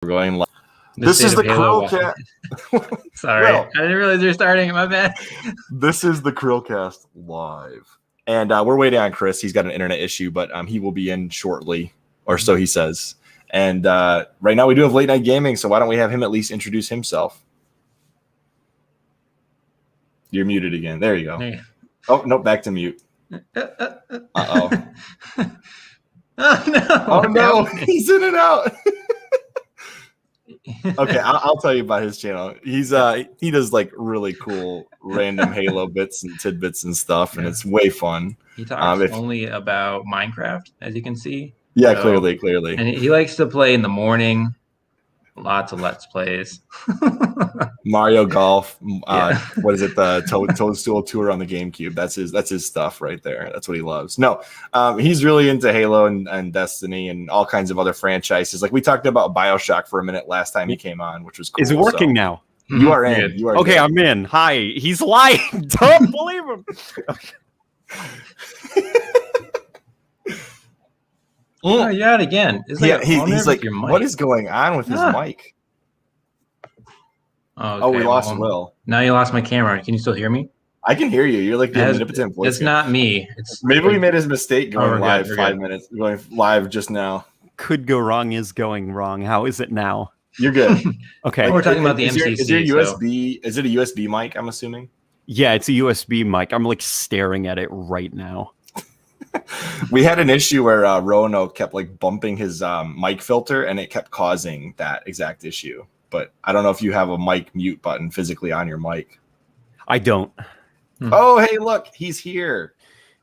We're going live. This is the Krillcast. Sorry, I didn't realize you're starting. My bad. This is the Krillcast live, and we're waiting on Chris. He's got an internet issue, but he will be in shortly, or so he says. And right now we do have late night gaming, so why don't we have him at least introduce himself? You're muted again. There you go. Hey. Oh no, back to mute. Uh-oh. Oh no! Oh no! He's in and out. Okay, I'll tell you about his channel. He's he does like really cool random Halo bits and tidbits and stuff, and it's way fun. He talks only about Minecraft, as you can see. Yeah, so, clearly. And he likes to play in the morning. Lots of Let's Plays. Mario Golf. What is it? The Toadstool Tour on the GameCube. That's his stuff right there. That's what he loves. No, he's really into Halo and Destiny and all kinds of other franchises. Like we talked about BioShock for a minute last time he came on, which was cool. Is it working now? You are in. You are okay. good. I'm in. Hi. He's lying. Don't believe him. Oh, you're out again. He's like, what is going on with his mic? Oh, we lost Will. Now you lost my camera. Can you still hear me? I can hear you. You're like the omnipotent voice. It's not me. Maybe we made his mistake going live 5 minutes, going live just now. Could go wrong is going wrong. How is it now? You're good. Okay. Well, we're talking about the MCC. Is it USB? Is it a USB mic? I'm assuming. Yeah, it's a USB mic. I'm like staring at it right now. We had an issue where Roanoke kept like bumping his mic filter, and it kept causing that exact issue. But I don't know if you have a mic mute button physically on your mic. I don't. Oh, hey, look, he's here.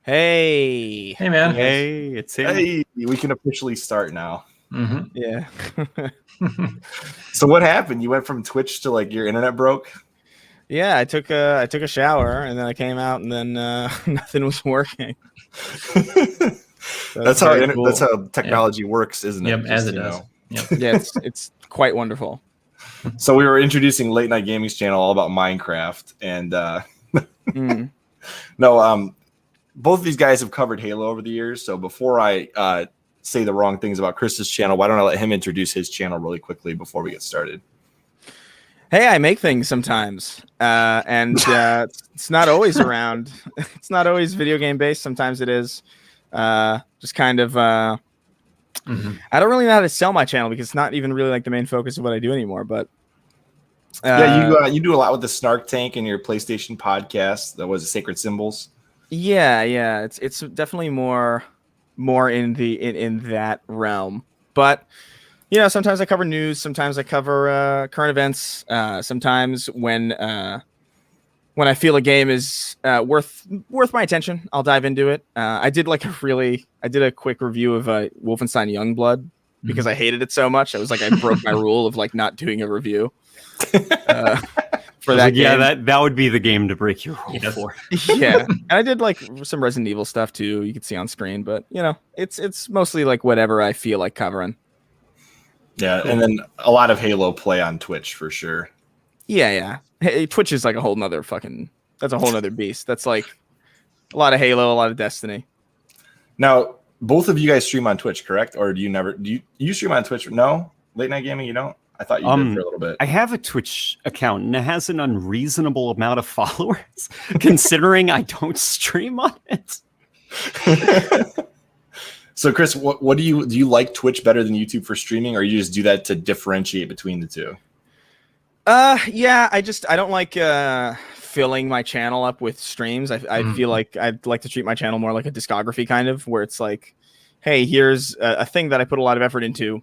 Hey, man. Hey, it's him. Hey, we can officially start now. Mm-hmm. Yeah. So what happened? You went from Twitch to like your internet broke? Yeah, I took a shower and then I came out and then nothing was working. That's how technology works, isn't it? Yep, as it does. Yep. Yeah, it's quite wonderful. So we were introducing Late Night Gaming's channel all about Minecraft, and both of these guys have covered Halo over the years. So before I say the wrong things about Chris's channel, why don't I let him introduce his channel really quickly before we get started? Hey, I make things sometimes, and it's not always around. It's not always video game based. Sometimes it is. Just kind of. I don't really know how to sell my channel because it's not even really like the main focus of what I do anymore. But you do a lot with the Snark tank and your PlayStation podcast. That was Sacred Symbols. Yeah. It's definitely more in that realm, but. You know, sometimes I cover news. Sometimes I cover current events. Sometimes when I feel a game is worth my attention, I'll dive into it. I did a quick review of Wolfenstein Youngblood because I hated it so much. I was like, I broke my rule of like not doing a review for that game. Yeah, that would be the game to break your rule for. Yeah, and I did like some Resident Evil stuff too. You can see on screen, but you know, it's mostly like whatever I feel like covering. Yeah, cool. And then a lot of Halo play on Twitch for sure. Yeah. Hey, Twitch is like a whole nother that's a whole nother beast. That's like a lot of Halo, a lot of Destiny. Now, both of you guys stream on Twitch, correct? Or do you stream on Twitch? No? Late Night Gaming, you don't? I thought you did for a little bit. I have a Twitch account, and it has an unreasonable amount of followers, considering I don't stream on it. So, Chris, what do you like Twitch better than YouTube for streaming, or you just do that to differentiate between the two? Yeah, I don't like filling my channel up with streams. I feel like I'd like to treat my channel more like a discography kind of, where it's like, hey, here's a thing that I put a lot of effort into,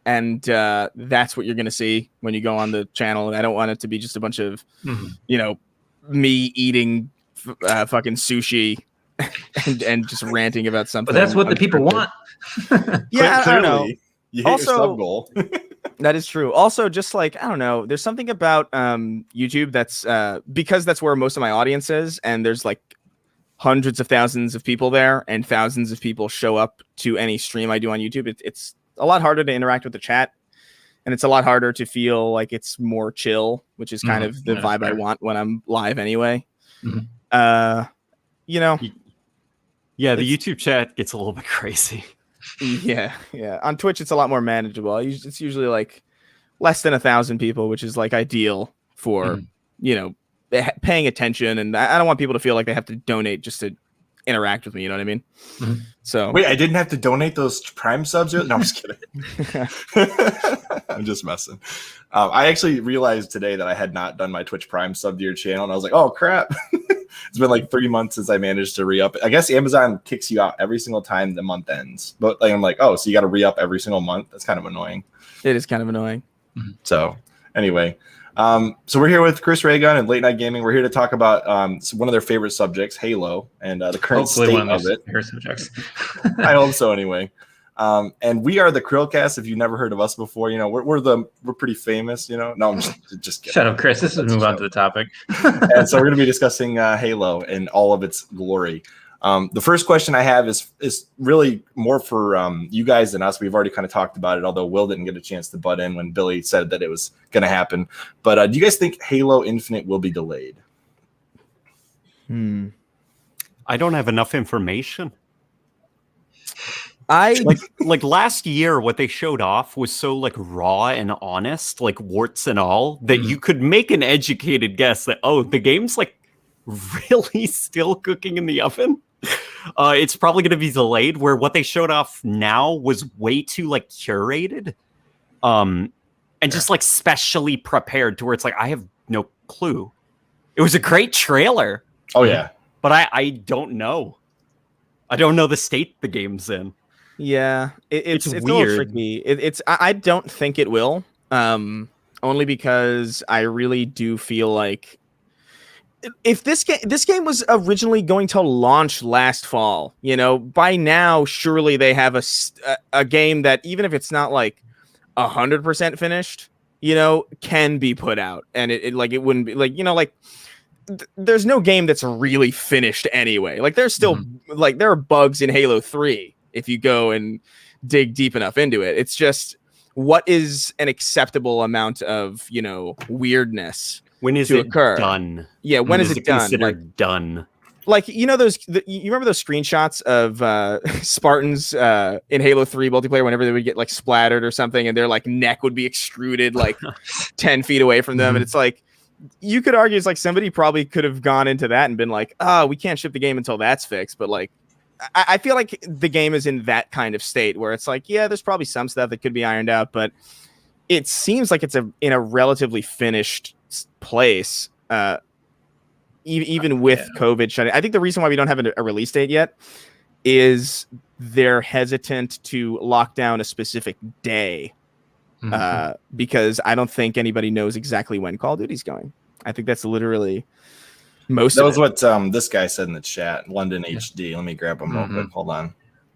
and that's what you're gonna see when you go on the channel. And I don't want it to be just a bunch of, me eating fucking sushi. and just ranting about something. But that's what the people want. Yeah, I don't know. You hit your sub goal. That is true. Also, just like, I don't know, there's something about YouTube that's because that's where most of my audience is, and there's like hundreds of thousands of people there, and thousands of people show up to any stream I do on YouTube. It's a lot harder to interact with the chat, and it's a lot harder to feel like it's more chill, which is kind of the vibe I want when I'm live anyway. You know. Yeah, the YouTube chat gets a little bit crazy. Yeah. On Twitch, it's a lot more manageable. It's usually like less than 1,000 people, which is like ideal for paying attention. And I don't want people to feel like they have to donate just to interact with me. You know what I mean? Mhm. So Wait, I didn't have to donate those Prime subs? No, I'm just kidding. I'm just messing. I actually realized today that I had not done my Twitch Prime sub to your channel, and I was like, oh, crap. It's been like 3 months since I managed to re-up it. I guess Amazon kicks you out every single time the month ends. But I'm like, oh, so you got to re-up every single month? That's kind of annoying. it is kind of annoying. So anyway, so we're here with Chris Raygun and Late Night Gaming. We're here to talk about one of their favorite subjects, Halo, and the current Hopefully state one of of it. their subjects. I hope so anyway. And we are the CHRILLCAST. If you've never heard of us before, we're pretty famous, No, I'm just kidding. Shut up, Chris. Let's move on to the topic. And so we're going to be discussing Halo in all of its glory. The first question I have is really more for you guys than us. We've already kind of talked about it, although Will didn't get a chance to butt in when Billy said that it was going to happen. But do you guys think Halo Infinite will be delayed? I don't have enough information. I Like last year, what they showed off was so like raw and honest, like warts and all, that you could make an educated guess that, oh, the game's like really still cooking in the oven. It's probably going to be delayed, where what they showed off now was way too like curated and just like specially prepared to where it's like, I have no clue. It was a great trailer. Oh, yeah. But I don't know. I don't know the state the game's in. Yeah, it's a little weird. tricky. I don't think it will, only because I really do feel like if this game was originally going to launch last fall, by now surely they have a game that, even if it's not like 100% finished, can be put out, and it wouldn't be like there's no game that's really finished anyway. Like there's still like there are bugs in Halo 3 if you go and dig deep enough into it. It's just, what is an acceptable amount of, weirdness When is to it occur? done? Yeah, when is it done? Considered done? Like, you remember those screenshots of Spartans in Halo 3 multiplayer whenever they would get like splattered or something, and their like neck would be extruded like 10 feet away from them. And it's like, you could argue it's like somebody probably could have gone into that and been like, oh, we can't ship the game until that's fixed. But like, I feel like the game is in that kind of state where it's like, yeah, there's probably some stuff that could be ironed out, but it seems like it's in a relatively finished place, even with COVID shutting. I think the reason why we don't have a release date yet is they're hesitant to lock down a specific day, because I don't think anybody knows exactly when Call of Duty's going. I think that's literally most That of was it. what this guy said in the chat, London HD. Let me grab him real quick. Hold on.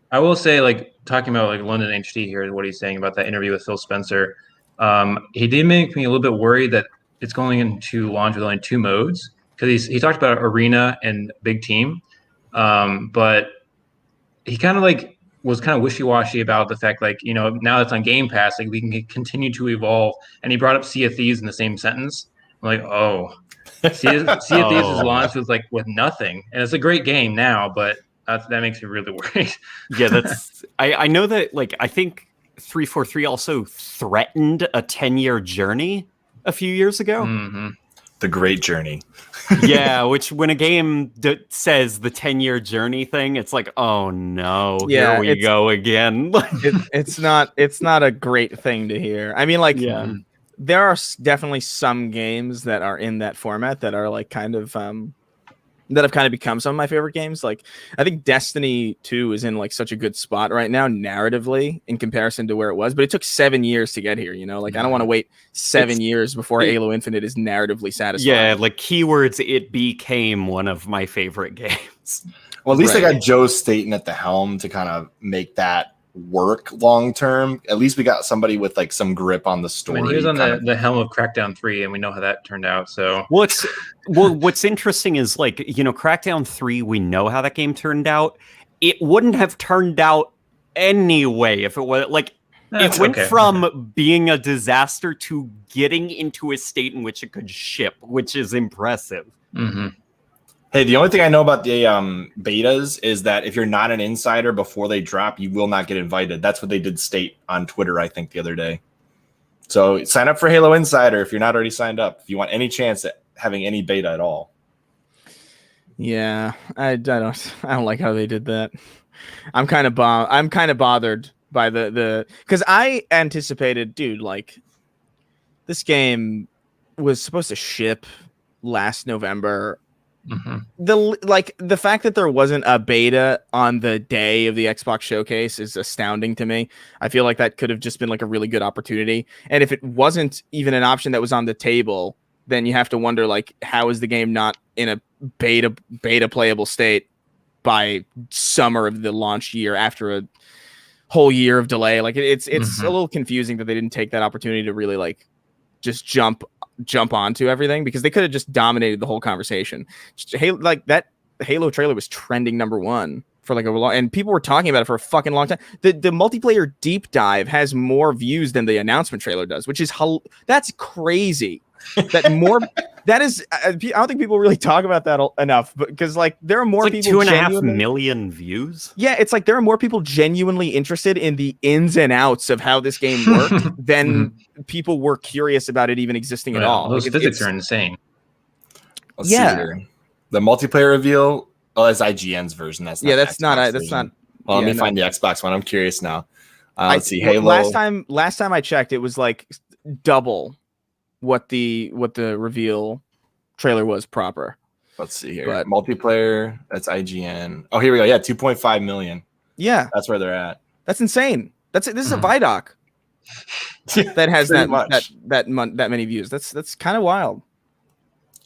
I will say, like, talking about like London HD here, what he's saying about that interview with Phil Spencer, he did make me a little bit worried that it's going to launch with only 2 modes, because he talked about arena and big team, but he kind of like was kind of wishy-washy about the fact, like, now that's on Game Pass, like we can continue to evolve, and he brought up Sea of Thieves in the same sentence. I'm like, oh, Sea of Thieves is launched with nothing, and it's a great game now, but that makes me really worried. Yeah, that's I know that, like, I think 343 also threatened a 10-year journey a few years ago. The Great Journey. Yeah, which when a game says the 10-year journey thing, it's like, oh no, Yeah, here we go again. It's not a great thing to hear. I mean, like, there are definitely some games that are in that format that are like kind of that have kind of become some of my favorite games. Like, I think Destiny 2 is in like such a good spot right now narratively in comparison to where it was, but it took 7 years to get here, like I don't want to wait 7 years before Halo Infinite is narratively satisfying. Yeah, like keywords, it became one of my favorite games. Well, at least they got Joe Staten at the helm to kind of make that work long term. At least we got somebody with like some grip on the story. I mean, he was on the helm of Crackdown 3, and we know how that turned out. So what's interesting is, like, Crackdown 3, we know how that game turned out. It wouldn't have turned out anyway if it was like it went from being a disaster to getting into a state in which it could ship, which is impressive. Hey, the only thing I know about the betas is that if you're not an insider before they drop, you will not get invited. That's what they did state on Twitter, I think, the other day. So sign up for Halo Insider if you're not already signed up. If you want any chance at having any beta at all. Yeah, I don't like how they did that. I'm kind of bothered by the because I anticipated, dude, like this game was supposed to ship last November. The fact that there wasn't a beta on the day of the Xbox showcase is astounding to me. I feel like that could have just been like a really good opportunity. And if it wasn't even an option that was on the table, then you have to wonder, like, how is the game not in a beta playable state by summer of the launch year after a whole year of delay? Like it's a little confusing that they didn't take that opportunity to really like just jump onto everything, because they could have just dominated the whole conversation. Like that Halo trailer was trending #1 for like a long, and people were talking about it for a fucking long time. The multiplayer deep dive has more views than the announcement trailer does, which is that's crazy. That is, I don't think people really talk about that enough, because like there are more people. 2.5 million views. Yeah, it's like there are more people genuinely interested in the ins and outs of how this game worked than people were curious about it even existing at all. Those like, physics are insane. Let's see here. The multiplayer reveal. Oh, that's IGN's version. That's not that's not. Well, let me find the Xbox one. I'm curious now. Let's see. Halo. Last time I checked, it was like double what the reveal trailer was proper. Let's see here. But multiplayer, that's IGN. Oh, here we go. Yeah, 2.5 million. Yeah, that's where they're at. That's insane. This is a Vidoc that has that many views. That's kind of wild.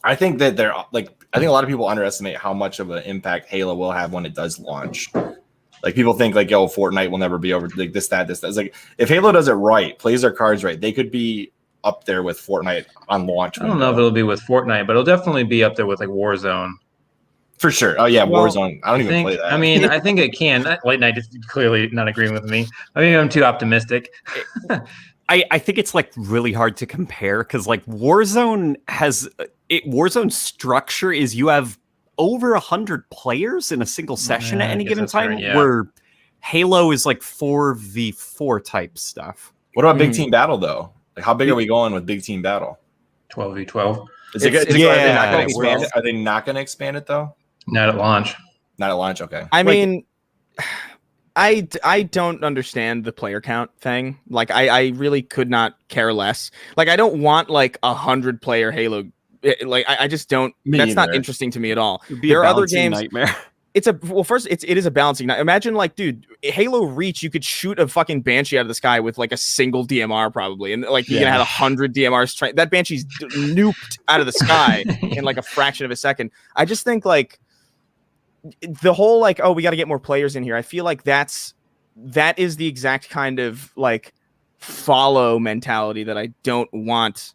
I think that I think a lot of people underestimate how much of an impact Halo will have when it does launch. Like people think like, yo, Fortnite will never be over. Like this. It's like if Halo does it right, plays their cards right, they could be up there with Fortnite on launch. I don't know if it'll be with Fortnite, but it'll definitely be up there with like Warzone. For sure. Oh yeah, Warzone. I don't even play that. I mean, I think it can. Late Night is clearly not agreeing with me. I mean, I'm too optimistic. I think it's like really hard to compare, because like Warzone Warzone's structure is you have over 100 players in a single session at any given time, where Halo is like 4v4 type stuff. What about Big Team Battle though? Like, how big are we going with Big Team Battle? 12v12. Are they not going to expand it though? Not at launch. Not at launch. Okay. I mean, I don't understand the player count thing. Like, I really could not care less. Like, I don't want like 100 player Halo. Like, I just don't. That's not interesting to me at all. There are other games. Nightmare. It is a balancing. Imagine like, dude, Halo Reach, you could shoot a fucking Banshee out of the sky with like a single DMR probably, and like you can have 100 DMRs. That Banshee's nuked out of the sky in like a fraction of a second. I just think like the whole like, oh, we got to get more players in here. I feel like that is the exact kind of like follow mentality that I don't want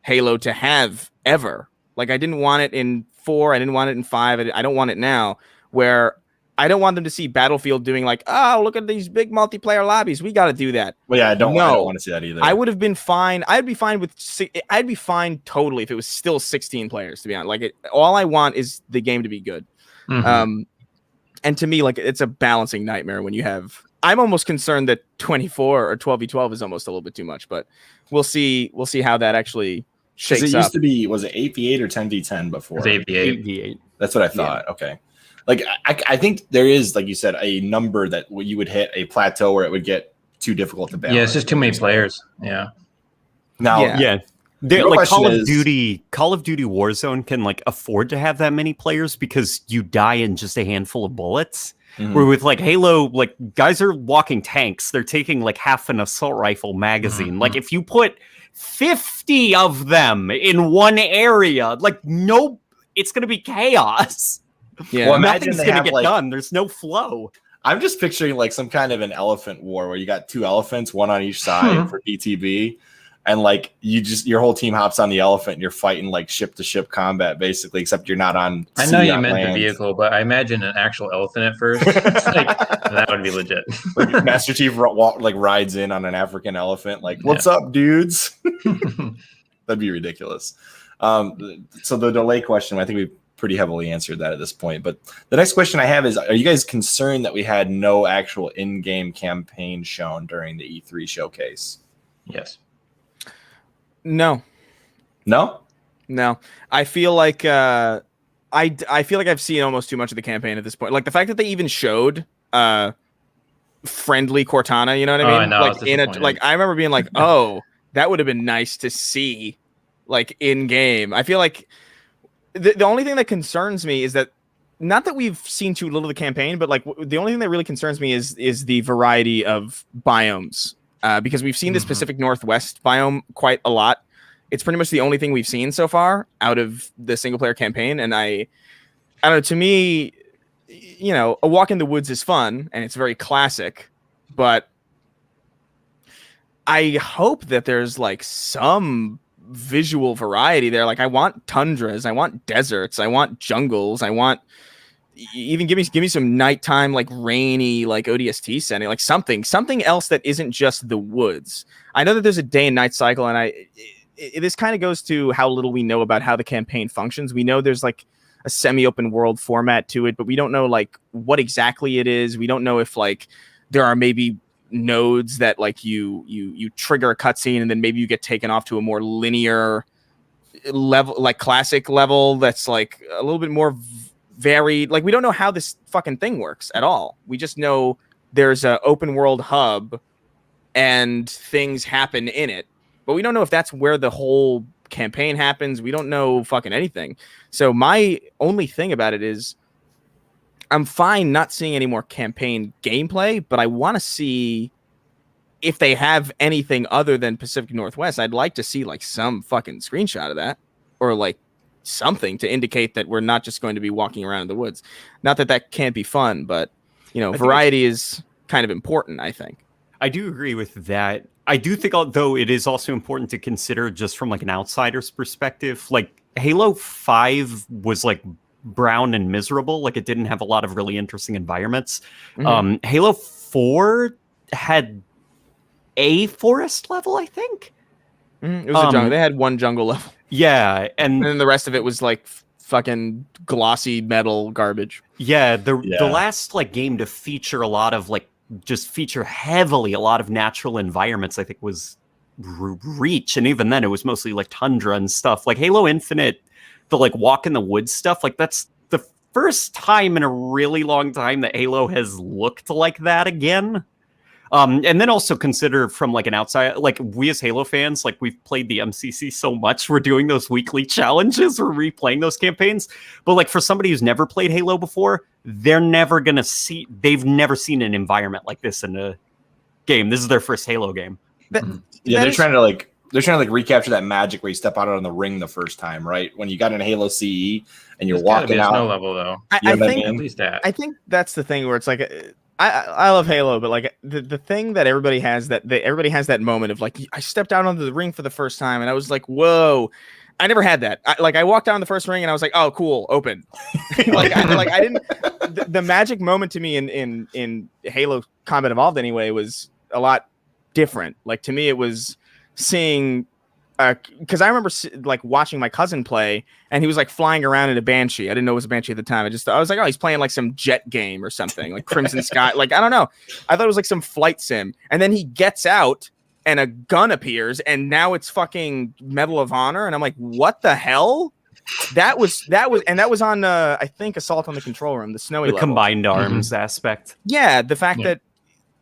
Halo to have ever. Like I didn't want it in 4, I didn't want it in 5, I don't want it now, where I don't want them to see Battlefield doing like, oh, look at these big multiplayer lobbies, we got to do that. Well, yeah, I don't want to see that either. I would have been fine. I'd be fine totally if it was still 16 players, to be honest. Like all I want is the game to be good. And to me, like it's a balancing nightmare when you have. I'm almost concerned that 24 or 12v12 is almost a little bit too much, but we'll see how that actually shakes up. It used to be, was it 8v8 or 10v10 before? It's 8v8. 8v8. That's what I thought. Yeah. Okay. Like I think there is, like you said, a number that you would hit a plateau where it would get too difficult to balance. Yeah, it's just too many players. Yeah. Now, like Call of Duty Warzone can like afford to have that many players because you die in just a handful of bullets. Where with like Halo, like guys are walking tanks. They're taking like half an assault rifle magazine. Like if you put 50 of them in one area, like it's going to be chaos. Yeah, well, nothing's going to get done. There's no flow. I'm just picturing like some kind of an elephant war where you got 2 elephants, one on each side for BTB. And like your whole team hops on the elephant and you're fighting like ship to ship combat basically, except you're not on. I know you meant the vehicle, but I imagine an actual elephant at first. That would be legit. Like Master Chief rides in on an African elephant, like, "What's up, dudes?" That'd be ridiculous. So the delay question, I think we pretty heavily answered that at this point. But the next question I have is: are you guys concerned that we had no actual in-game campaign shown during the E3 showcase? Yes. No. I feel like I feel like I've seen almost too much of the campaign at this point. Like the fact that they even showed friendly Cortana, you know what I mean? I know, Like I remember being like, oh, that would have been nice to see, like in game. I feel like the only thing that concerns me is that, not that we've seen too little of the campaign, but like the only thing that really concerns me is the variety of biomes, because we've seen the Pacific Northwest biome quite a lot. It's pretty much the only thing we've seen so far out of the single player campaign. And I don't know, to me, you know, a walk in the woods is fun and it's very classic, but I hope that there's like some visual variety there. Like I want tundras, I want deserts, I want jungles, I want even give me some nighttime, like rainy, like ODST setting, like something else that isn't just the woods. I know that there's a day and night cycle, and this kind of goes to how little we know about how the campaign functions. We know there's like a semi-open world format to it, but we don't know like what exactly it is. We don't know if like there are maybe nodes that like you trigger a cutscene and then maybe you get taken off to a more linear level, like classic level that's like a little bit more varied. Like we don't know how this fucking thing works at all. We just know there's a open world hub and things happen in it, but we don't know if that's where the whole campaign happens. We don't know fucking anything. So my only thing about it is I'm fine not seeing any more campaign gameplay, but I want to see if they have anything other than Pacific Northwest. I'd like to see like some fucking screenshot of that, or like something to indicate that we're not just going to be walking around in the woods. Not that that can't be fun, but you know, variety is kind of important, I think. I do agree with that. I do think, although it is also important to consider just from like an outsider's perspective, like Halo 5 was like brown and miserable. Like it didn't have a lot of really interesting environments. Halo 4 had a forest level, I think. It was a jungle. They had one jungle level. Yeah, and then the rest of it was like fucking glossy metal garbage. Yeah, the last like game to feature a lot of like just feature heavily a lot of natural environments, I think, was Reach, and even then it was mostly like tundra and stuff. Like Halo Infinite, the like walk in the woods stuff, like that's the first time in a really long time that Halo has looked like that again. And then also consider from like an outside, like we as Halo fans, like we've played the MCC so much, we're doing those weekly challenges, we're replaying those campaigns. But like for somebody who's never played Halo before, they've never seen an environment like this in a game. This is their first Halo game. They're trying to recapture that magic where you step out on the ring the first time, right? When you got in Halo CE and you're walking out. Snow level though. I think that's the thing where it's like. I love Halo, but like the thing that everybody has that moment of like, I stepped out onto the ring for the first time and I was like, whoa. I never had that. I walked down the first ring and I was like, oh, cool, open. I didn't. The magic moment to me in Halo Combat Evolved anyway was a lot different. Like to me, it was seeing. Because I remember like watching my cousin play, and he was like flying around in a Banshee. I didn't know it was a Banshee at the time. I was like, oh, he's playing like some jet game or something, like Crimson Sky. Like I don't know. I thought it was like some flight sim. And then he gets out, and a gun appears, and now it's fucking Medal of Honor. And I'm like, what the hell? That was on I think Assault on the Control Room, the snowy level. Combined arms aspect. Yeah, the fact that.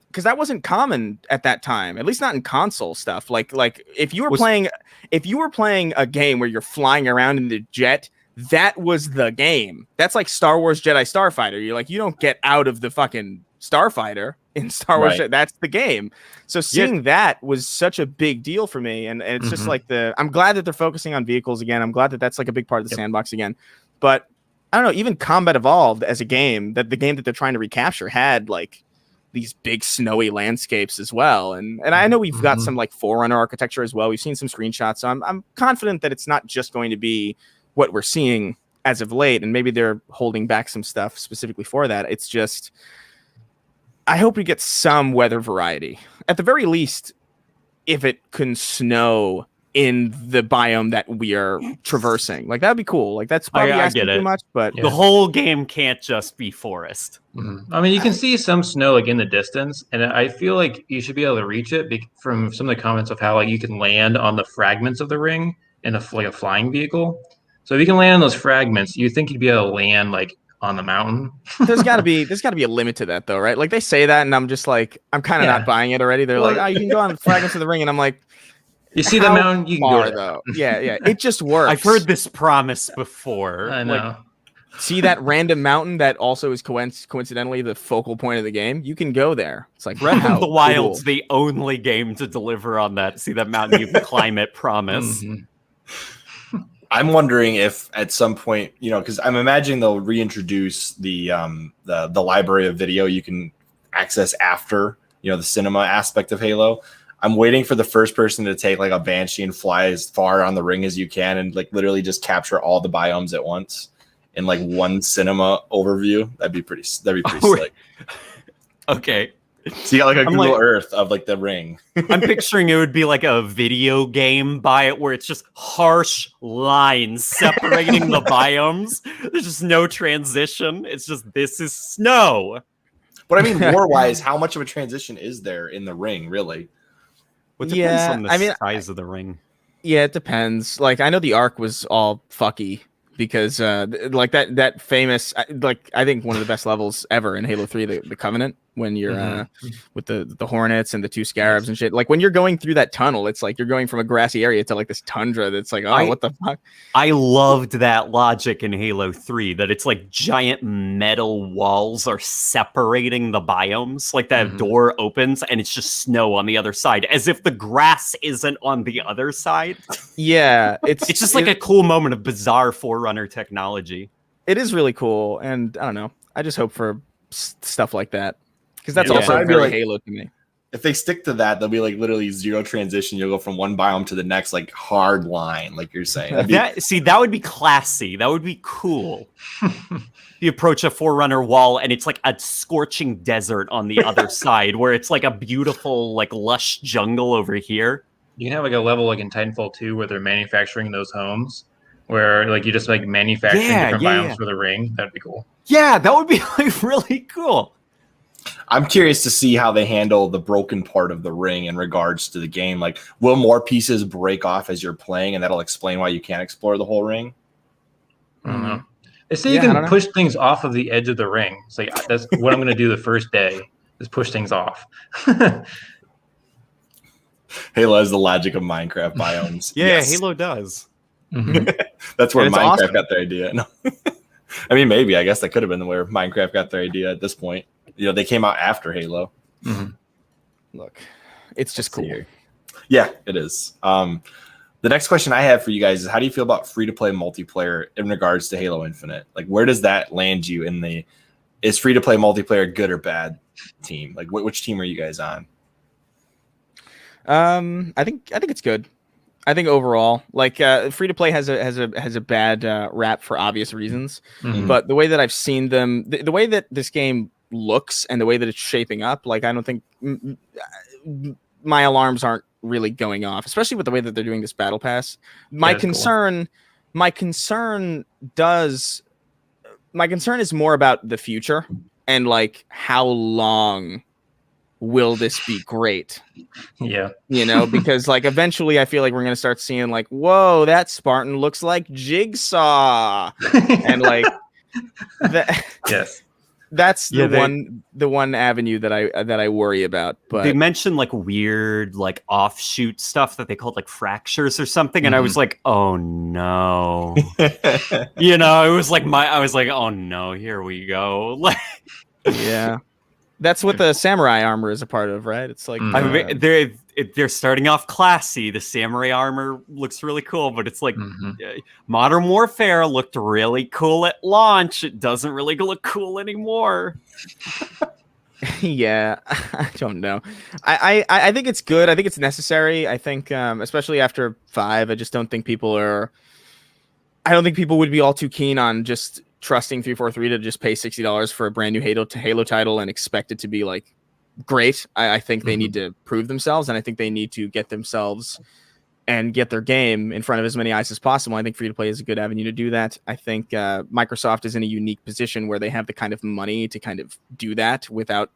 Because that wasn't common at that time, at least not in console stuff. Like if you were playing a game where you're flying around in the jet, that was the game. That's like Star Wars Jedi Starfighter. You're like, you don't get out of the fucking Starfighter in Star Wars. Right. That's the game. So seeing that was such a big deal for me, and it's just like I'm glad that they're focusing on vehicles again. I'm glad that that's like a big part of the sandbox again. But I don't know, even Combat Evolved as a game, the game that they're trying to recapture had like these big snowy landscapes as well, and I know we've got some like Forerunner architecture as well. We've seen some screenshots, so I'm confident that it's not just going to be what we're seeing as of late, and maybe they're holding back some stuff specifically for that. It's just I hope we get some weather variety at the very least. If it can snow in the biome that we are traversing. Like that'd be cool. Like that's probably I asking get too it. much, but The whole game can't just be forest. I mean, you can see some snow like in the distance, and I feel like you should be able to reach it from some of the comments of how like you can land on the fragments of the ring in like a flying vehicle. So if you can land on those fragments, you think you'd be able to land like on the mountain. there's got to be a limit to that though, right? Like they say that, and I'm just like, I'm kind of Yeah. not buying it already. They're Well, like, oh, you can go on the fragments of the ring, and I'm like, You see the how mountain, you can far, go there. though. Yeah, it just works. I've heard this promise before. I know. See that random mountain that also is coincidentally the focal point of the game? You can go there. It's like Red House. The Wild's the only game to deliver on that. See that mountain, you can climb it, promise. I'm wondering if at some point, because I'm imagining they'll reintroduce the library of video you can access after, the cinema aspect of Halo. I'm waiting for the first person to take like a Banshee and fly as far on the ring as you can and like literally just capture all the biomes at once in like one cinema overview. That'd be pretty slick. Okay. So you got like a Google Earth of like the ring. I'm picturing it would be like a video game by it where it's just harsh lines separating the biomes. There's just no transition. It's just, this is snow. But I mean, lore-wise, how much of a transition is there in the ring, really? Well, it depends Yeah, on the size of the ring. Yeah, it depends. Like I know the arc was all fucky because like that famous, like I think one of the best levels ever in Halo 3, the Covenant, when you're with the Hornets and the two Scarabs and shit. Like when you're going through that tunnel, it's like you're going from a grassy area to like this tundra that's like, oh, what the fuck? I loved that logic in Halo 3, that it's like giant metal walls are separating the biomes. Like that door opens and it's just snow on the other side, as if the grass isn't on the other side. Yeah, it's just like a cool moment of bizarre Forerunner technology. It is really cool, and I don't know. I just hope for stuff like that. Because that's Yeah, also I'd be very like- Halo to me. If they stick to that, there'll be like literally zero transition. You'll go from one biome to the next, like hard line, like you're saying. That would be classy. That would be cool. You approach a Forerunner wall and it's like a scorching desert on the other side, where it's like a beautiful, like lush jungle over here. You can have like a level like in Titanfall 2 where they're manufacturing those homes, where like you just like manufacturing different biomes for the ring. That'd be cool. Yeah, that would be like really cool. I'm curious to see how they handle the broken part of the ring in regards to the game. Like, will more pieces break off as you're playing, and that'll explain why you can't explore the whole ring? I don't know. They say you can push things off of the edge of the ring. It's like, that's what I'm going to do the first day, is push things off. Halo has the logic of Minecraft biomes. Yeah, Yes. Halo does. That's where And it's Minecraft awesome. got their idea. No. I mean, maybe. I guess that could have been where Minecraft got their idea at this point. They came out after Halo. Look, it's just cool. Yeah, it is. The next question I have for you guys is, how do you feel about free-to-play multiplayer in regards to Halo Infinite? Like, where does that land you in the, is free-to-play multiplayer good or bad team? Like, which team are you guys on? I think it's good. I think overall, like free to play has a bad rap for obvious reasons. But the way that I've seen them, the way that this game looks and the way that it's shaping up, like I don't think my alarms aren't really going off, especially with the way that they're doing this battle pass. My concern is more about the future and like how long will this be great? Yeah. Because like eventually I feel like we're going to start seeing like, whoa, that Spartan looks like Jigsaw. And like that, Yes. That's the one avenue that I worry about. But they mentioned like weird like offshoot stuff that they called like fractures or something, and I was like, oh no. It was like I was like, oh no, here we go. Like, yeah. That's what the samurai armor is a part of, right? It's like I mean, they're starting off classy. The samurai armor looks really cool, but it's like Modern Warfare looked really cool at launch. It doesn't really look cool anymore. Yeah, I don't know. I think it's good. I think it's necessary. I think, especially after 5, I just don't think people would be all too keen on just trusting 343 to just pay $60 for a brand new Halo title and expect it to be like great. I think they need to prove themselves, and I think they need to get themselves and get their game in front of as many eyes as possible. I think free to play is a good avenue to do that. I think Microsoft is in a unique position where they have the kind of money to kind of do that without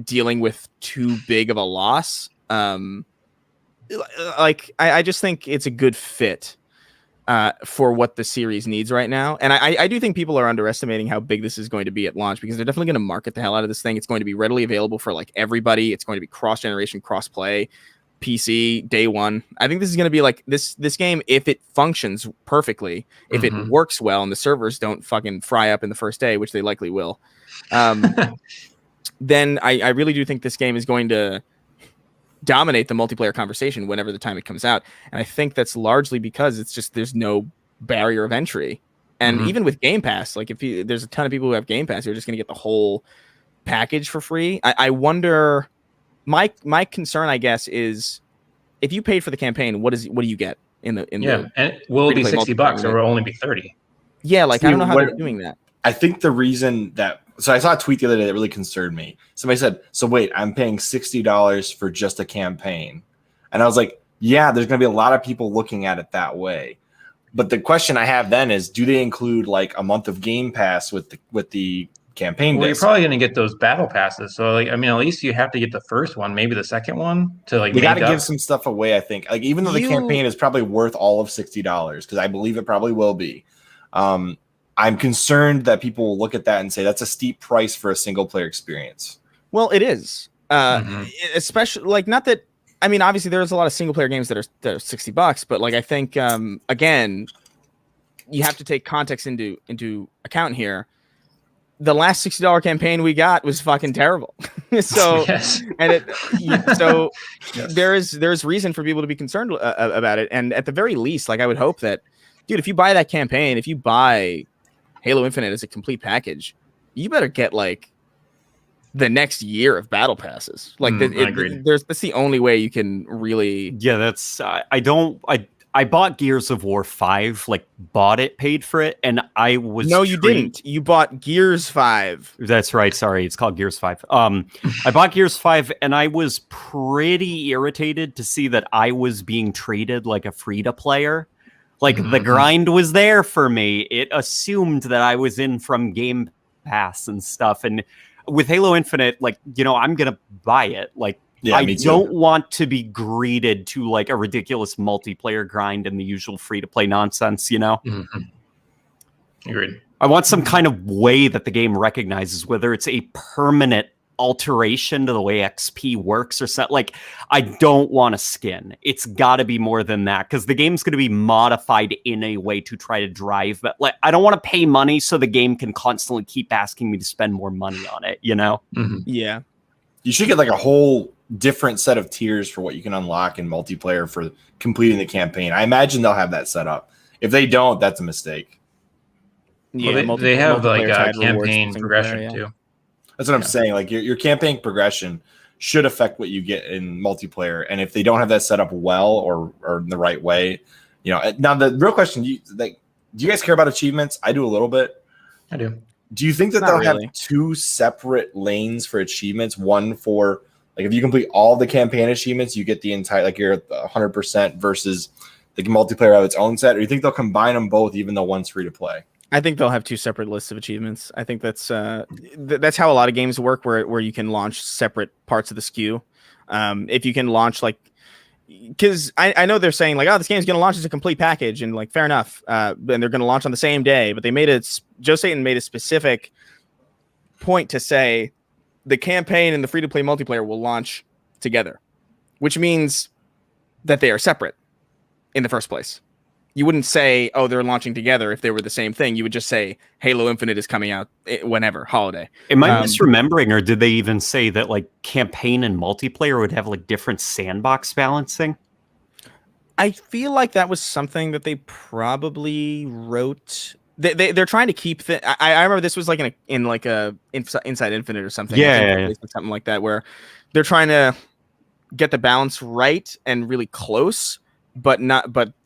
dealing with too big of a loss. I just think it's a good fit for what the series needs right now. And I do think people are underestimating how big this is going to be at launch, because they're definitely going to market the hell out of this thing. It's going to be readily available for like everybody. It's going to be cross-generation, cross-play, PC, day one. I think this is going to be like this game, if it functions perfectly, if it works well and the servers don't fucking fry up in the first day, which they likely will, then I really do think this game is going to dominate the multiplayer conversation whenever the time it comes out. And I think that's largely because it's just there's no barrier of entry. And even with Game Pass, like there's a ton of people who have Game Pass who are just going to get the whole package for free. I wonder, my concern, I guess, is if you paid for the campaign, what do you get in the and will it be $60 or will it only be 30? Yeah, like I don't know how they're doing that. I think the reason that, so I saw a tweet the other day that really concerned me. Somebody said, so wait, I'm paying $60 for just a campaign. And I was like, yeah, there's going to be a lot of people looking at it that way. But the question I have then is, do they include like a month of Game Pass with the campaign? Well, you're probably going to get those battle passes. So like, I mean, at least you have to get the first one, maybe the second one to like. You got to give some stuff away. I think, like, even though the campaign is probably worth all of $60, because I believe it probably will be. I'm concerned that people will look at that and say that's a steep price for a single player experience. Well, it is, especially like, not that. I mean, obviously there's a lot of single player games that are $60, but like I think again, you have to take context into account here. The last $60 campaign we got was fucking terrible. So there's reason for people to be concerned about it. And at the very least, like I would hope that, dude, if you buy that campaign, if you buy Halo Infinite as a complete package, you better get like the next year of battle passes. Like that's the only way you can really. Yeah, that's I bought Gears of War 5, like bought it, paid for it, and I was you didn't. You bought Gears 5. That's right. Sorry, it's called Gears 5. I bought Gears 5, and I was pretty irritated to see that I was being treated like a free-to-player. Like the grind was there for me. It assumed that I was in from Game Pass and stuff. And with Halo Infinite, like, you know, I'm gonna buy it. Like, yeah, I don't want to be greeted to like a ridiculous multiplayer grind and the usual free-to-play nonsense, you know? Agreed. I want some kind of way that the game recognizes whether it's a permanent alteration to the way XP works or something. Like, I don't want a skin. It's got to be more than that, because the game's going to be modified in a way to try to drive. But like, I don't want to pay money so the game can constantly keep asking me to spend more money on it, you know? Yeah. You should get like a whole different set of tiers for what you can unlock in multiplayer for completing the campaign. I imagine they'll have that set up. If they don't, that's a mistake. Yeah, well, they have like a campaign progression too. That's what I'm saying. Like your campaign progression should affect what you get in multiplayer. And if they don't have that set up well or in the right way, you know. Now the real question: do you guys care about achievements? I do a little bit. I do. Do you think that they'll have two separate lanes for achievements? One for like if you complete all the campaign achievements, you get the entire, like you're at 100% versus the multiplayer of its own set. Or do you think they'll combine them both, even though one's free to play? I think they'll have two separate lists of achievements. I think that's how a lot of games work, where you can launch separate parts of the SKU. If you can launch like, because I know they're saying like, oh, this game's going to launch as a complete package, and like, fair enough. And they're going to launch on the same day, but they made it. Joe Staten made a specific point to say the campaign and the free to play multiplayer will launch together, which means that they are separate in the first place. You wouldn't say, oh, they're launching together if they were the same thing. You would just say Halo Infinite is coming out whenever, holiday. Am I misremembering, or did they even say that like campaign and multiplayer would have like different sandbox balancing? I feel like that was something that they probably wrote. They're trying to keep I remember this was like in Inside Infinite or something. Yeah. Something like that, where they're trying to get the balance right and really close, but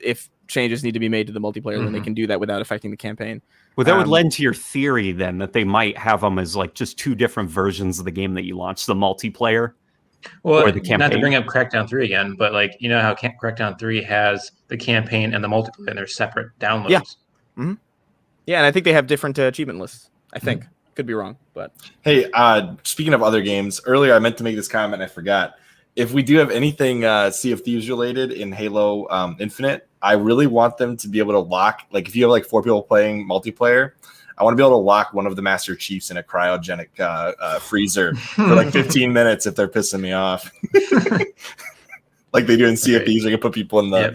if changes need to be made to the multiplayer, then they can do that without affecting the campaign. Well, that would lend to your theory then that they might have them as like just two different versions of the game that you launch, the multiplayer. Well, Or the not to campaign. bring up Crackdown 3 again, but like you know how Crackdown 3 has the campaign and the multiplayer, and they're separate downloads. Yeah. Yeah, and I think they have different achievement lists. I think could be wrong, but Hey, speaking of other games, earlier I meant to make this comment and I forgot. If we do have anything Sea of Thieves related in Halo Infinite, I really want them to be able to lock, like if you have like 4 people playing multiplayer, I want to be able to lock one of the Master Chiefs in a cryogenic freezer for like 15 minutes if they're pissing me off. Like they do in Sea of Thieves, they can put people in the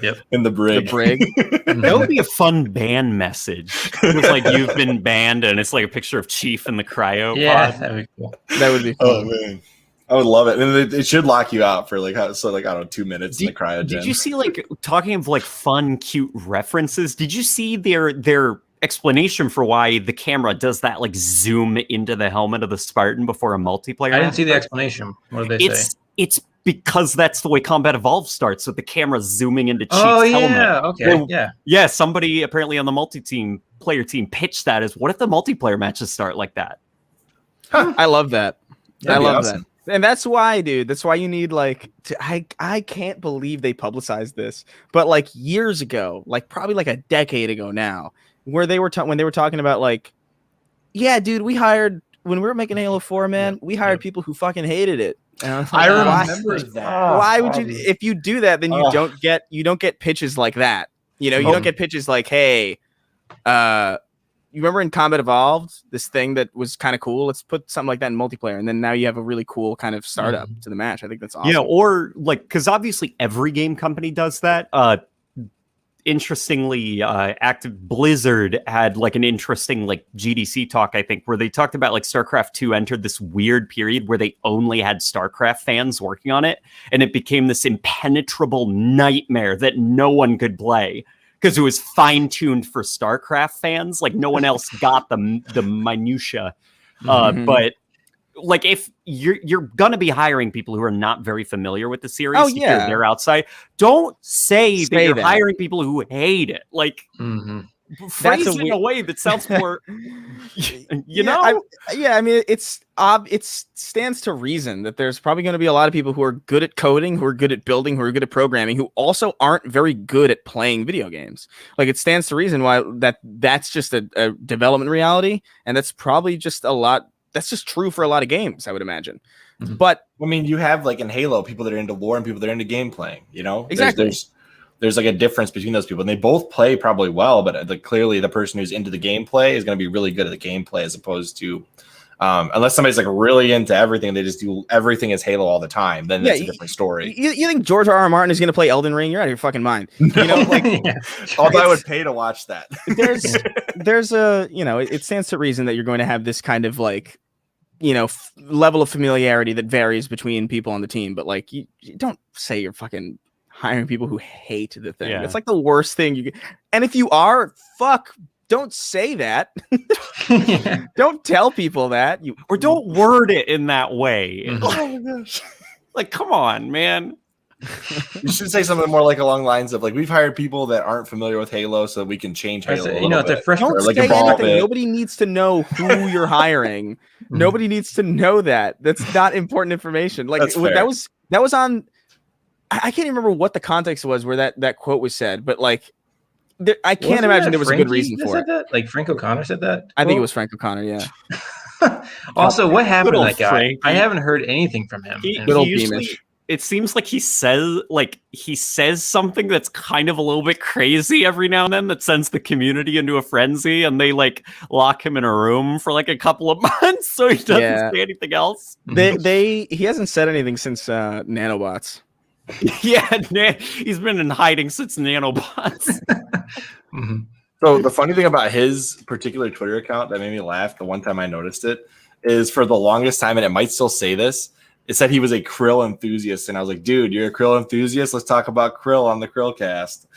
brig. the brig. That would be a fun ban message. It's like you've been banned, and it's like a picture of Chief in the cryo pod. That would be cool. That would be fun. Oh man, I would love it. And it should lock you out for like I don't know 2 minutes in the cryogen. Did you see, like, talking of like fun, cute references? Did you see their explanation for why the camera does that like zoom into the helmet of the Spartan before a multiplayer? I didn't see the explanation. What did they say? It's because that's the way Combat Evolved starts, with the camera zooming into Chief's helmet. Okay, Yeah, somebody apparently on the player team pitched that as, what if the multiplayer matches start like that? I love that. I love awesome. that. And that's why, dude. That's why you need like I can't believe they publicized this, but like years ago, like probably like a decade ago now, where they were when they were talking about like, yeah, dude, when we were making Halo 4, man, we hired people who fucking hated it. And I was like, remember that. Why would you? If you do that, then you don't get pitches like that. You know, you don't get pitches like, hey, you remember in Combat Evolved, this thing that was kind of cool? Let's put something like that in multiplayer, and then now you have a really cool kind of startup to the match. I think that's awesome. Yeah, or like, because obviously every game company does that. Interestingly, Active Blizzard had like an interesting like GDC talk, I think, where they talked about like StarCraft 2 entered this weird period where they only had StarCraft fans working on it, and it became this impenetrable nightmare that no one could play because it was fine-tuned for StarCraft fans. Like no one else got the minutia. But like if you're gonna be hiring people who are not very familiar with the series, because they're outside, don't say that you're hiring people who hate it. Like phrase it in a way that sounds more you know. I mean it stands to reason that there's probably going to be a lot of people who are good at coding, who are good at building, who are good at programming, who also aren't very good at playing video games. Like it stands to reason why that's just a development reality, and that's probably just that's just true for a lot of games, I would imagine. But I mean, you have like in Halo, people that are into lore and people that are into game playing, you know? Exactly. There's like a difference between those people, and they both play probably well, but clearly the person who's into the gameplay is going to be really good at the gameplay as opposed to unless somebody's like really into everything, they just do everything as Halo all the time, then that's a different story. You think George R.R. Martin is going to play Elden Ring? You're out of your fucking mind. You know, like although I would pay to watch that. There's a, you know, it stands to reason that you're going to have this kind of like, you know, level of familiarity that varies between people on the team, but like you don't say you're fucking hiring people who hate the thing. It's like the worst thing you can. And if you are, don't say that. Don't tell people that. Or don't word it in that way. Oh my gosh. Like, come on, man. You should say something more like along the lines of like, we've hired people that aren't familiar with Halo so we can change Halo. It's a fresh. Don't say anything. Nobody needs to know who you're hiring. Nobody needs to know that. That's not important information. Like that was on. I can't even remember what the context was where that quote was said, but like I can't imagine there was a good reason for it. Like Frank O'Connor said that. I think it was Frank O'Connor. Yeah. Also, what happened to that guy? Frankie. I haven't heard anything from him. It seems like he says something that's kind of a little bit crazy every now and then that sends the community into a frenzy, and they like lock him in a room for like a couple of months so he doesn't say anything else. He hasn't said anything since nanobots. He's been in hiding since nanobots. So the funny thing about his particular Twitter account that made me laugh, the one time I noticed it, is for the longest time, and it might still say this, it said he was a krill enthusiast, and I was like, dude, you're a krill enthusiast? Let's talk about krill on the Krillcast.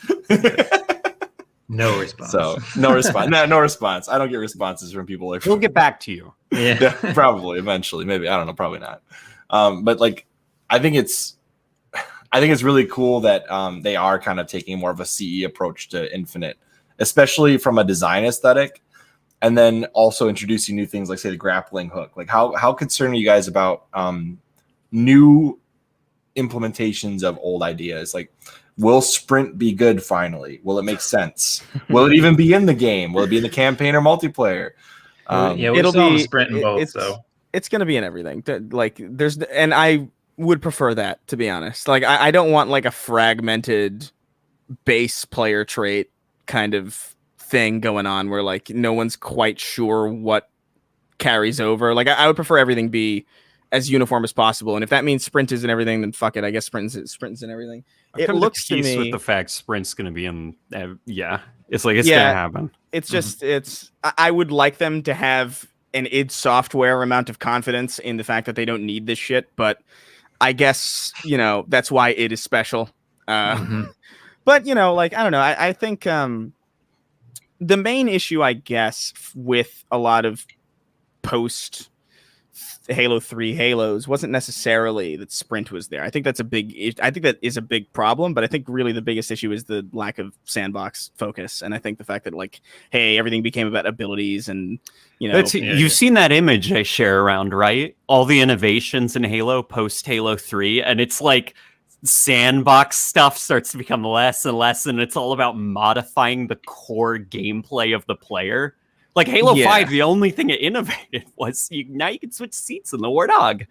No response. So no response. No response. I don't get responses from people. We'll get back to you. Yeah. Probably eventually. Maybe. I don't know. Probably not. But like, I think it's really cool that they are kind of taking more of a CE approach to Infinite, especially from a design aesthetic, and then also introducing new things like, say, the grappling hook. Like, how concerned are you guys about new implementations of old ideas. Like, will sprint be good finally? Will it make sense? Will it even be in the game? Will it be in the campaign or multiplayer? We saw the sprint in both, so it's going to be in everything. Like, and I would prefer that, to be honest. Like, I don't want like a fragmented base player trait kind of thing going on where like no one's quite sure what carries over. Like, I would prefer everything be as uniform as possible, and if that means sprint is in everything, then fuck it. I guess sprint's in everything. It looks to me with the fact sprint's going to be in. It's like it's going to happen. It's just I would like them to have an id Software amount of confidence in the fact that they don't need this shit, but I guess that's why it is special. But like, I don't know. I think the main issue, I guess, with a lot of post Halo 3 Halos wasn't necessarily that sprint was there. I think that is a big problem, but I think really the biggest issue is the lack of sandbox focus. And I think the fact that like, hey, everything became about abilities and you've seen that image I share around, right? All the innovations in Halo post Halo 3, and it's like sandbox stuff starts to become less and less, and it's all about modifying the core gameplay of the player. Like Halo 5, the only thing it innovated was now you can switch seats in the Warthog.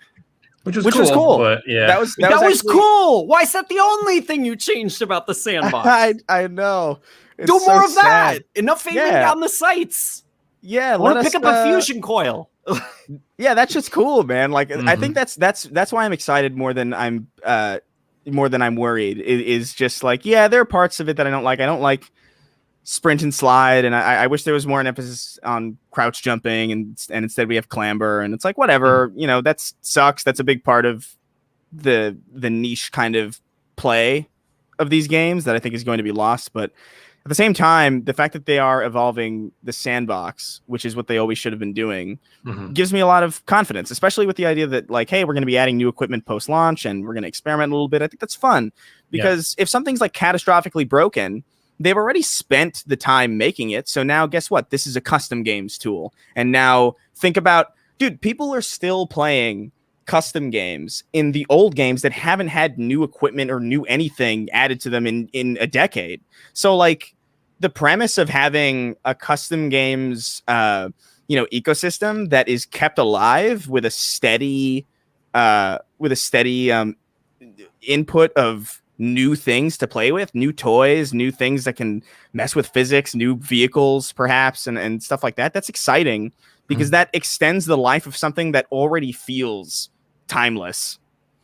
Which was cool. But that was cool. Why is that the only thing you changed about the sandbox? I know. It's Do more of that. Enough aiming down the sights. Yeah, I want to pick up a fusion coil. Yeah, that's just cool, man. Like I think that's why I'm excited more than I'm worried. It is just like, yeah, there are parts of it that I don't like. I don't like sprint and slide, and I wish there was more an emphasis on crouch jumping, and instead we have clamber, and it's like, whatever, that sucks. That's a big part of the niche kind of play of these games that I think is going to be lost. But at the same time, the fact that they are evolving the sandbox, which is what they always should have been doing, gives me a lot of confidence, especially with the idea that like, hey, we're going to be adding new equipment post-launch and we're going to experiment a little bit. I think that's fun because if something's like catastrophically broken, they've already spent the time making it. So now guess what? This is a custom games tool. And now think about, dude, people are still playing custom games in the old games that haven't had new equipment or new anything added to them in a decade. So like the premise of having a custom games, ecosystem that is kept alive with a steady input of new things to play with, new toys, new things that can mess with physics, new vehicles, perhaps, and stuff like that. That's exciting because that extends the life of something that already feels timeless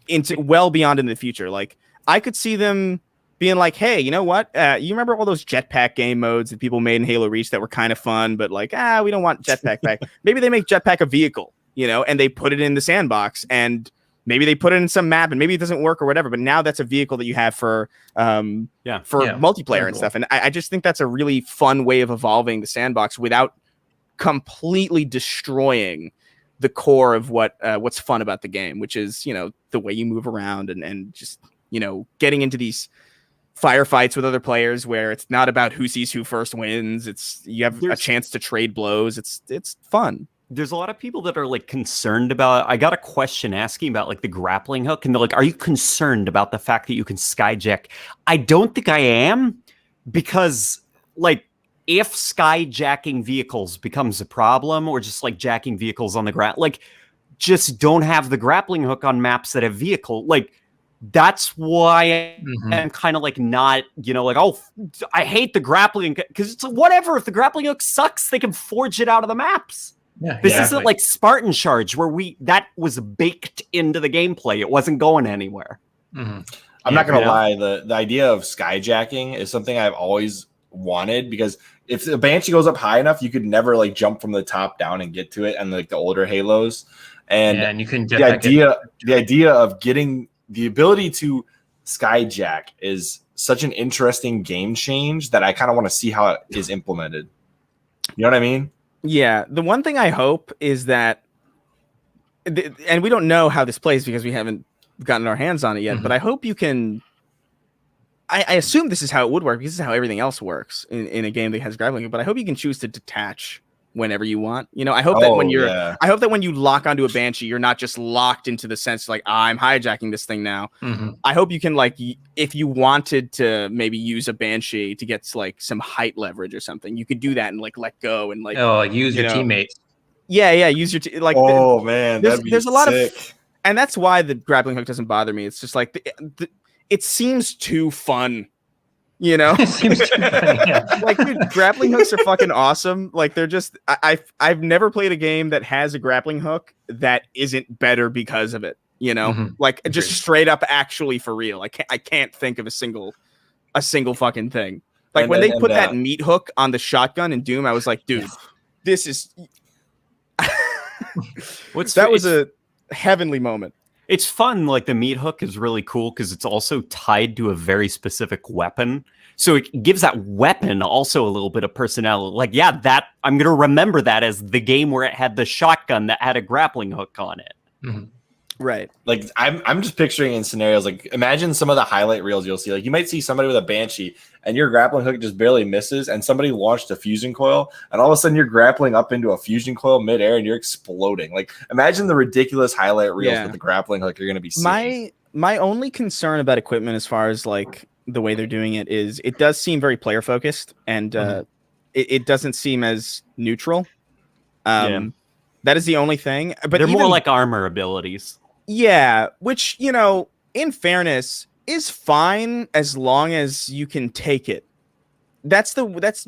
into well beyond in the future. Like I could see them being like, hey, you know what? You remember all those jetpack game modes that people made in Halo Reach that were kind of fun, but like, we don't want jetpack back. Maybe they make jetpack a vehicle, and they put it in the sandbox, and maybe they put it in some map and maybe it doesn't work or whatever, but now that's a vehicle that you have for multiplayer and stuff. And I just think that's a really fun way of evolving the sandbox without completely destroying the core of what's fun about the game, which is, the way you move around and just, getting into these firefights with other players where it's not about who sees who first wins. You have a chance to trade blows. It's fun. There's a lot of people that are like concerned about, I got a question asking about like the grappling hook, and they're like, are you concerned about the fact that you can skyjack? I don't think I am, because like if skyjacking vehicles becomes a problem, or just like jacking vehicles on the ground, like just don't have the grappling hook on maps that have vehicle. Like that's why I'm kind of like not, like, oh, I hate the grappling, because it's whatever. If the grappling hook sucks, they can forge it out of the maps. Yeah, this isn't like Spartan Charge where that was baked into the gameplay. It wasn't going anywhere. I'm not going to lie. The idea of skyjacking is something I've always wanted, because if the Banshee goes up high enough, you could never like jump from the top down and get to it. And like the older Halos, and you can the idea of getting the ability to skyjack is such an interesting game change that I kind of want to see how it is implemented. You know what I mean? Yeah, the one thing I hope is that, and we don't know how this plays because we haven't gotten our hands on it yet, but I hope you can, I assume this is how it would work, because this is how everything else works in a game that has grappling, but I hope you can choose to detach whenever you want. You know, I hope that when you're, yeah. I hope that when you lock onto a Banshee, you're not just locked into the sense like, I'm hijacking this thing now. I hope you can, like, if you wanted to maybe use a Banshee to get like some height leverage or something, you could do that and like let go and like, use your teammates. Yeah, use your like. Oh man, there's a lot of, and that's why the grappling hook doesn't bother me. It's just like it seems too fun. You know, It seems too funny, yeah. Like, dude, grappling hooks are fucking awesome. Like, they're just, I've never played a game that has a grappling hook that isn't better because of it. You know, like just straight up, actually for real. I can't think of a single fucking thing. Like when they put that meat hook on the shotgun in Doom, I was like, dude, this is. That was a heavenly moment. It's fun. Like the meat hook is really cool because it's also tied to a very specific weapon. So it gives that weapon also a little bit of personality. Like, yeah, that I'm going to remember that as the game where it had the shotgun that had a grappling hook on it. Right. Like I'm just picturing in scenarios, like imagine some of the highlight reels you'll see. Like you might see somebody with a Banshee and your grappling hook just barely misses and somebody launched a fusion coil and all of a sudden you're grappling up into a fusion coil midair and you're exploding. Like imagine the ridiculous highlight reels with the grappling hook you're going to be seeing. My only concern about equipment as far as like the way they're doing it is it does seem very player focused and it doesn't seem as neutral. That is the only thing. But they're more like armor abilities. Yeah, which, you know, in fairness, is fine as long as you can take it. That's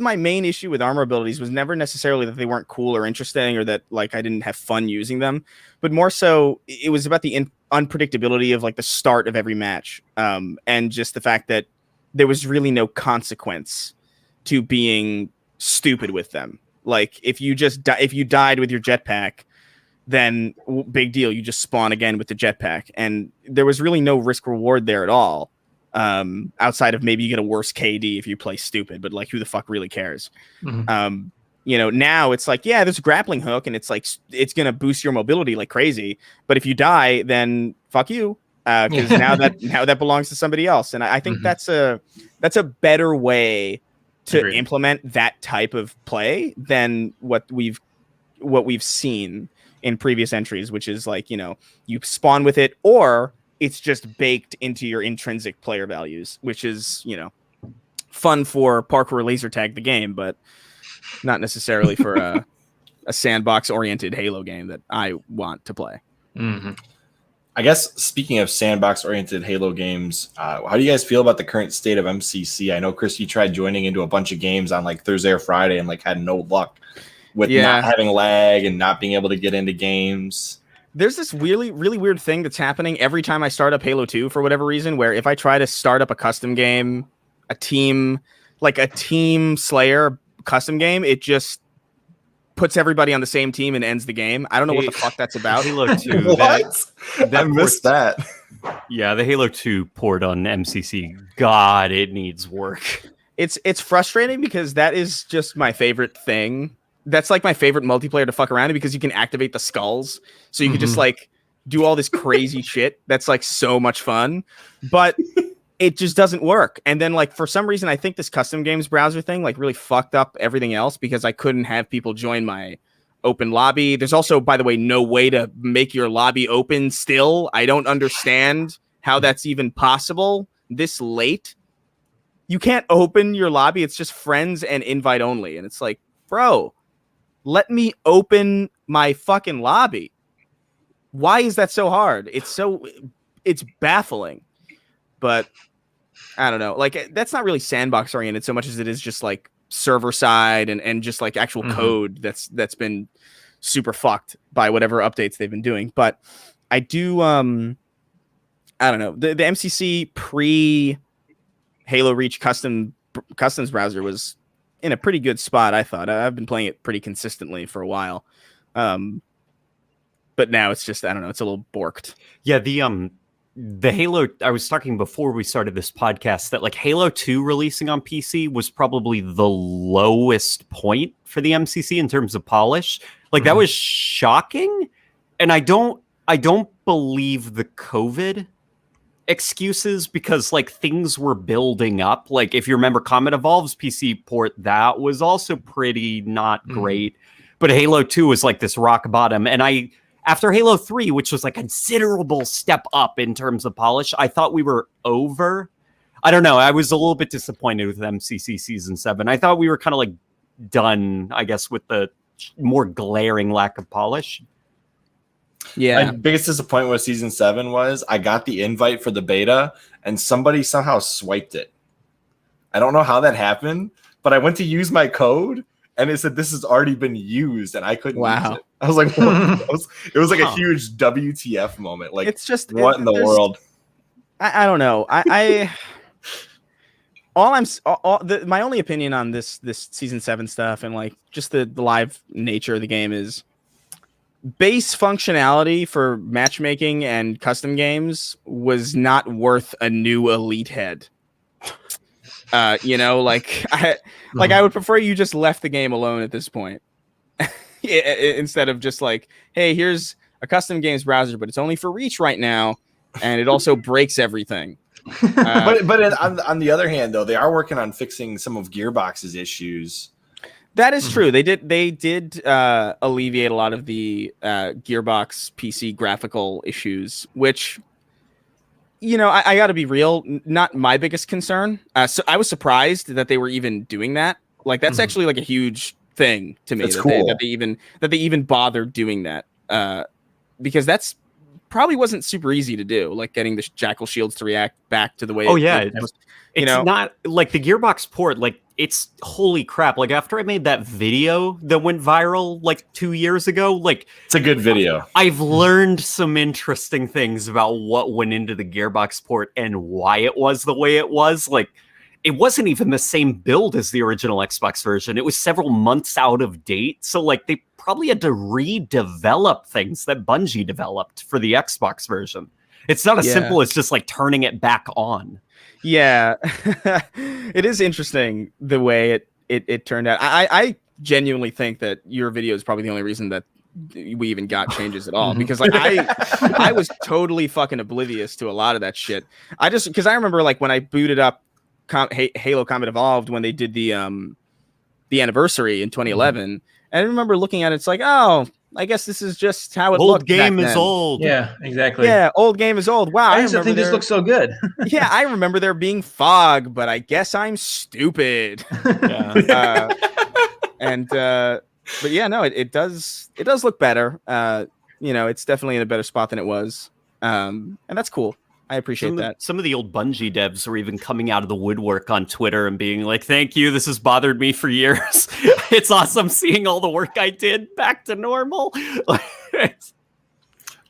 my main issue with armor abilities was never necessarily that they weren't cool or interesting or that like I didn't have fun using them, but more so it was about the unpredictability of like the start of every match, and just the fact that there was really no consequence to being stupid with them. Like if you died with your jetpack, then big deal. You just spawn again with the jetpack. And there was really no risk reward there at all. Outside of maybe you get a worse KD if you play stupid, but like who the fuck really cares? You know, now it's like, yeah, there's a grappling hook and it's like, it's going to boost your mobility like crazy. But if you die, then fuck you. Cause now that belongs to somebody else. And I think that's a better way to implement that type of play than what we've seen in previous entries, which is like, you know, you spawn with it or it's just baked into your intrinsic player values, which is, you know, fun for parkour laser tag the game, but not necessarily for a sandbox oriented Halo game that I want to play. I guess speaking of sandbox oriented Halo games, how do you guys feel about the current state of MCC? I know, Chris, you tried joining into a bunch of games on like Thursday or Friday and like had no luck with not having lag and not being able to get into games. There's this really, really weird thing that's happening every time I start up Halo 2 for whatever reason, where if I try to start up a custom game, a team Slayer custom game, it just puts everybody on the same team and ends the game. I don't know what the fuck that's about. Halo 2. What? I missed that. Yeah, the Halo 2 port on MCC. God, it needs work. It's frustrating because that is just my favorite thing. That's like my favorite multiplayer to fuck around in because you can activate the skulls. So you can just like do all this crazy shit. That's like so much fun, but it just doesn't work. And then like, for some reason, I think this custom games browser thing like really fucked up everything else because I couldn't have people join my open lobby. There's also, by the way, no way to make your lobby open still. I don't understand how that's even possible this late. You can't open your lobby. It's just friends and invite only. And it's like, bro, let me open my fucking lobby. Why is that so hard? It's baffling. But I don't know. Like that's not really sandbox oriented so much as it is just like server side and just like actual code that's been super fucked by whatever updates they've been doing. But I do I don't know. The MCC pre Halo Reach customs browser was in a pretty good spot, I thought. I've been playing it pretty consistently for a while. But now it's just, I don't know, it's a little borked. Yeah, the Halo, I was talking before we started this podcast that like Halo 2 releasing on PC was probably the lowest point for the MCC in terms of polish. Like that was shocking. And I don't believe the COVID excuses because like things were building up. Like if you remember Comet Evolve's PC port, that was also pretty not great. but Halo 2 was like this rock bottom. And after Halo 3, which was like a considerable step up in terms of polish, I thought we were over. I don't know. I was a little bit disappointed with MCC Season 7. I thought we were kind of like done, I guess, with the more glaring lack of polish. Yeah. My biggest disappointment with Season 7 was I got the invite for the beta and somebody somehow swiped it. I don't know how that happened, but I went to use my code and it said this has already been used and I couldn't use it. I was like, what? It was like a huge WTF moment. Like, it's just what in the world? I don't know. My only opinion on this Season 7 stuff and like just the live nature of the game is base functionality for matchmaking and custom games was not worth a new elite head. You know, like I would prefer you just left the game alone at this point instead of just like, hey, here's a custom games browser, but it's only for Reach right now, and it also breaks everything. But on the other hand, though, they are working on fixing some of Gearbox's issues. That is true. They did alleviate a lot of the Gearbox PC graphical issues, which, you know, I got to be real, not my biggest concern. So I was surprised that they were even doing that. Like, that's actually like a huge thing to me. That's cool. That they even bothered doing that, because that's probably wasn't super easy to do. Like getting the Jackal shields to react back to the way. It's not like the Gearbox port. Like, it's holy crap. Like, after I made that video that went viral like 2 years ago, like, it's a good video. I've learned some interesting things about what went into the Gearbox port and why it was the way it was. Like, it wasn't even the same build as the original Xbox version. It was several months out of date. So like they probably had to redevelop things that Bungie developed for the Xbox version. It's not as simple as just like turning it back on. Yeah. It is interesting the way it turned out. I genuinely think that your video is probably the only reason that we even got changes at all, because like I was totally fucking oblivious to a lot of that shit. Because I remember like when I booted up Halo Combat Evolved when they did the anniversary in 2011, and I remember looking at it, it's like, oh, I guess this is just how it looked. Old game is old. Yeah, exactly. Yeah, old game is old. Wow, I used to think this looks so good. Yeah, I remember there being fog, but I guess I'm stupid. Yeah. But yeah, no, it does look better. You know, it's definitely in a better spot than it was, and that's cool. I appreciate that. Some of the old Bungie devs are even coming out of the woodwork on Twitter and being like, thank you, this has bothered me for years. It's awesome seeing all the work I did back to normal.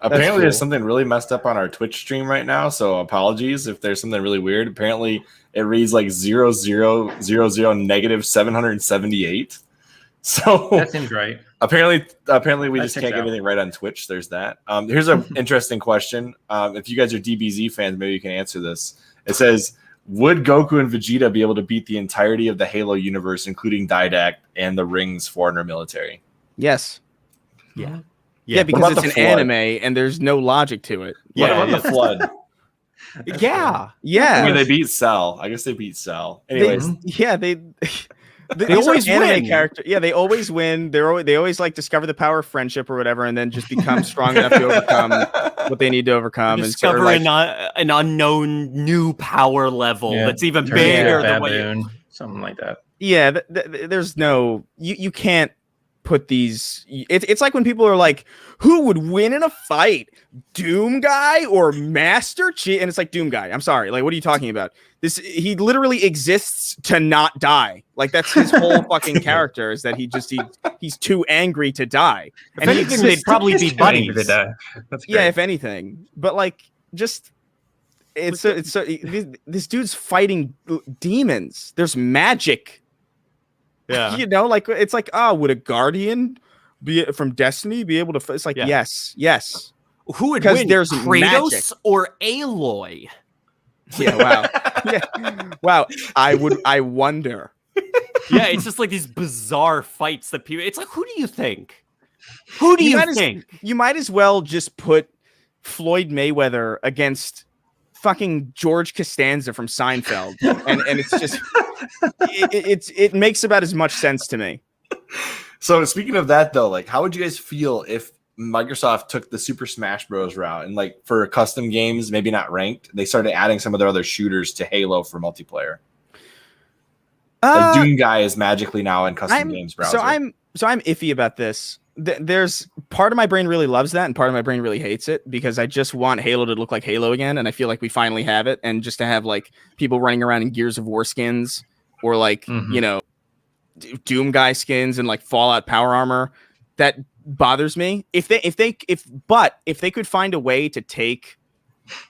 Apparently there's something really messed up on our Twitch stream right now, so apologies if there's something really weird. Apparently it reads like 0000 negative 778. So that seems right. Apparently we just can't get anything right on Twitch. There's that. Here's an interesting question. If you guys are DBZ fans, maybe you can answer this. It says, would Goku and Vegeta be able to beat the entirety of the Halo universe, including Didact and the Rings foreigner military? Yes. Yeah. Yeah, because it's an anime and there's no logic to it. What about the Flood? Yeah. I mean, they beat Cell. I guess they beat Cell. Anyways. They always win. Character. Yeah, they always win. They always like discover the power of friendship or whatever, and then just become strong enough to overcome what they need to overcome. Discover an unknown new power level that's even bigger than baboon, something like that. Yeah, there's no you can't put these. It's like when people are like, who would win in a fight, Doom Guy or Master Chief? And it's like, Doom Guy. I'm sorry. Like, what are you talking about? He literally exists to not die. Like, that's his whole fucking character, is that he's too angry to die. If anything, they'd probably be buddies. That's great. Yeah, if anything. But like, just this dude's fighting demons. There's magic. Yeah, you know, like it's like, would a Guardian from Destiny be able to? It's like, yes. Who would win? There's Kratos magic. or Aloy? Yeah, wow. Wow. I wonder. Yeah, it's just like these bizarre fights that people. It's like, who do you think? Who do you think? You might as well just put Floyd Mayweather against fucking George Costanza from Seinfeld, and it's just it makes about as much sense to me. So speaking of that, though, like, how would you guys feel if Microsoft took the Super Smash Bros. Route and, like, for custom games, maybe not ranked, they started adding some of their other shooters to Halo for multiplayer? Like Doom Guy is magically now in custom games browser. So I'm iffy about this. There's part of my brain really loves that, and part of my brain really hates it, because I just want Halo to look like Halo again, and I feel like we finally have it. And just to have like people running around in Gears of War skins, or like you know, Doom Guy skins and like Fallout power armor, that bothers me. If they could find a way to take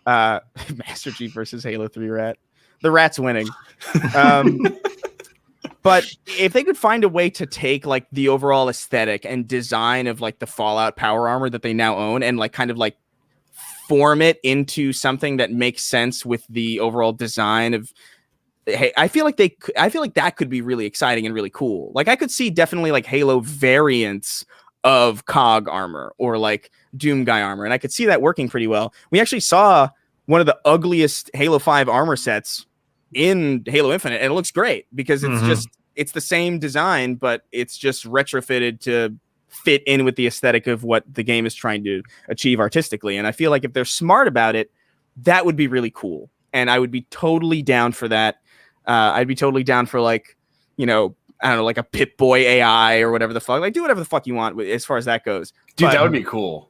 Master Chief versus Halo 3 Rat, the Rat's winning. But if they could find a way to take like the overall aesthetic and design of like the Fallout power armor that they now own, and like kind of like form it into something that makes sense with the overall design of, hey, I feel like that could be really exciting and really cool. Like I could see definitely like Halo variants of COG armor or like Doom Guy armor, and I could see that working pretty well. We actually saw one of the ugliest Halo 5 armor sets in Halo Infinite, and it looks great because it's the same design, but it's just retrofitted to fit in with the aesthetic of what the game is trying to achieve artistically. And I feel like if they're smart about it, that would be really cool, and I would be totally down for that. I'd be totally down for, like, you know, I don't know, like a Pip-Boy AI or whatever the fuck. Like, do whatever the fuck you want as far as that goes. Dude, but that would be cool.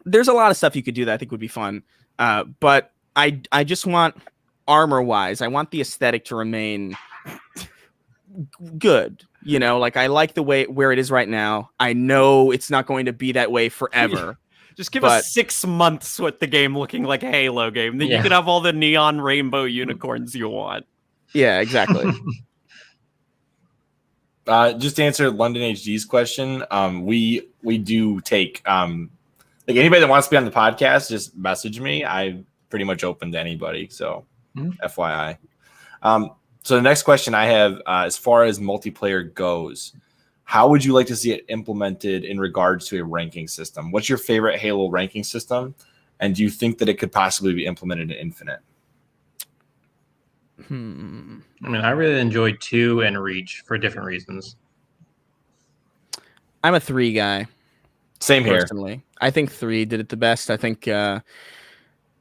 There's a lot of stuff you could do that I think would be fun. But I just want, armor-wise, I want the aesthetic to remain good. You know, like I like the way where it is right now. I know it's not going to be that way forever. Just give us 6 months with the game looking like a Halo game. Then you can have all the neon rainbow unicorns you want. Yeah, exactly. Just to answer London HD's question, we do take like anybody that wants to be on the podcast, just message me. I'm pretty much open to anybody. So FYI. So the next question I have, as far as multiplayer goes, how would you like to see it implemented in regards to a ranking system? What's your favorite Halo ranking system? And do you think that it could possibly be implemented in Infinite? I mean, I really enjoyed 2 and Reach for different reasons. I'm a 3 guy. Same here. Personally, I think 3 did it the best. I think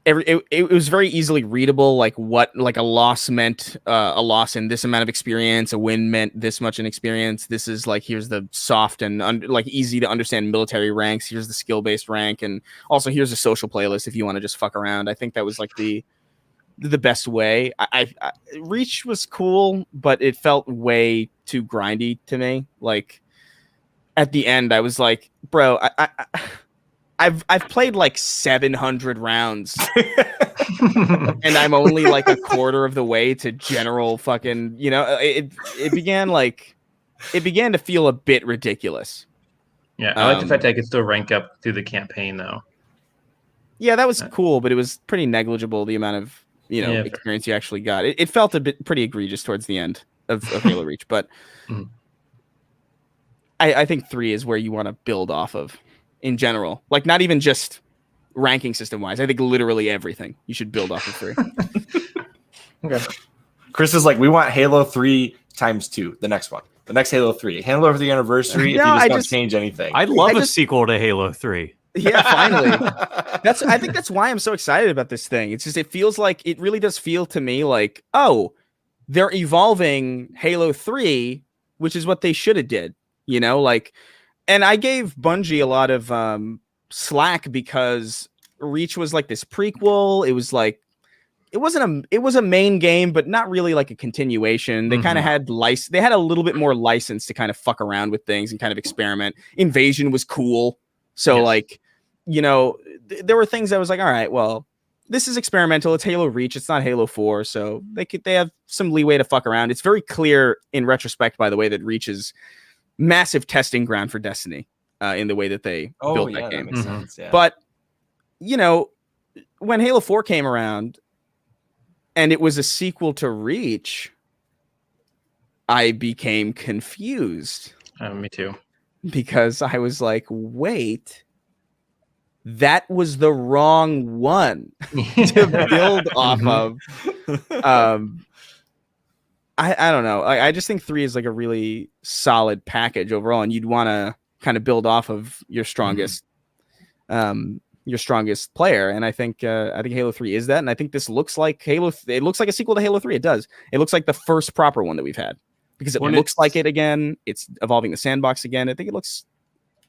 it was very easily readable, like what like a loss meant, a loss in this amount of experience, a win meant this much in experience. This is like, here's the soft and like easy to understand military ranks. Here's the skill based rank, and also here's a social playlist if you want to just fuck around. I think that was like the best way. I Reach was cool, but it felt way too grindy to me. Like at the end, I was like, bro, I've played like 700 rounds and I'm only like a quarter of the way to general fucking, you know, it began to feel a bit ridiculous. Yeah, I like the fact that I could still rank up through the campaign though. Yeah, that was cool, but it was pretty negligible, the amount of, you know, experience you actually got. It felt a bit pretty egregious towards the end of Halo Reach, but I think 3 is where you want to build off of. In general, like not even just ranking system wise, I think literally everything you should build off of 3. Okay. Chris is like, we want Halo 3 times 2, the next one, the next Halo 3, Halo 3 anniversary. No, if you just don't change anything, I'd love a sequel to Halo 3. Yeah, finally. I think that's why I'm so excited about this thing. It's just, it feels like, it really does feel to me like, oh, they're evolving Halo 3, which is what they should have did, you know, like. And I gave Bungie a lot of slack because Reach was like this prequel. It was like, it was a main game, but not really like a continuation. They kind of had they had a little bit more license to kind of fuck around with things and kind of experiment. Invasion was cool. So like, you know, there were things I was like, all right, well, this is experimental. It's Halo Reach. It's not Halo 4. So they have some leeway to fuck around. It's very clear in retrospect, by the way, that Reach is massive testing ground for Destiny in the way that they built that game. That makes sense, yeah. But, you know, when Halo 4 came around and it was a sequel to Reach, I became confused. Me too. Because I was like, wait, that was the wrong one to build off of. I don't know. I just think 3 is like a really solid package overall, and you'd want to kind of build off of your strongest player. And I think Halo 3 is that. And I think this looks like Halo. It looks like a sequel to Halo 3. It does. It looks like the first proper one that we've had because it looks like it again. It's evolving the sandbox again. I think it looks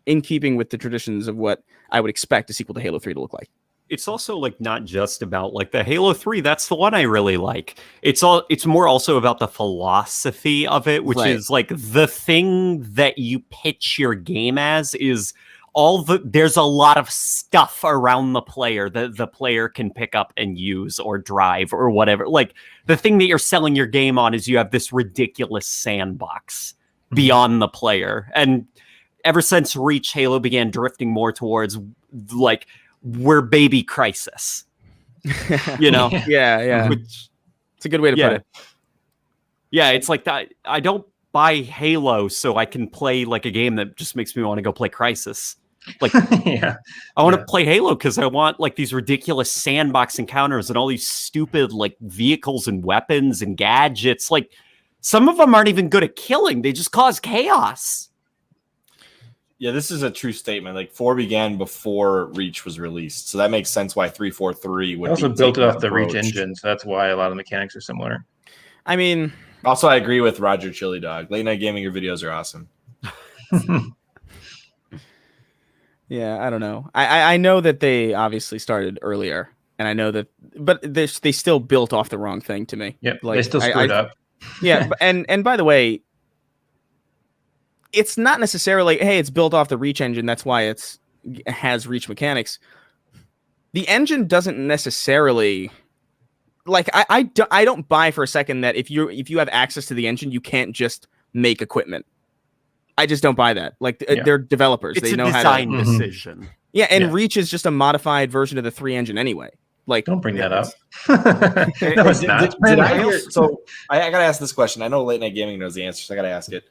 in keeping with the traditions of what I would expect a sequel to Halo 3 to look like. It's also like not just about like the Halo 3. That's the one I really like. It's more also about the philosophy of it, which is like the thing that you pitch your game as is there's a lot of stuff around the player that the player can pick up and use or drive or whatever. Like the thing that you're selling your game on is you have this ridiculous sandbox beyond the player. And ever since Reach, Halo began drifting more towards like, we're baby Crisis, you know? Yeah. It's a good way to put it. Yeah, it's like that. I don't buy Halo so I can play like a game that just makes me want to go play Crisis. Like, I want to play Halo because I want like these ridiculous sandbox encounters and all these stupid like vehicles and weapons and gadgets. Like, some of them aren't even good at killing; they just cause chaos. Yeah, this is a true statement. Like 4 began before Reach was released, so that makes sense why 343 would. Also built it off the Reach engine, so that's why a lot of the mechanics are similar. I mean, also I agree with Roger Chili Dog. Late Night Gaming, your videos are awesome. Yeah, I don't know. I know that they obviously started earlier, and I know that, but they still built off the wrong thing to me. Yeah, like, they still screwed up. Yeah, and by the way, it's not necessarily, hey, it's built off the Reach engine, that's why it has Reach mechanics. The engine doesn't necessarily, like, I don't buy for a second that if you have access to the engine, you can't just make equipment. I just don't buy that. Like, they're developers. They know how to design decision. Yeah, and Reach is just a modified version of the 3 engine anyway. Like, don't bring that up. No, it's not. Did I hear? So I gotta ask this question. I know Late Night Gaming knows the answer, so I gotta ask it.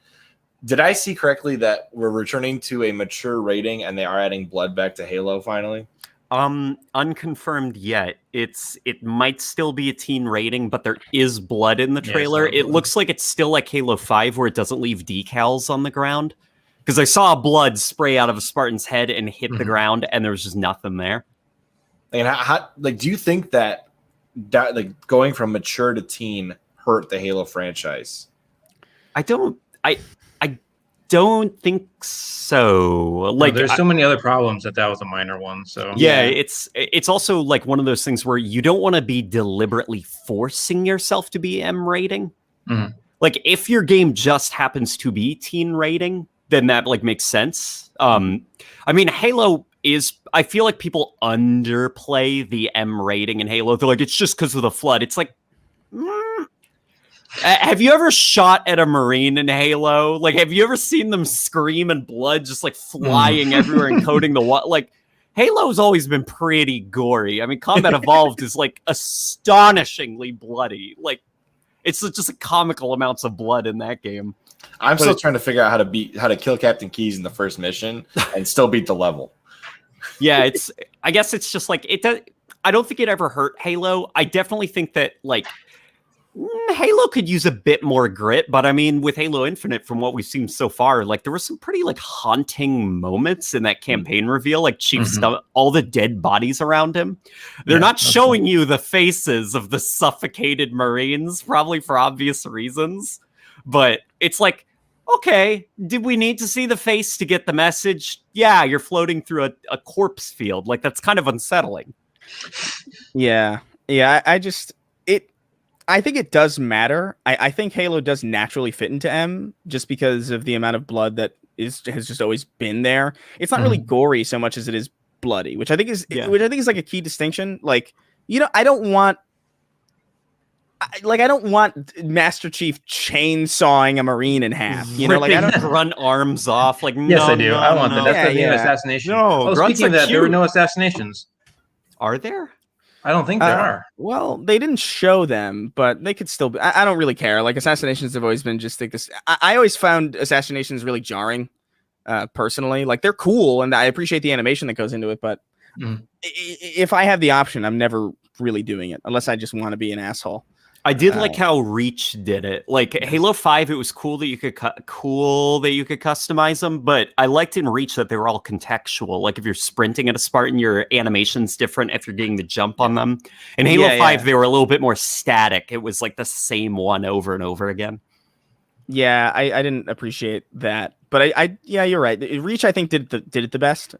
Did I see correctly that we're returning to a mature rating and they are adding blood back to Halo finally? Unconfirmed yet. It might still be a teen rating, but there is blood in the trailer. It looks like it's still like Halo 5 where it doesn't leave decals on the ground. Because I saw blood spray out of a Spartan's head and hit the ground and there was just nothing there. And how do you think that like going from mature to teen hurt the Halo franchise? I don't think so. Like, there's so many other problems that was a minor one. So it's also like one of those things where you don't want to be deliberately forcing yourself to be M rating. Like, if your game just happens to be teen rating, then that like makes sense. I mean, Halo is. I feel like people underplay the M rating in Halo. They're like, it's just because of the flood. It's like. Have you ever shot at a Marine in Halo? Like, have you ever seen them scream and blood just like flying everywhere and coating the wall? Like, Halo's always been pretty gory. I mean, Combat Evolved is like astonishingly bloody. Like, it's just a comical amounts of blood in that game. I'm still trying to figure out how to kill Captain Keyes in the first mission and still beat the level. Yeah, I guess it's just like I don't think it ever hurt Halo. I definitely think that like. Halo could use a bit more grit, but I mean, with Halo Infinite, from what we've seen so far, like there were some pretty like haunting moments in that campaign reveal, like Chief's all the dead bodies around him. They're not showing you the faces of the suffocated Marines, probably for obvious reasons, but it's like, okay, did we need to see the face to get the message? Yeah, you're floating through a corpse field. Like, that's kind of unsettling. Yeah, I think it does matter. I think Halo does naturally fit into M just because of the amount of blood that has just always been there. It's not really gory so much as it is bloody, which I think is like a key distinction. Like, you know, I don't want Master Chief chainsawing a Marine in half. You know, like I don't run arms off. Like, yes, I do. I want that. That's the assassination. No, speaking of that, there were no assassinations. Are there? I don't think there are. Well, they didn't show them, but they could still be. I don't really care. Like, assassinations have always been just like this. I always found assassinations really jarring, personally. Like, they're cool, and I appreciate the animation that goes into it, but if I have the option, I'm never really doing it unless I just want to be an asshole. I did like how Reach did it. Like Halo 5, it was cool that you could customize them, but I liked in Reach that they were all contextual. Like if you're sprinting at a Spartan, your animation's different if you're getting the jump on them. In Halo 5, they were a little bit more static. It was like the same one over and over again. Yeah, I didn't appreciate that, but yeah, you're right. Reach, I think, did it the best.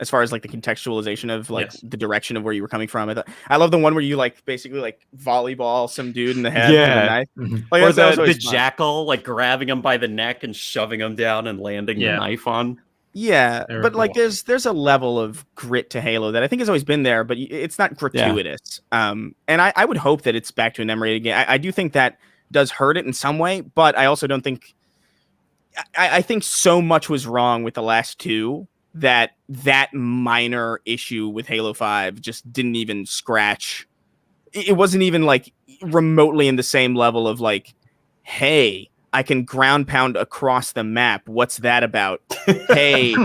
As far as like the contextualization of like the direction of where you were coming from. I love the one where you like basically like volleyball some dude in the head with a knife. Like, or the jackal like grabbing him by the neck and shoving him down and landing the knife on. Yeah, but like there's a level of grit to Halo that I think has always been there, but it's not gratuitous. And I would hope that it's back to an M-rated game. I do think that does hurt it in some way, but I also don't think I think so much was wrong with the last two that minor issue with Halo 5 just didn't even scratch. It wasn't even like remotely in the same level of like, hey, I can ground pound across the map. What's that about? Hey,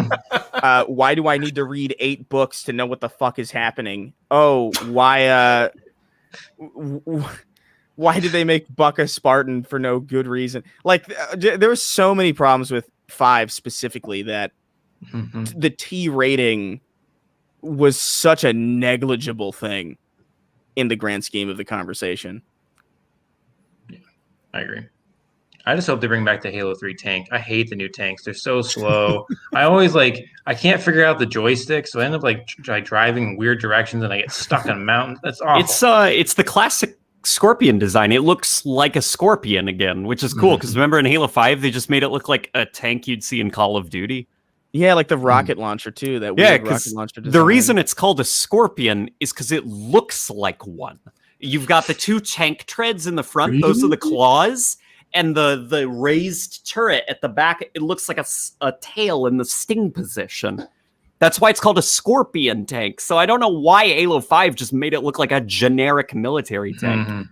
why do I need to read 8 books to know what the fuck is happening? Oh, why did they make Buck a Spartan for no good reason? Like there were so many problems with 5 specifically that the T rating was such a negligible thing in the grand scheme of the conversation. Yeah, I agree. I just hope they bring back the Halo 3 tank. I hate the new tanks. They're so slow. I can't figure out the joystick, so I end up like driving in weird directions and I get stuck on mountains. That's awful. It's the classic Scorpion design. It looks like a Scorpion again, which is cool because remember in Halo 5 they just made it look like a tank you'd see in Call of Duty. Yeah, like the rocket launcher too. That weird rocket launcher design. The reason it's called a Scorpion is because it looks like one. You've got the 2 tank treads in the front; really? Those are the claws, and the raised turret at the back. It looks like a tail in the sting position. That's why it's called a Scorpion tank. So I don't know why Halo 5 just made it look like a generic military tank.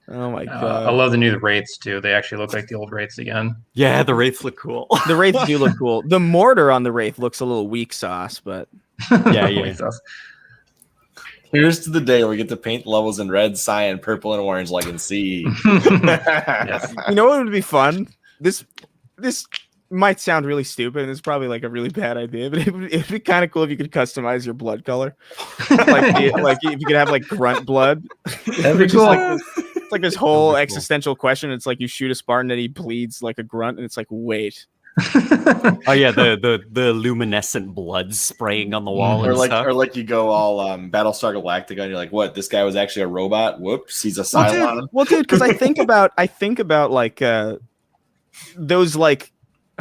Oh my god! I love the new Wraiths too. They actually look like the old Wraiths again. Yeah, the Wraiths look cool. The Wraiths do look cool. The mortar on the Wraith looks a little weak sauce, but yeah. Here's to the day where we get to paint levels in red, cyan, purple, and orange like in C. Yes. You know what would be fun? This might sound really stupid, and it's probably like a really bad idea, but it'd be kind of cool if you could customize your blood color. like if you could have like grunt blood. That'd be cool. It's like this whole existential question. It's like you shoot a Spartan and he bleeds like a grunt, and it's like, wait. Oh yeah, the luminescent blood spraying on the wall, or like you go all Battlestar Galactica, and you're like, what? This guy was actually a robot. Whoops, he's a Cylon. Well, dude, because I think about like those like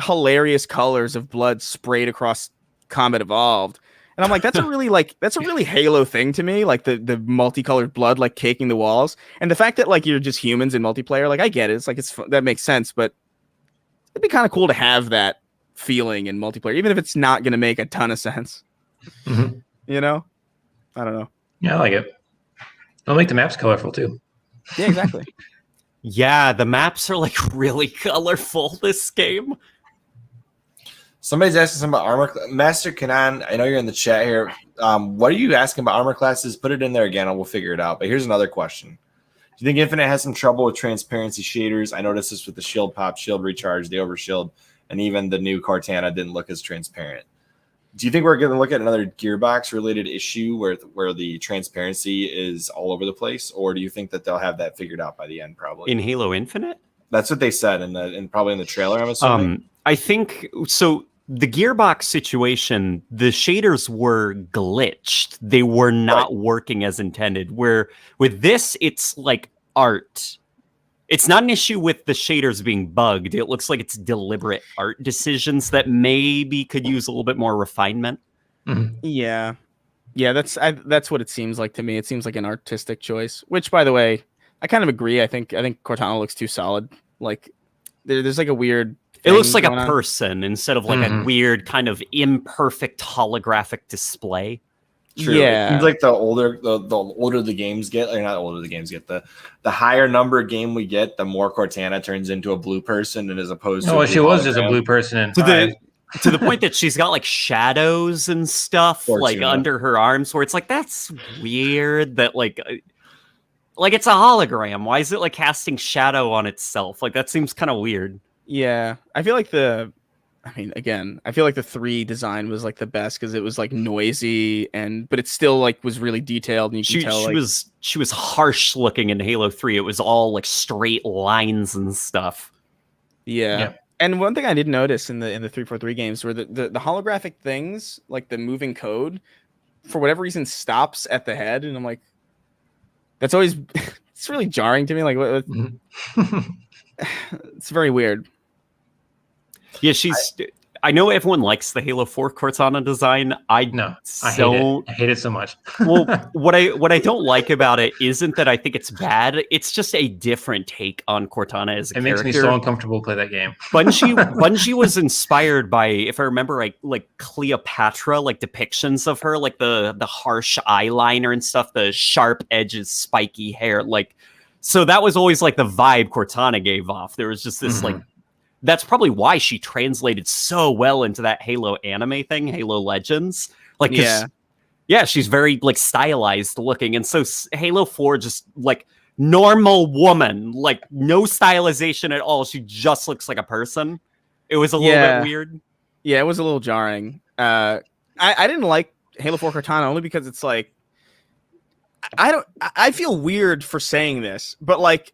hilarious colors of blood sprayed across Combat Evolved. And I'm like, that's a really Halo thing to me, like the multicolored blood like caking the walls, and the fact that like you're just humans in multiplayer, like I get it, it's like that makes sense, but it'd be kind of cool to have that feeling in multiplayer, even if it's not going to make a ton of sense. You know, I don't know. Yeah, I like it. I'll make the maps colorful too. Yeah, exactly. Yeah, the maps are like really colorful this game. Somebody's asking something about armor. Master Kanan, I know you're in the chat here. What are you asking about armor classes? Put it in there again and we'll figure it out. But here's another question. Do you think Infinite has some trouble with transparency shaders? I noticed this with the shield pop, shield recharge, the overshield, and even the new Cortana didn't look as transparent. Do you think we're going to look at another Gearbox-related issue where the transparency is all over the place? Or do you think that they'll have that figured out by the end probably? In Halo Infinite? That's what they said, and probably in the trailer, I'm assuming. I think so. The Gearbox situation, the shaders were glitched. They were not working as intended. Where with this, it's like art. It's not an issue with the shaders being bugged. It looks like it's deliberate art decisions that maybe could use a little bit more refinement. Yeah, that's what it seems like to me. It seems like an artistic choice. Which, by the way, I kind of agree. I think Cortana looks too solid. Like there's like a weird. It looks like a person instead of like a weird kind of imperfect holographic display. True. Yeah, it seems like the older the games get, or not older the games get, the higher number game we get, the more Cortana turns into a blue person, and as opposed to she was just a blue person in 5. to the point that she's got like shadows and stuff like Fortuna. under her arms, where it's like that's weird. That like it's a hologram. Why is it like casting shadow on itself? Like that seems kind of weird. Yeah, I feel like the 3 design was like the best because it was like noisy but it still like was really detailed and you can tell she was harsh looking in Halo 3. It was all like straight lines and stuff. Yeah. And one thing I did notice in the 343 games were the holographic things, like the moving code, for whatever reason stops at the head, and I'm like, that's always it's really jarring to me. Like, it's very weird. Yeah, I know everyone likes the Halo 4 Cortana design. I hate it so much. Well, what I don't like about it isn't that I think it's bad. It's just a different take on Cortana as a character. It makes me so uncomfortable to play that game. Bungie was inspired by, if I remember right, like Cleopatra, like depictions of her, like the harsh eyeliner and stuff, the sharp edges, spiky hair, like. So that was always like the vibe Cortana gave off. There was just this like. That's probably why she translated so well into that Halo anime thing, Halo Legends. Like, she's very like stylized looking, and so Halo 4 just like normal woman, like no stylization at all. She just looks like a person. It was a little bit weird. Yeah, it was a little jarring. I didn't like Halo 4 Cortana only because it's like I feel weird for saying this, but like.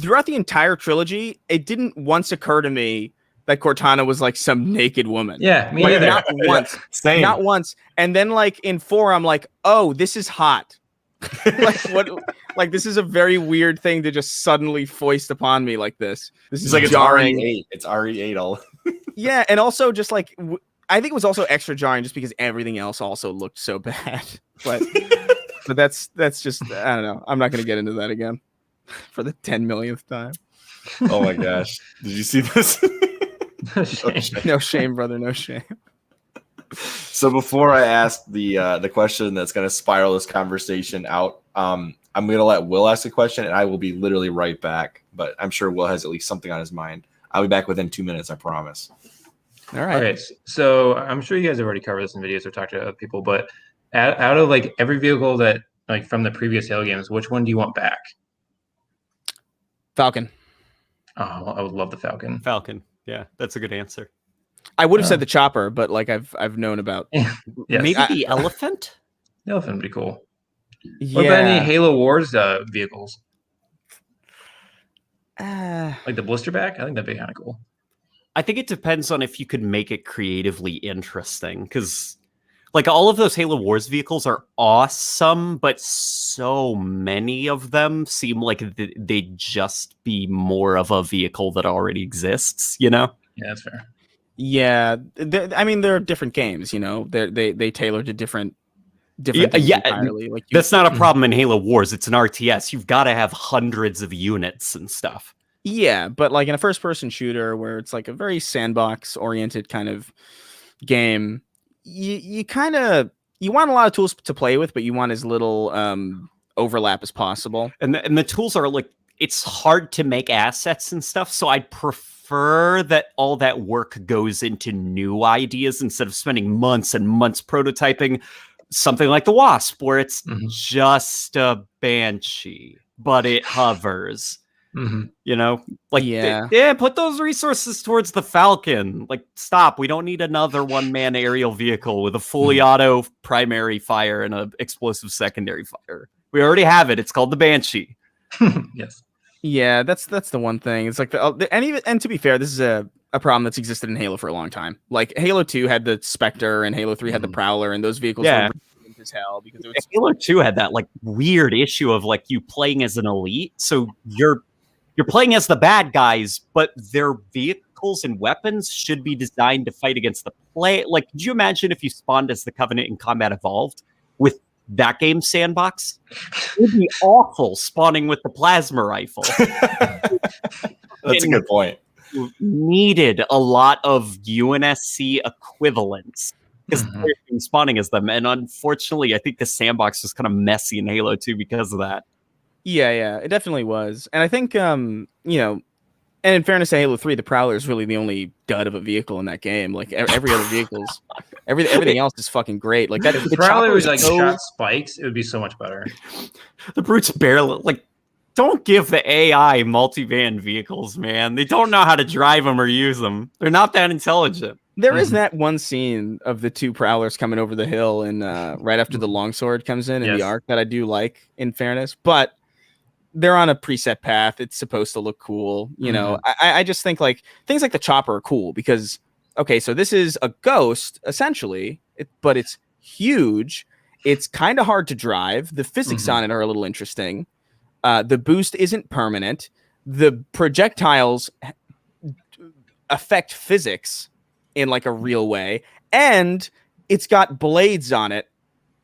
Throughout the entire trilogy, it didn't once occur to me that Cortana was like some naked woman. Yeah, me either. Not once. Same. Not once. And then like in 4, I'm like, oh, this is hot. Like what? Like this is a very weird thing to just suddenly foist upon me like this. This is like jarring. It's RE8 all. Yeah, and also just like I think it was also extra jarring just because everything else also looked so bad. But that's just I don't know. I'm not gonna get into that again. For the 10 millionth time. Oh my gosh. Did you see this? No shame, brother. No shame. So before I ask the question that's going to spiral this conversation out, I'm going to let Will ask the question, and I will be literally right back. But I'm sure Will has at least something on his mind. I'll be back within 2 minutes, I promise. All right. Okay, so I'm sure you guys have already covered this in videos or talked to other people, but out of like every vehicle that like from the previous Halo games, which one do you want back? Falcon. Oh, I would love the Falcon. Falcon. Yeah, that's a good answer. I would have said the chopper, but like I've known about. Yes. Maybe the elephant? The elephant would be cool. Yeah. What about any Halo Wars vehicles? Like the blisterback? I think that'd be kind of cool. I think it depends on if you could make it creatively interesting, because like all of those Halo Wars vehicles are awesome, but so many of them seem like they'd just be more of a vehicle that already exists, you know? Yeah, that's fair. Yeah, I mean they're different games, you know. They tailor to different things entirely. Like that's not a problem in Halo Wars. It's an RTS. You've got to have hundreds of units and stuff. Yeah, but like in a first-person shooter where it's like a very sandbox-oriented kind of game. You want a lot of tools to play with, but you want as little overlap as possible. And the tools are like, it's hard to make assets and stuff. So I'd prefer that all that work goes into new ideas instead of spending months and months prototyping something like the Wasp, where it's just a Banshee, but it hovers. You know, like put those resources towards the Falcon. Like, stop. We don't need another one-man aerial vehicle with a fully auto primary fire and an explosive secondary fire. We already have it. It's called the Banshee. Yes. Yeah, that's the one thing. It's like and to be fair, this is a problem that's existed in Halo for a long time. Like Halo 2 had the Spectre and Halo 3 had the Prowler, and those vehicles were as hell because it was... Halo 2 had that like weird issue of like you playing as an elite, so you're playing as the bad guys, but their vehicles and weapons should be designed to fight against the play. Like, could you imagine if you spawned as the Covenant in Combat Evolved with that game sandbox? It would be awful spawning with the plasma rifle. That's a good point. Needed a lot of UNSC equivalents because they're spawning as them. And unfortunately, I think the sandbox was kind of messy in Halo 2 because of that. Yeah, it definitely was. And I think, you know, And in fairness to Halo 3, the Prowler is really the only dud of a vehicle in that game. Like every other vehicle's, everything else is fucking great. Like that. If The the Prowler chopper was is like so- shot spikes, it would be so much better. The Brutes barely like. Don't give the AI multi-van vehicles, man. They don't know how to drive them or use them. They're not that intelligent. There is that one scene of the two Prowlers coming over the hill and right after the longsword comes in the Yes. arc that I do like, in fairness, but they're on a preset path. It's supposed to look cool. You know, I just think like things like the chopper are cool because, okay, so this is a ghost essentially, but it's huge. It's kind of hard to drive. The physics on it are a little interesting. The boost isn't permanent. The projectiles affect physics in like a real way. And it's got blades on it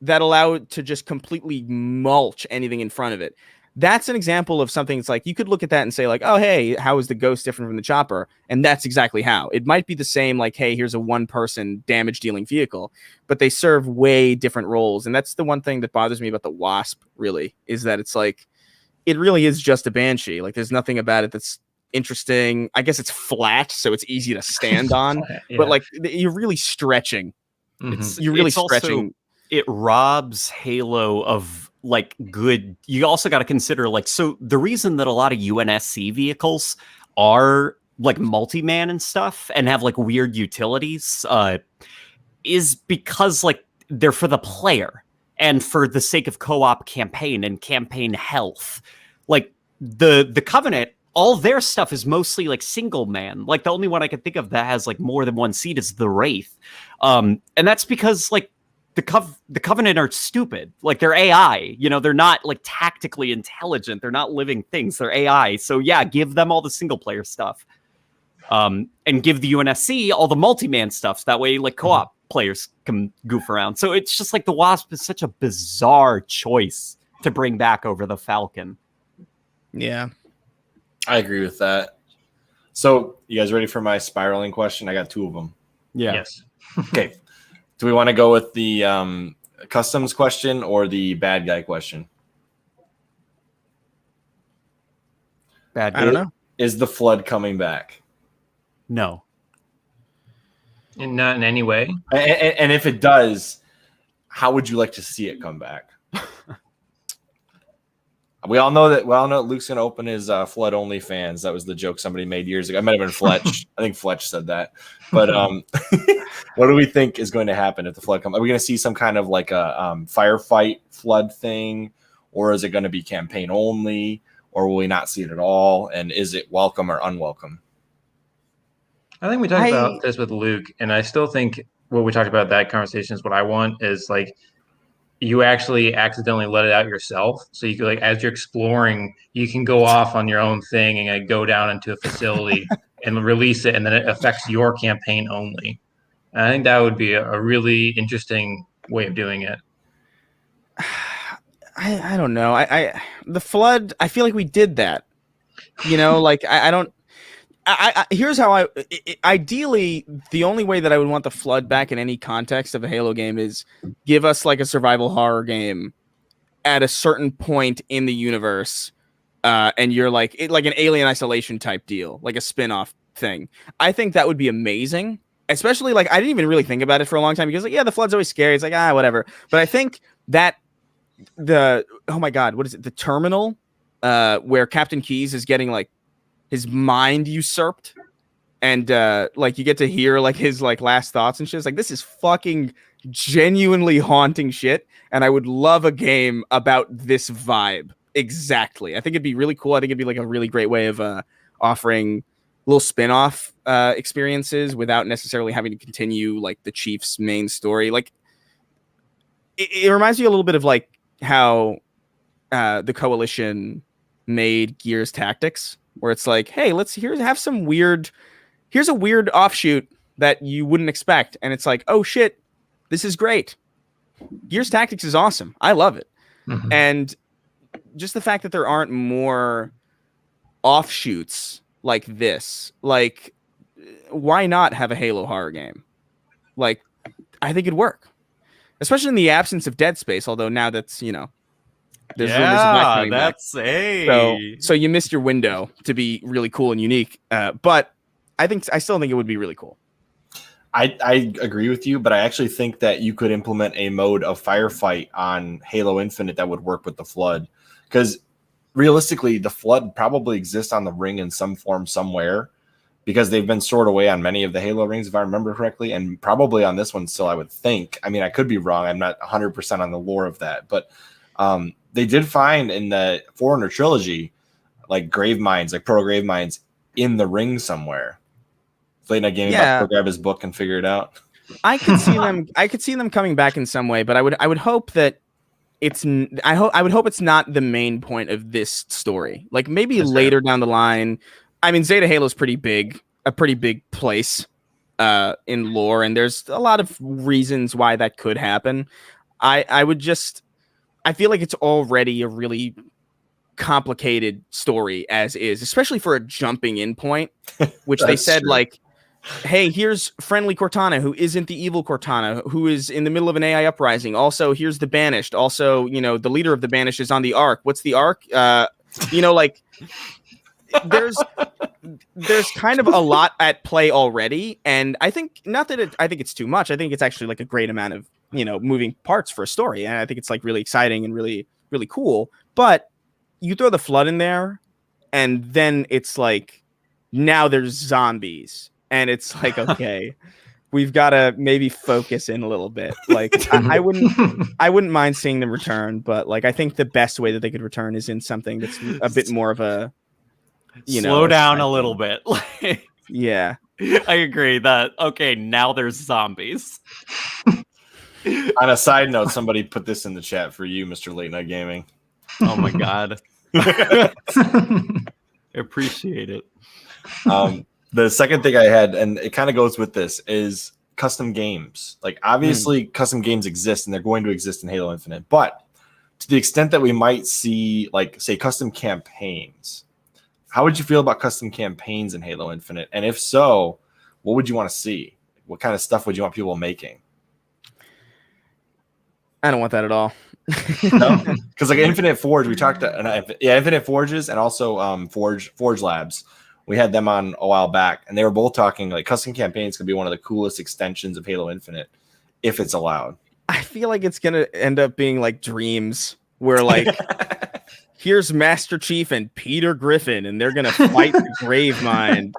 that allow it to just completely mulch anything in front of it. That's an example of something. It's like you could look at that and say like, oh, hey, how is the ghost different from the chopper? And that's exactly how. It might be the same, like, hey, here's a one-person damage-dealing vehicle, but they serve way different roles. And that's the one thing that bothers me about the Wasp, really, is that it's like, it really is just a Banshee. Like, there's nothing about it that's interesting. I guess it's flat, so it's easy to stand on, but like, you're really stretching. You're really stretching. Also, it robs Halo of like good. You also got to consider like, so the reason that a lot of UNSC vehicles are like multi-man and stuff and have like weird utilities is because like they're for the player and for the sake of co-op campaign and campaign health. Like the Covenant, all their stuff is mostly like single man. Like the only one I can think of that has like more than one seat is the Wraith. And that's because like the Covenant are stupid. Like they're AI, you know, they're not like tactically intelligent. They're not living things. They're AI. So yeah, give them all the single player stuff. And give the UNSC all the multi-man stuff. That way like co-op players can goof around. So it's just like the Wasp is such a bizarre choice to bring back over the Falcon. Yeah. I agree with that. So you guys ready for my spiraling question? I got two of them. Yeah. Yes. Okay. Do we want to go with the customs question or the bad guy question? Bad guy. I don't know. Is the flood coming back? No. And not in any way. And if it does, how would you like to see it come back? We all know that Luke's going to open his Flood OnlyFans. That was the joke somebody made years ago. It might have been Fletch. I think Fletch said that. But what do we think is going to happen if the flood comes? Are we going to see some kind of like a firefight flood thing? Or is it going to be campaign only? Or will we not see it at all? And is it welcome or unwelcome? I think we talked about this with Luke, and I still think what we talked about that conversation is what I want is like you actually accidentally let it out yourself. So you could like as you're exploring, you can go off on your own thing and like, go down into a facility and release it, and then it affects your campaign only. And I think that would be a really interesting way of doing it. I don't know. I the flood, I feel like we did that. You know, like I don't here's how ideally the only way that I would want the flood back in any context of a Halo game is give us like a survival horror game at a certain point in the universe, and you're like an Alien Isolation type deal, like a spin-off thing. I think that would be amazing. Especially like I didn't even really think about it for a long time because like the flood's always scary. It's like whatever. But I think that oh my god, what is it? The terminal where Captain Keyes is getting like his mind usurped, and like you get to hear like his like last thoughts and shit. It's like this is fucking genuinely haunting shit, and I would love a game about this vibe exactly. I think it'd be really cool. I think it'd be like a really great way of offering little spin-off experiences without necessarily having to continue like the Chief's main story. Like it reminds me a little bit of like how the Coalition made Gears Tactics, where it's like, hey, here's a weird offshoot that you wouldn't expect. And it's like, oh shit, this is great. Gears Tactics is awesome. I love it. Mm-hmm. And just the fact that there aren't more offshoots like this, like, why not have a Halo horror game? Like, I think it'd work. Especially in the absence of Dead Space, although now that's, There's rumors of that coming that's back. So you missed your window to be really cool and unique. But I still think it would be really cool. I agree with you, but I actually think that you could implement a mode of firefight on Halo Infinite that would work with the Flood. Because realistically, the Flood probably exists on the ring in some form somewhere, because they've been stored away on many of the Halo rings, if I remember correctly, and probably on this one still, I would think. I mean, I could be wrong. I'm not 100% on the lore of that. But they did find in the Forerunner trilogy, like grave mines, like proto grave mines in the ring somewhere. Late Night Gaming about to go grab his book and figure it out. I could see them coming back in some way, but I would hope that I would hope it's not the main point of this story. Like maybe later down the line. I mean, Zeta Halo is a pretty big place in lore, and there's a lot of reasons why that could happen. I feel like it's already a really complicated story as is, especially for a jumping in point, which they said true. Like, hey, here's friendly Cortana who isn't the evil Cortana, who is in the middle of an AI uprising. Also, here's the Banished. Also, the leader of the Banished is on the Ark. What's the Ark? Like there's kind of a lot at play already, and I think I think it's too much. I think it's actually like a great amount of moving parts for a story, and I think it's like really exciting and really really cool. But you throw the Flood in there, and then it's like now there's zombies. And it's like, okay, we've got to maybe focus in a little bit. Like, I wouldn't mind seeing them return, but like, I think the best way that they could return is in something that's a bit more of a, slow down a little bit. Yeah, I agree that. Okay, now there's zombies. On a side note, somebody put this in the chat for you, Mr. Late Night Gaming. Oh my god, I appreciate it. The second thing I had, and it kind of goes with this, is custom games. Like, obviously, custom games exist, and they're going to exist in Halo Infinite. But to the extent that we might see, like, say, custom campaigns, how would you feel about custom campaigns in Halo Infinite? And if so, what would you want to see? What kind of stuff would you want people making? I don't want that at all. No, because like Infinite Forge, we talked to, Infinite Forges and also Forge Labs. We had them on a while back, and they were both talking like custom campaigns could be one of the coolest extensions of Halo Infinite if it's allowed. I feel like it's gonna end up being like Dreams, where like here's Master Chief and Peter Griffin, and they're gonna fight the Gravemind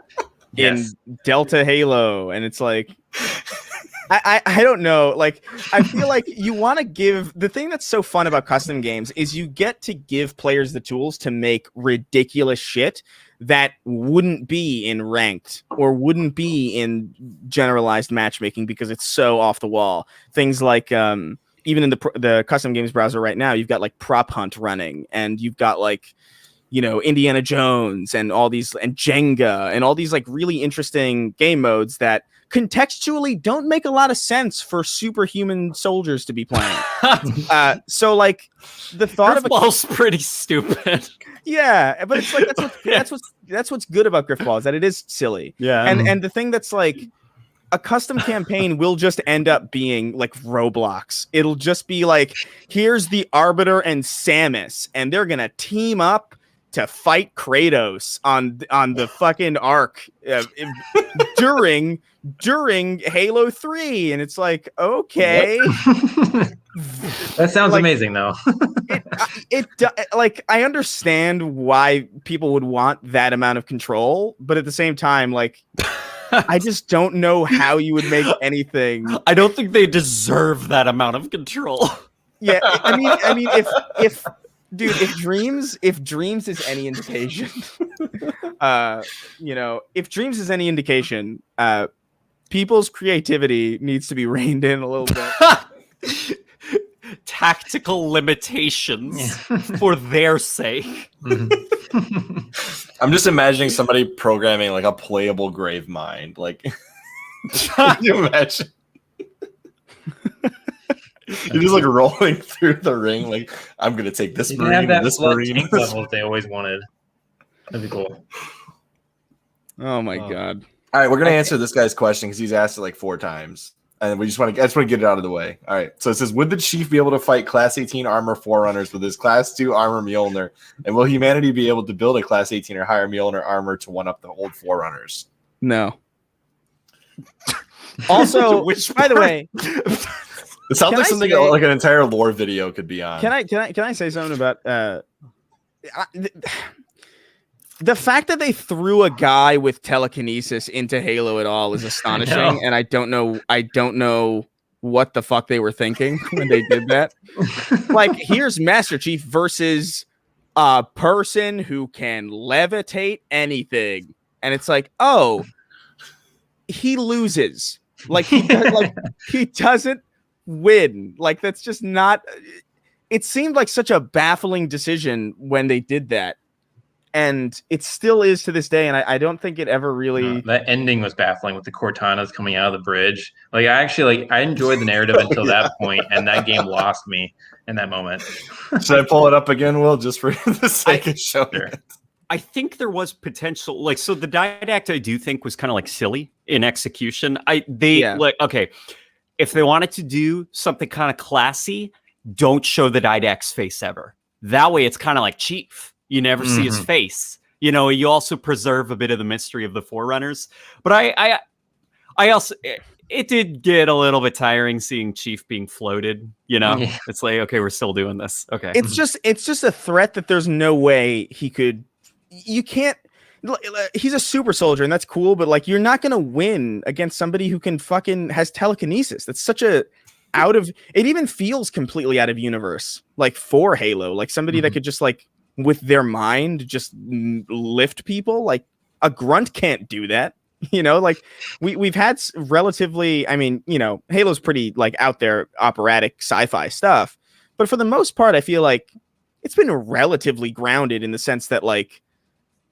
in Delta Halo, and it's like I don't know. Like, I feel like you want to give the thing that's so fun about custom games is you get to give players the tools to make ridiculous shit that wouldn't be in ranked or wouldn't be in generalized matchmaking because it's so off the wall. Things like even in the custom games browser right now, you've got like Prop Hunt running, and you've got like Indiana Jones and all these, and Jenga and all these like really interesting game modes that contextually don't make a lot of sense for superhuman soldiers to be playing. So like the thought of Griffball's pretty stupid. Yeah, but it's like that's what's good about Griffball is that it is silly. Yeah, and the thing that's like a custom campaign will just end up being like Roblox. It'll just be like, here's the Arbiter and Samus, and they're gonna team up to fight Kratos on the fucking Ark during Halo 3, and it's like, okay. That sounds like, amazing though. Like, I understand why people would want that amount of control, but at the same time, like, I just don't know how you would make anything. I don't think they deserve that amount of control. Yeah, I mean, if Dreams is any indication, if Dreams is any indication, people's creativity needs to be reined in a little bit. Tactical limitations for their sake. I'm just imagining somebody programming like a playable Gravemind. Like, can you imagine? You're just like rolling through the ring, like, I'm gonna take this marine and this marine. Level they always wanted. That'd be cool. Oh my god! All right, we're gonna answer this guy's question because he's asked it like 4 times. And we just want to, I just want to get it out of the way. All right. So it says, would the Chief be able to fight Class 18 armor Forerunners with his Class 2 armor Mjolnir? And will humanity be able to build a Class 18 or higher Mjolnir armor to one up the old Forerunners? No. Also, by the way, it sounds like something like an entire lore video could be on. Can I say something about the fact that they threw a guy with telekinesis into Halo at all is astonishing, and I don't know what the fuck they were thinking when they did that. Like, here's Master Chief versus a person who can levitate anything, and it's like, oh, he loses. Like he doesn't win. Like, that's just not. It seemed like such a baffling decision when they did that. And it still is to this day, and I don't think it ever really. That ending was baffling with the Cortanas coming out of the bridge. Like, I enjoyed the narrative until that point, and that game lost me in that moment. Should I pull it up again, Will, just for the sake of showing it? I think there was potential, like, so the didact I do think was kind of like silly in execution. Okay, if they wanted to do something kind of classy, don't show the didact's face ever. That way, it's kind of like Chief. You never see his face. You know, you also preserve a bit of the mystery of the Forerunners. But I also, it did get a little bit tiring seeing Chief being floated. You know, It's like, okay, we're still doing this. Okay, it's just a threat that there's no way he could. You can't. He's a super soldier, and that's cool. But like, you're not gonna win against somebody who can fucking has telekinesis. That's such a out of. It even feels completely out of universe. Like for Halo, like somebody that could just like. With their mind, just lift people. Like a grunt can't do that, you know. Like we've had relatively. I mean, you know, Halo's pretty like out there operatic sci-fi stuff, but for the most part, I feel like it's been relatively grounded in the sense that, like,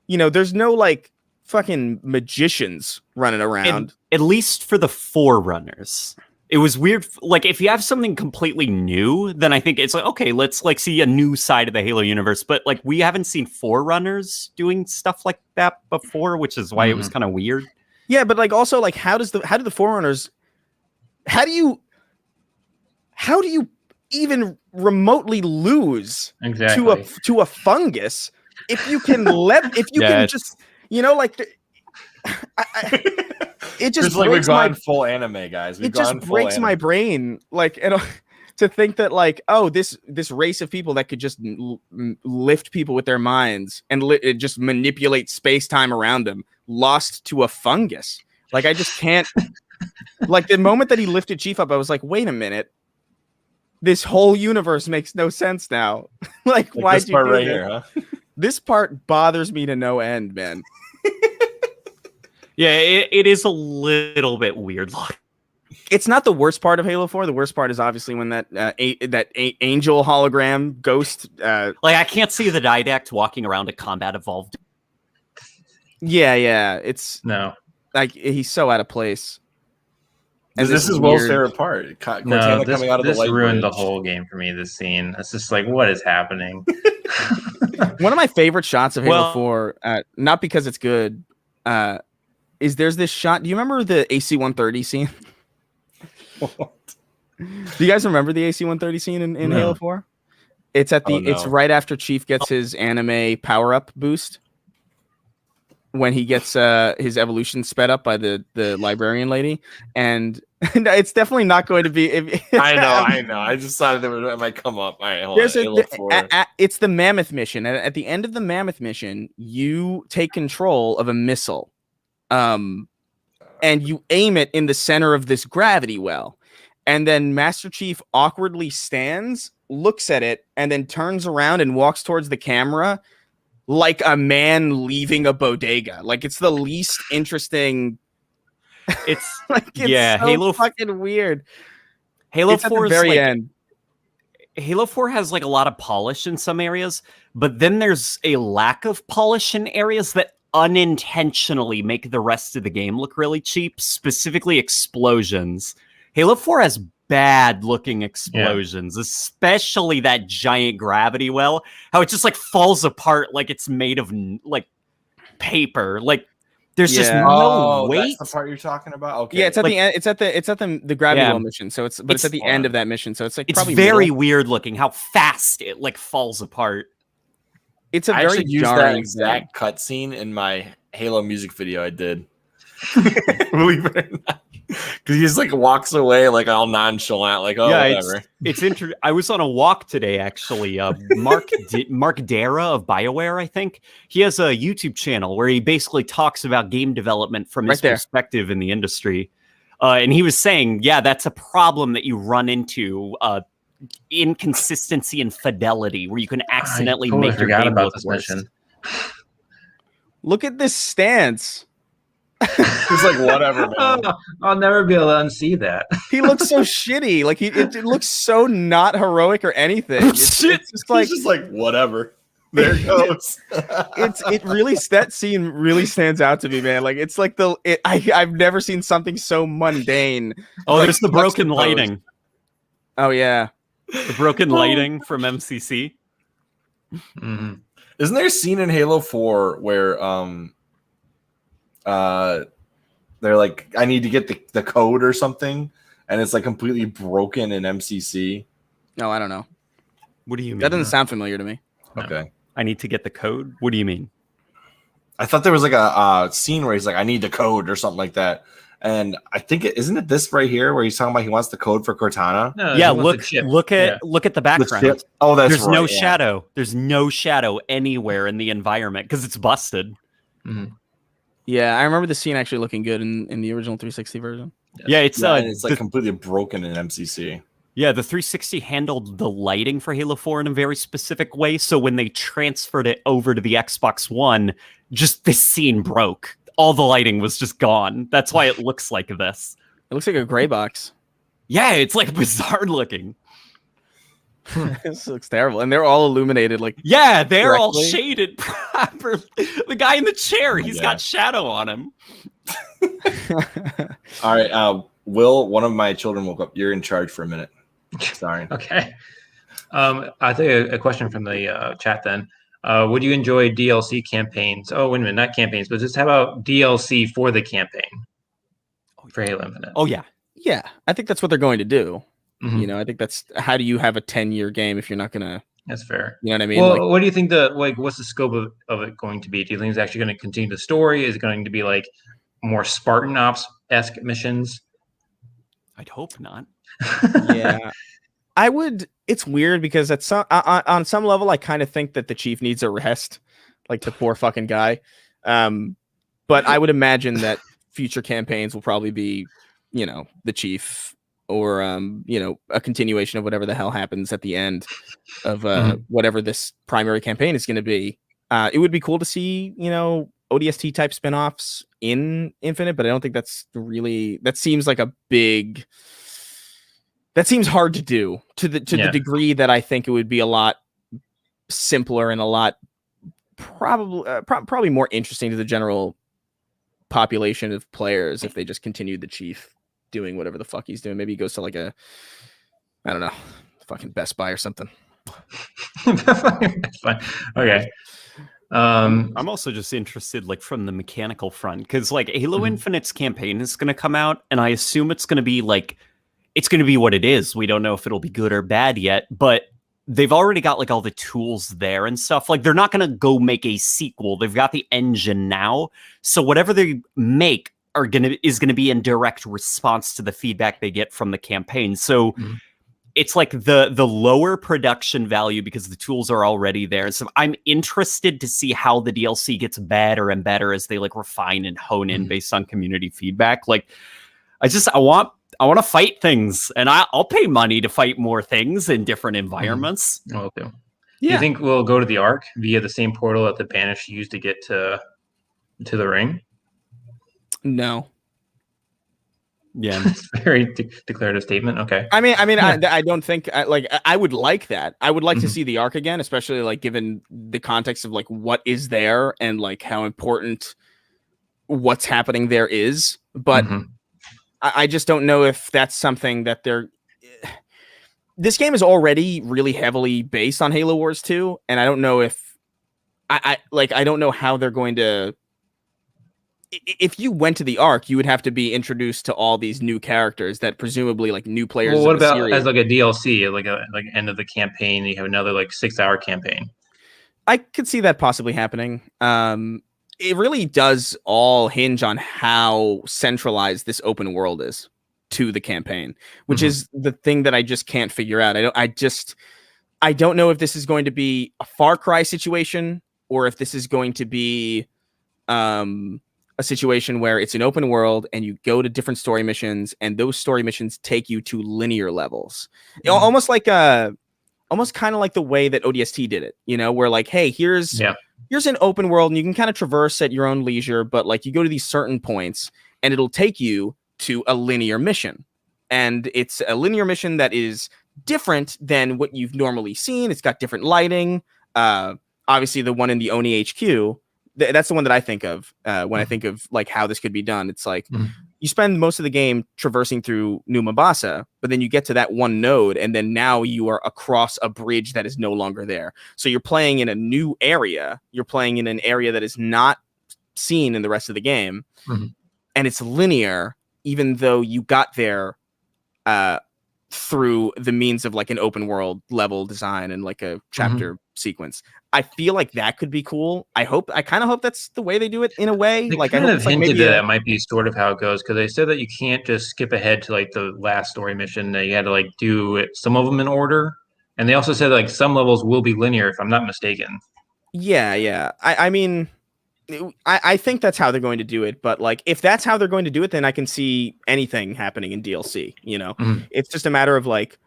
you know, there's no like fucking magicians running around. At least for the Forerunners. It was weird. Like, if you have something completely new, then I think it's like, okay, let's like see a new side of the Halo universe. But like, we haven't seen Forerunners doing stuff like that before, which is why it was kind of weird. Yeah, but like, also, like, how do the Forerunners? How do you even remotely lose to a fungus if you can can just, you know, like. It just like we've gone full anime, guys. It just breaks my brain, like, to think that, like, oh, this race of people that could just lift people with their minds and just manipulate space time around them lost to a fungus. Like, I just can't. Like, the moment that he lifted Chief up, I was like, wait a minute, this whole universe makes no sense now. like why this part right here, huh? This part bothers me to no end, man. Yeah, it is a little bit weird. It's not the worst part of Halo 4. The worst part is obviously when that angel hologram ghost. Like, I can't see the didact walking around a combat evolved. Yeah, it's no, like he's so out of place. And this is Will's favorite part. Cortana coming out of the light ruined bridge. the whole game for me. This scene, it's just like, what is happening? One of my favorite shots of Halo 4, not because it's good. Is there's this shot? Do you remember the AC-130 scene? What? Do you guys remember the AC-130 scene in Halo 4? It's at the. It's right after Chief gets his anime power-up boost. When he gets his evolution sped up by the librarian lady, and it's definitely not going to be. I know. I just thought it might come up. All right, hold on. It's the Mammoth mission, and at the end of the Mammoth mission, you take control of a missile. And you aim it in the center of this gravity well, and then Master Chief awkwardly stands, looks at it, and then turns around and walks towards the camera like a man leaving a bodega. Like, it's the least interesting. It's like, it's so Halo fucking weird. Halo 4 is very like, end. Halo 4 has like a lot of polish in some areas, but then there's a lack of polish in areas that unintentionally make the rest of the game look really cheap, specifically explosions. Halo 4 has bad looking explosions, especially that giant gravity well, how it just like falls apart like it's made of like paper. Like, There's just Yeah. no that's weight. the part you're talking about. Okay. Yeah, it's at Like- the end. It's at the gravity Yeah. well mission. So it's at the end of that mission. So it's like It's probably very middle. weird looking how fast it like falls apart. It's a I very actually used that jarring exact cutscene in my Halo music video I did. Believe it or not. Because he just like walks away like all nonchalant, like, oh, whatever. it's I was on a walk today, actually. Mark Dara of BioWare, I think. He has a YouTube channel where he basically talks about game development from his perspective in the industry. And he was saying, yeah, that's a problem that you run into, inconsistency and fidelity, where you can accidentally make your game look worse. Look at this stance. It's like, whatever, man. I'll never be able to unsee that. He looks so shitty. Like it looks so not heroic or anything. It's just like, he's just like, whatever. There it goes. That scene really stands out to me, man. Like it's like I've never seen something so mundane. Oh, like, there's the broken lighting. Oh yeah, the broken lighting from MCC. Mm-hmm. Isn't there a scene in Halo 4 where they're like, I need to get the code or something, and it's like completely broken in MCC? No, I don't know. What do you mean? That doesn't sound familiar to me. Okay. I need to get the code? What do you mean? I thought there was like a scene where he's like, I need the code or something like that. And I think isn't it this right here where he's talking about he wants the code for Cortana? No, yeah, look at the background. Oh, that's There's right, no shadow. There's no shadow anywhere in the environment because it's busted. Mm-hmm. Yeah, I remember the scene actually looking good in the original 360 version. Yeah, it's and it's like completely broken in MCC. Yeah, the 360 handled the lighting for Halo 4 in a very specific way. So when they transferred it over to the Xbox One, just this scene broke. All the lighting was just gone. That's why it looks like this. It looks like a gray box. Yeah, it's like bizarre looking. This looks terrible. And they're all illuminated like yeah, they're correctly. All shaded properly. The guy in the chair, he's got shadow on him. All right, Will, one of my children woke up. You're in charge for a minute. Sorry. Okay. I think a question from the chat then. Would you enjoy DLC campaigns? Oh, wait a minute, not campaigns, but just how about DLC for the campaign for Halo Infinite? Oh, yeah. Yeah, I think that's what they're going to do. Mm-hmm. You know, I think that's how do you have a 10-year game if you're not going to... That's fair. You know what I mean? Well, what do you think what's the scope of it going to be? Do you think it's actually going to continue the story? Is it going to be like more Spartan Ops-esque missions? I'd hope not. Yeah. I would. It's weird because on some level, I kind of think that the chief needs a rest, like the poor fucking guy. But I would imagine that future campaigns will probably be, you know, the chief or you know, a continuation of whatever the hell happens at the end of whatever this primary campaign is going to be. It would be cool to see, you know, ODST type spinoffs in Infinite, but I don't think that's really. That seems like a big. That seems hard to do to the degree that I think it would be a lot simpler and a lot probably more interesting to the general population of players if they just continued the chief doing whatever the fuck he's doing. Maybe he goes to like I don't know, fucking Best Buy or something. Fine. Okay. I'm also just interested, like, from the mechanical front, because like Halo Infinite's campaign is going to come out, and I assume it's going to be like. It's going to be what it is. We don't know if it'll be good or bad yet, but they've already got like all the tools there and stuff. Like they're not going to go make a sequel. They've got the engine now. So whatever they make is going to be in direct response to the feedback they get from the campaign. So it's like the lower production value because the tools are already there. So I'm interested to see how the DLC gets better and better as they like refine and hone in based on community feedback. Like I want to fight things, and I'll pay money to fight more things in different environments. Okay. Yeah. Do you think we'll go to the Ark via the same portal that the Banished used to get to the ring? No. Yeah, it's a very declarative statement. Okay. I mean, I don't think I would like that. I would like to see the Ark again, especially like given the context of like what is there and like how important what's happening there is. But I just don't know if that's something that they're. This game is already really heavily based on Halo Wars 2, and I don't know if I don't know how they're going to if you went to the arc, you would have to be introduced to all these new characters that presumably like new players. Well, what of the about series. as like a DLC, like end of the campaign? You have another like 6-hour campaign. I could see that possibly happening. It really does all hinge on how centralized this open world is to the campaign, which is the thing that I just can't figure out. I don't know if this is going to be a Far Cry situation or if this is going to be a situation where it's an open world and you go to different story missions and those story missions take you to linear levels. Almost like almost kind of like the way that ODST did it, you know, where like, hey, here's an open world and you can kind of traverse at your own leisure, but like you go to these certain points and it'll take you to a linear mission. And it's a linear mission that is different than what you've normally seen. It's got different lighting. Obviously the one in the Oni HQ, that's the one that I think of when I think of like how this could be done. It's like you spend most of the game traversing through New Mombasa, but then you get to that one node and then now you are across a bridge that is no longer there. So you're playing in a new area. You're playing in an area that is not seen in the rest of the game. And it's linear, even though you got there through the means of like an open world level design and like a chapter sequence. I feel like that could be cool. I kind of hope that's the way they do it in a way. They like kind I hope of it's like hinted maybe that might be sort of how it goes, because they said that you can't just skip ahead to like the last story mission. That you had to like do it, some of them in order, and they also said like some levels will be linear, if I'm not mistaken. Yeah. I mean, I think that's how they're going to do it. But like, if that's how they're going to do it, then I can see anything happening in DLC. You know, it's just a matter of like,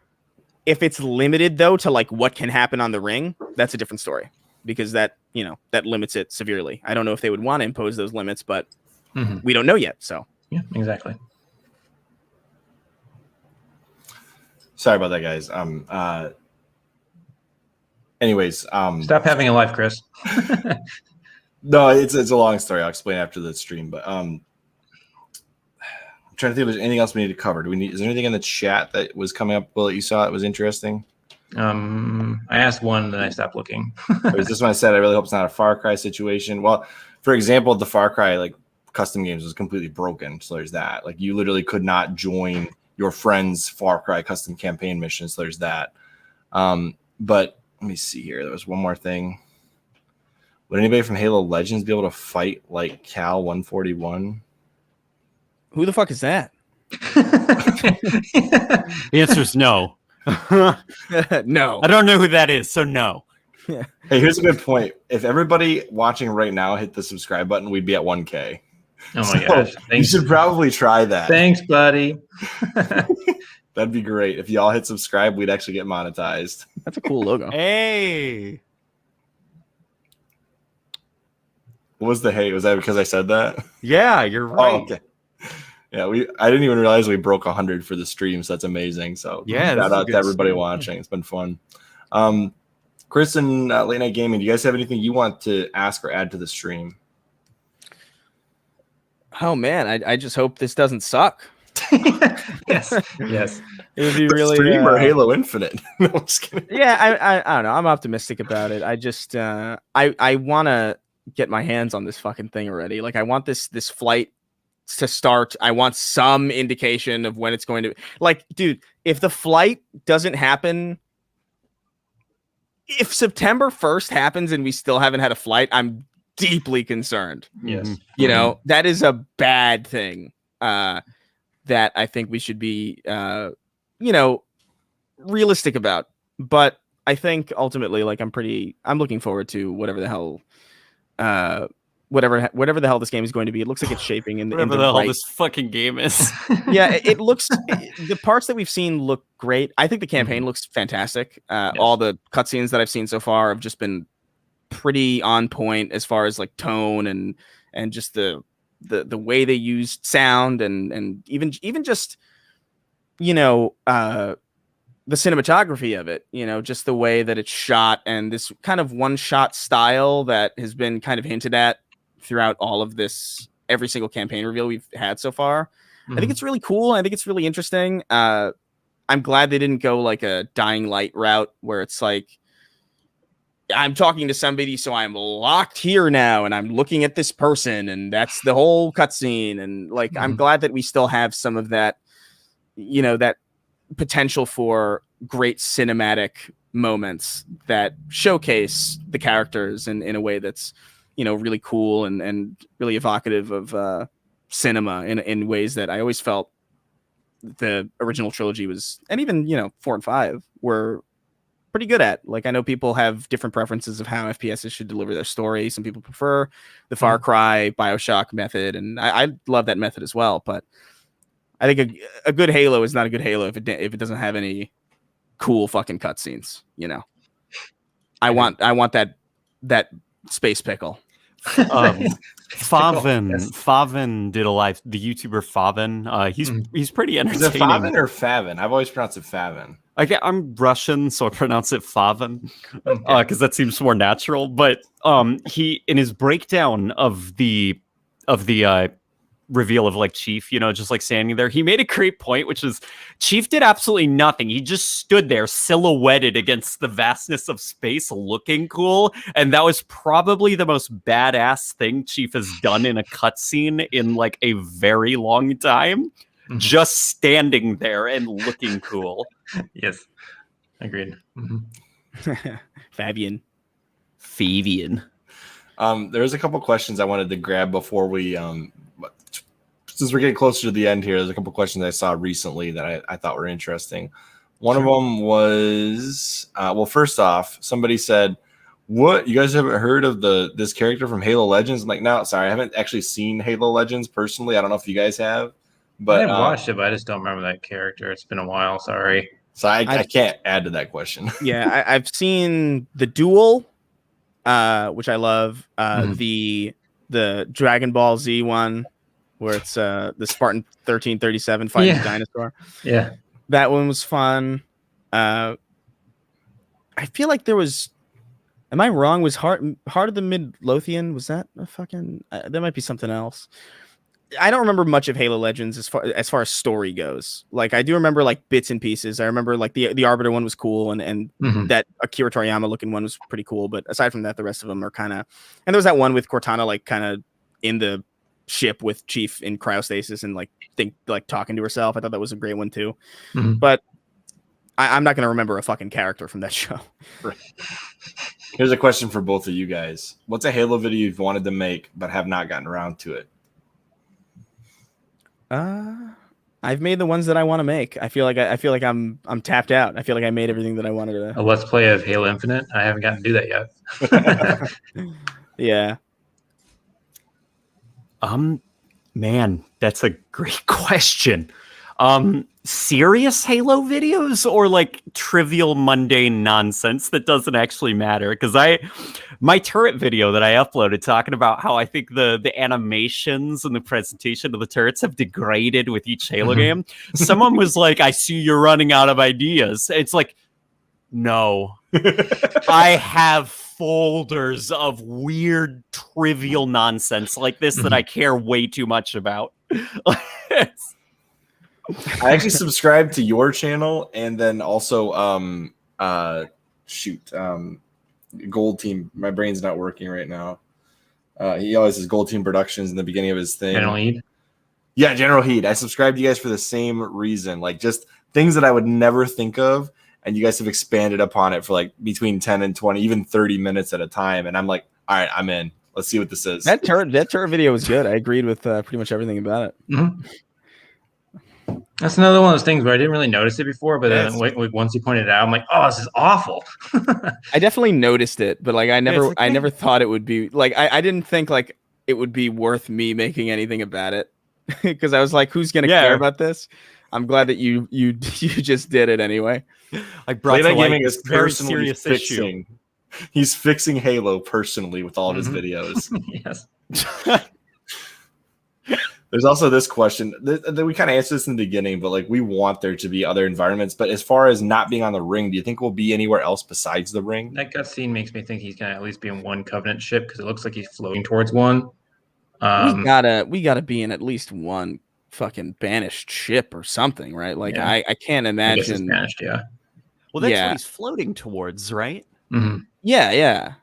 if it's limited though to like what can happen on the ring, that's a different story, because that, you know, that limits it severely. I don't know if they would want to impose those limits, but we don't know yet. So yeah, exactly. Sorry about that, guys. Anyways, Stop having a life, Chris. No, it's a long story. I'll explain after the stream. But I'm trying to think if there's anything else we need to cover. Is there anything in the chat that was coming up, Will, that you saw that was interesting? I asked one, then I stopped looking. Or is this one I said? I really hope it's not a Far Cry situation. Well, for example, the Far Cry like custom games was completely broken. So there's that. Like you literally could not join your friend's Far Cry custom campaign mission. So there's that. But let me see here. There was one more thing. Would anybody from Halo Legends be able to fight like Cal 141? who the fuck is that? The answer is no. No. I don't know who that is, so no. Hey, here's a good point. If everybody watching right now hit the subscribe button, we'd be at 1K. Oh my gosh. You Thanks. should probably try that. Thanks, buddy. That'd be great. If y'all hit subscribe, we'd actually get monetized. That's a cool logo. Hey. What was the hey? Was that because I said that? Yeah, you're right. Oh, okay. Yeah, I didn't even realize we broke 100 for the stream, so that's amazing. So yeah, shout out to everybody stream. watching. It's been fun. Chris and Late Night Gaming, do you guys have anything you want to ask or add to the stream? Oh man, I just hope this doesn't suck. Yes. It would be The really stream or Halo Infinite? No, I'm just kidding. Yeah, I don't know. I'm optimistic about it. I just I want to get my hands on this fucking thing already. Like I want this flight to start. I want some indication of when it's going to, like, dude, if the flight doesn't happen, if September 1st happens and we still haven't had a flight, I'm deeply concerned. Yes. You know, that is a bad thing that I think we should be you know, realistic about. But I think ultimately, like, I'm looking forward to whatever the hell whatever the hell this game is going to be. It looks like it's shaping in Whatever the hell right. this fucking game is. Yeah, it looks the parts that we've seen look great. I think the campaign looks fantastic. All the cutscenes that I've seen so far have just been pretty on point as far as like tone and just the way they use sound and even just, you know, the cinematography of it, you know, just the way that it's shot and this kind of one shot style that has been kind of hinted at throughout all of this, every single campaign reveal we've had so far. I think it's really cool. I think it's really interesting. I'm glad they didn't go like a Dying Light route where it's like, I'm talking to somebody, so I'm locked here now, and I'm looking at this person, and that's the whole cutscene. And like, I'm glad that we still have some of that, you know, that potential for great cinematic moments that showcase the characters in a way that's, you know, really cool and really evocative of cinema in ways that I always felt the original trilogy was, and even, you know, 4 and 5 were pretty good at. Like, I know people have different preferences of how FPSs should deliver their story. Some people prefer the Far Cry, BioShock method, and I love that method as well. But I think a good Halo is not a good Halo if it doesn't have any cool fucking cutscenes. You know, I want that space pickle. Favin did a live. The YouTuber Favin, he's pretty entertaining. Is it Favin or Favin? I've always pronounced it Favin. I'm Russian, so I pronounce it Favin because that seems more natural. But he, in his breakdown of the reveal of like Chief, you know, just like standing there, he made a great point, which is Chief did absolutely nothing. He just stood there silhouetted against the vastness of space, looking cool, and that was probably the most badass thing Chief has done in a cutscene in like a very long time. Just standing there and looking cool. Yes, agreed. Fabian. There's a couple questions I wanted to grab before we since we're getting closer to the end here. There's a couple questions I saw recently that I thought were interesting. One of them was well, first off, somebody said, what, you guys haven't heard of this character from Halo Legends? I'm like, no, sorry, I haven't actually seen Halo Legends personally. I don't know if you guys have. But I watched it, but I just don't remember that character. It's been a while. Sorry. So I can't add to that question. Yeah, I've seen the Duel, which I love. The Dragon Ball Z one, where it's the Spartan 1337 fighting the dinosaur. Yeah, that one was fun. I feel like there was. Am I wrong? Was Heart of the Midlothian? Was that a fucking? That might be something else. I don't remember much of Halo Legends as far as story goes. Like, I do remember like bits and pieces. I remember like the Arbiter one was cool, and that Akira Toriyama looking one was pretty cool. But aside from that, the rest of them are kind of. And there was that one with Cortana like kind of in the ship with Chief in cryostasis and like talking to herself. I thought that was a great one too. But I'm not gonna remember a fucking character from that show. Right. Here's a question for both of you guys. What's a Halo video you've wanted to make but have not gotten around to it? I've made the ones that I want to make. I feel like I'm tapped out. I feel like I made everything that I wanted to. A let's play of Halo Infinite. I haven't gotten to do that yet. Yeah. Man, that's a great question. Serious Halo videos or like trivial mundane nonsense that doesn't actually matter? Because my turret video that I uploaded talking about how I think the animations and the presentation of the turrets have degraded with each Halo game. Someone was like, I see you're running out of ideas. It's like, no. I have folders of weird trivial nonsense like this that I care way too much about. I actually subscribed to your channel, and then also Gold Team. My brain's not working right now. He always has Gold Team Productions in the beginning of his thing. General Heat. Yeah, General Heat. I subscribed to you guys for the same reason, like just things that I would never think of, and you guys have expanded upon it for like between 10 and 20, even 30 minutes at a time, and I'm like, all right, I'm in. Let's see what this is. That turret video was good. I agreed with pretty much everything about it. That's another one of those things where I didn't really notice it before, but then once you pointed it out, I'm like, oh, this is awful. I definitely noticed it, but like I never thought it would be like I didn't think like it would be worth me making anything about it because I was like, who's gonna care about this? I'm glad that you just did it anyway. I brought to Gaming is very personally serious fixing. He's fixing Halo personally with all of his videos. Yes. There's also this question that we kind of answered this in the beginning, but like we want there to be other environments. But as far as not being on the ring, do you think we'll be anywhere else besides the ring? That cutscene makes me think he's gonna at least be in one Covenant ship because it looks like he's floating towards one. We gotta be in at least one fucking banished ship or something, right? Like I can't imagine. Banished, yeah. Well, that's what he's floating towards, right? Yeah.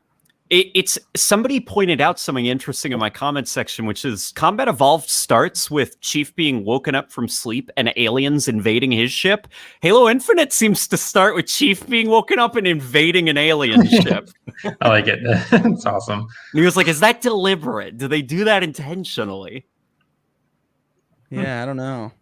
It's somebody pointed out something interesting in my comment section, which is Combat Evolved starts with Chief being woken up from sleep and aliens invading his ship. Halo Infinite seems to start with Chief being woken up and invading an alien ship. I like it. It's awesome. And he was like, is that deliberate? Do they do that intentionally? Yeah, I don't know.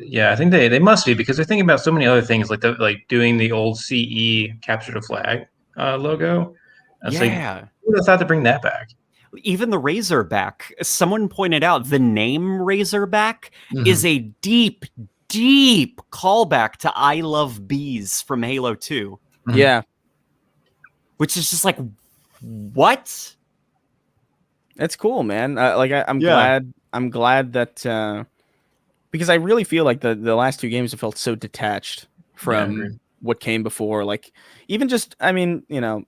Yeah, I think they must be, because they're thinking about so many other things, like doing the old CE capture the flag logo. It's like, who would have thought to bring that back? Even the Razorback. Someone pointed out the name Razorback is a deep, deep callback to I Love Bees from Halo 2. Yeah. Which is just like, what? That's cool, man. I'm glad that because I really feel like the last two games have felt so detached from what came before. Like, even just, I mean, you know,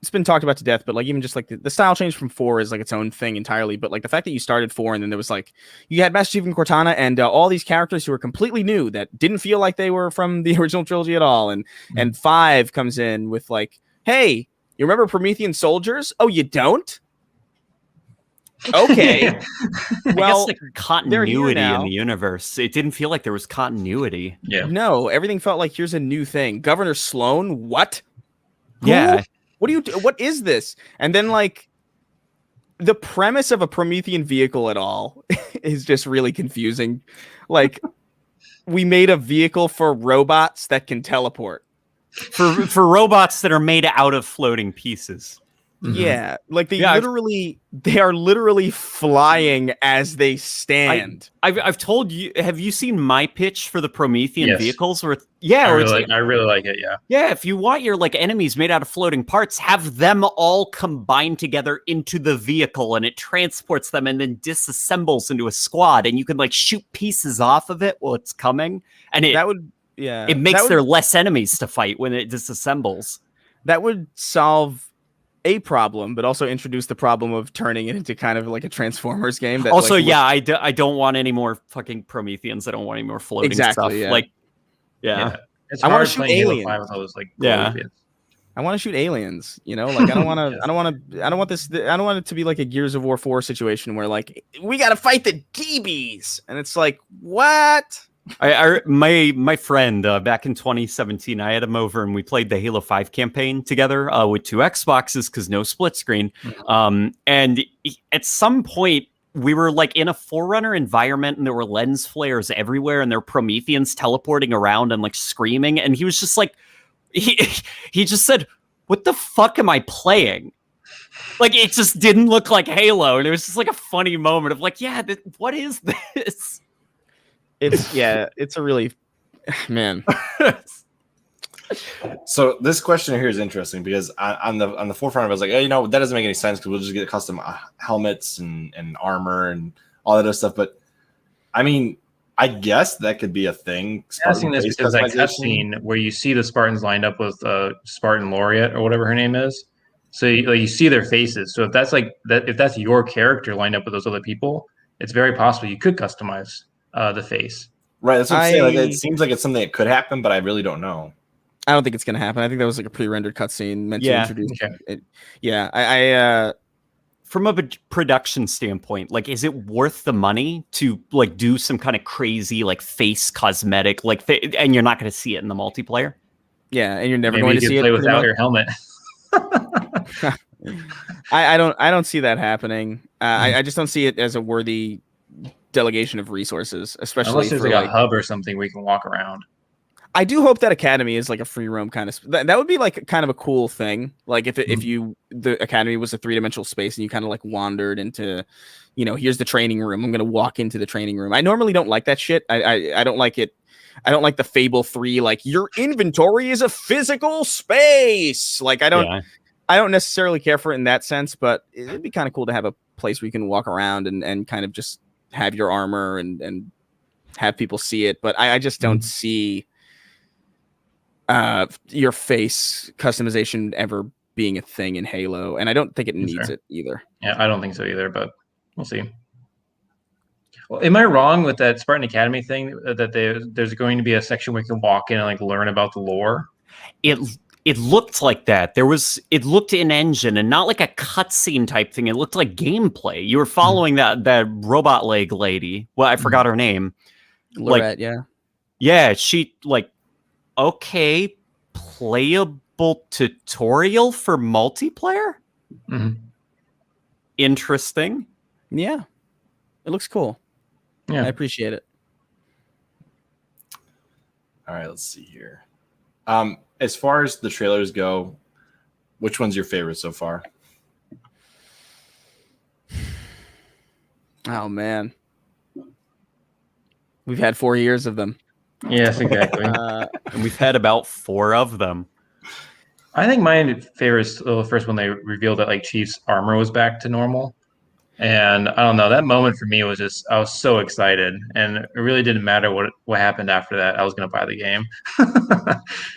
it's been talked about to death, but like even just like the style change from 4 is like its own thing entirely. But like the fact that you started 4 and then there was like you had Master Chief and Cortana and all these characters who were completely new that didn't feel like they were from the original trilogy at all. And 5 comes in with like, hey, you remember Promethean soldiers? Oh, you don't? Okay. Well, I guess like continuity in the universe. It didn't feel like there was continuity. Yeah. No, everything felt like here's a new thing. Governor Sloan, what? Yeah. Who? What is this? And then like the premise of a Promethean vehicle at all is just really confusing. Like, we made a vehicle for robots that can teleport. For robots that are made out of floating pieces. Yeah, like they are literally flying as they stand. I've told you. Have you seen my pitch for the Promethean vehicles? Where I really like it. Yeah. Yeah. If you want your like enemies made out of floating parts, have them all combined together into the vehicle, and it transports them and then disassembles into a squad, and you can like shoot pieces off of it while it's coming, and it makes there less enemies to fight when it disassembles. That would solve a problem, but also introduce the problem of turning it into kind of like a Transformers game. That, also, I don't want any more fucking Prometheans. I don't want any more floating stuff. Yeah. Like, it's I want to shoot aliens. With all those, like, I want to shoot aliens. You know, like I don't want to. I don't want this. I don't want it to be like a Gears of War 4 situation where like we got to fight the DBs, and it's like what. My friend back in 2017, I had him over and we played the Halo 5 campaign together with 2 Xboxes because no split screen. And at some point we were like in a Forerunner environment and there were lens flares everywhere and there were Prometheans teleporting around and like screaming. And he was just like, he just said, "What the fuck am I playing?" Like, it just didn't look like Halo. And it was just like a funny moment of like, what is this? It's a really, man. So this question here is interesting because on the forefront of it, I was like, hey, that doesn't make any sense because we'll just get custom helmets and armor and all that other stuff. But I mean, I guess that could be a thing. Asking this because that cutscene where you see the Spartans lined up with Spartan Laureate or whatever her name is. So you see their faces. So if that's like that, if that's your character lined up with those other people, it's very possible you could customize the face. Right, that's what I'm saying. Like, it seems like it's something that could happen, but I really don't know. I don't think it's going to happen. I think that was like a pre-rendered cutscene meant to introduce it. Yeah, I from a production standpoint, like, is it worth the money to like do some kind of crazy like face cosmetic, like, and you're not going to see it in the multiplayer? Yeah, and you're never going to see play it without your helmet. I don't see that happening. I just don't see it as a worthy delegation of resources, especially unless there's for like a hub or something where you can walk around. I do hope that Academy is like a free roam kind of that would be like kind of a cool thing. Like if the Academy was a 3-dimensional space and you kind of like wandered into, here's the training room. I'm going to walk into the training room. I normally don't like that shit. I don't like it. I don't like the Fable 3, like your inventory is a physical space. Like I don't necessarily care for it in that sense, but it'd be kind of cool to have a place where you can walk around and kind of just have your armor and have people see it. But I just don't see your face customization ever being a thing in Halo, and I don't think it needs it either. Yeah, I don't think so either, but we'll see. Well, am I wrong with that Spartan Academy thing that there's going to be a section where you can walk in and like learn about the lore? it looked like that. It looked in engine and not like a cutscene type thing. It looked like gameplay. You were following that robot leg lady. Well, I forgot her name. Lorette, yeah. Yeah, she okay, playable tutorial for multiplayer? Mhm. Interesting. Yeah. It looks cool. Yeah. I appreciate it. All right, let's see here. As far as the trailers go, which one's your favorite so far? Oh man. We've had 4 years of them. Yes, exactly. And we've had about 4 of them. I think my favorite is the first one they revealed that like Chief's armor was back to normal. And I don't know, that moment for me was just, I was so excited, and it really didn't matter what happened after that. I was going to buy the game.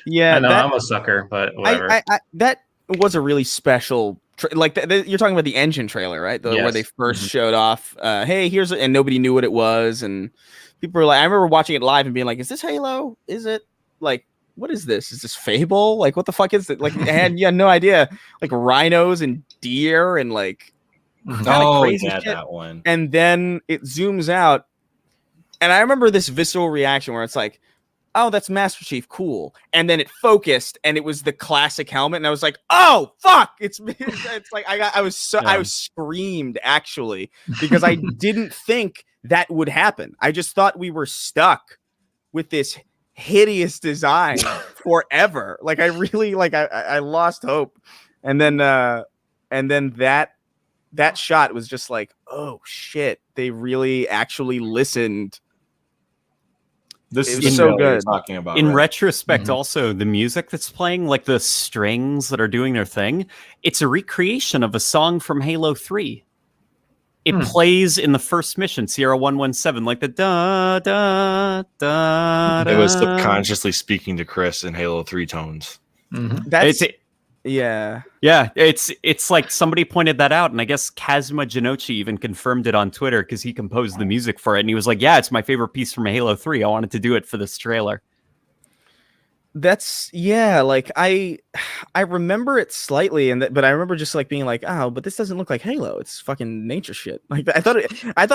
Yeah, I know I'm a sucker, but whatever. I that was a really special. You're talking about the engine trailer, right? Where Yes. they first showed off. Hey, here's and nobody knew what it was, and people were like, I remember watching it live and being like, "Is this Halo? Is it like what is this? Is this Fable? Like what the fuck is it?" Like you had no idea. Like rhinos and deer and like. Oh, crazy yeah, shit. that one. And then it zooms out, and I remember this visceral reaction where it's like, "Oh, that's Master Chief, cool." And then it focused, and it was the classic helmet, and I was like, "Oh, fuck!" It's like I was screamed actually because I didn't think that would happen. I just thought we were stuck with this hideous design forever. Like I really I lost hope, and then that shot was just like, oh shit, they really actually listened. This It is was the so trailer you're good. talking about. In right? retrospect, also, the music that's playing, like the strings that are doing their thing, it's a recreation of a song from Halo 3. It plays in the first mission, Sierra 117, like the da da da. It was subconsciously speaking to Chris in Halo 3 tones. That's yeah. Yeah, it's like somebody pointed that out, and I guess Kazuma Jinochi even confirmed it on Twitter because he composed the music for it, and he was like, "Yeah, it's my favorite piece from Halo 3. I wanted to do it for this trailer." That's like I remember it slightly, but I remember just like being like, oh, but this doesn't look like Halo. It's fucking nature shit. Like I thought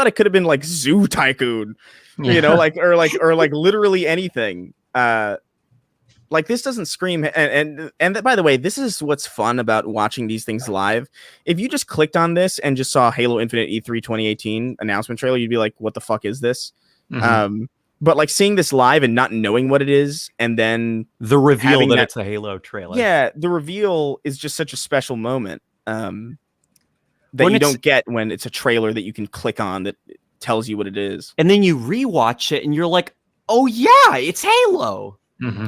it could have been like Zoo Tycoon, you know, or like literally anything. Like this doesn't scream, and by the way, this is what's fun about watching these things live. If you just clicked on this and just saw Halo Infinite E3 2018 announcement trailer, you'd be like, "What the fuck is this?" But like seeing this live and not knowing what it is, and then the reveal that it's a Halo trailer. Yeah, the reveal is just such a special moment that you don't get when it's a trailer that you can click on that tells you what it is. And then you rewatch it, and you're like, "Oh yeah, it's Halo."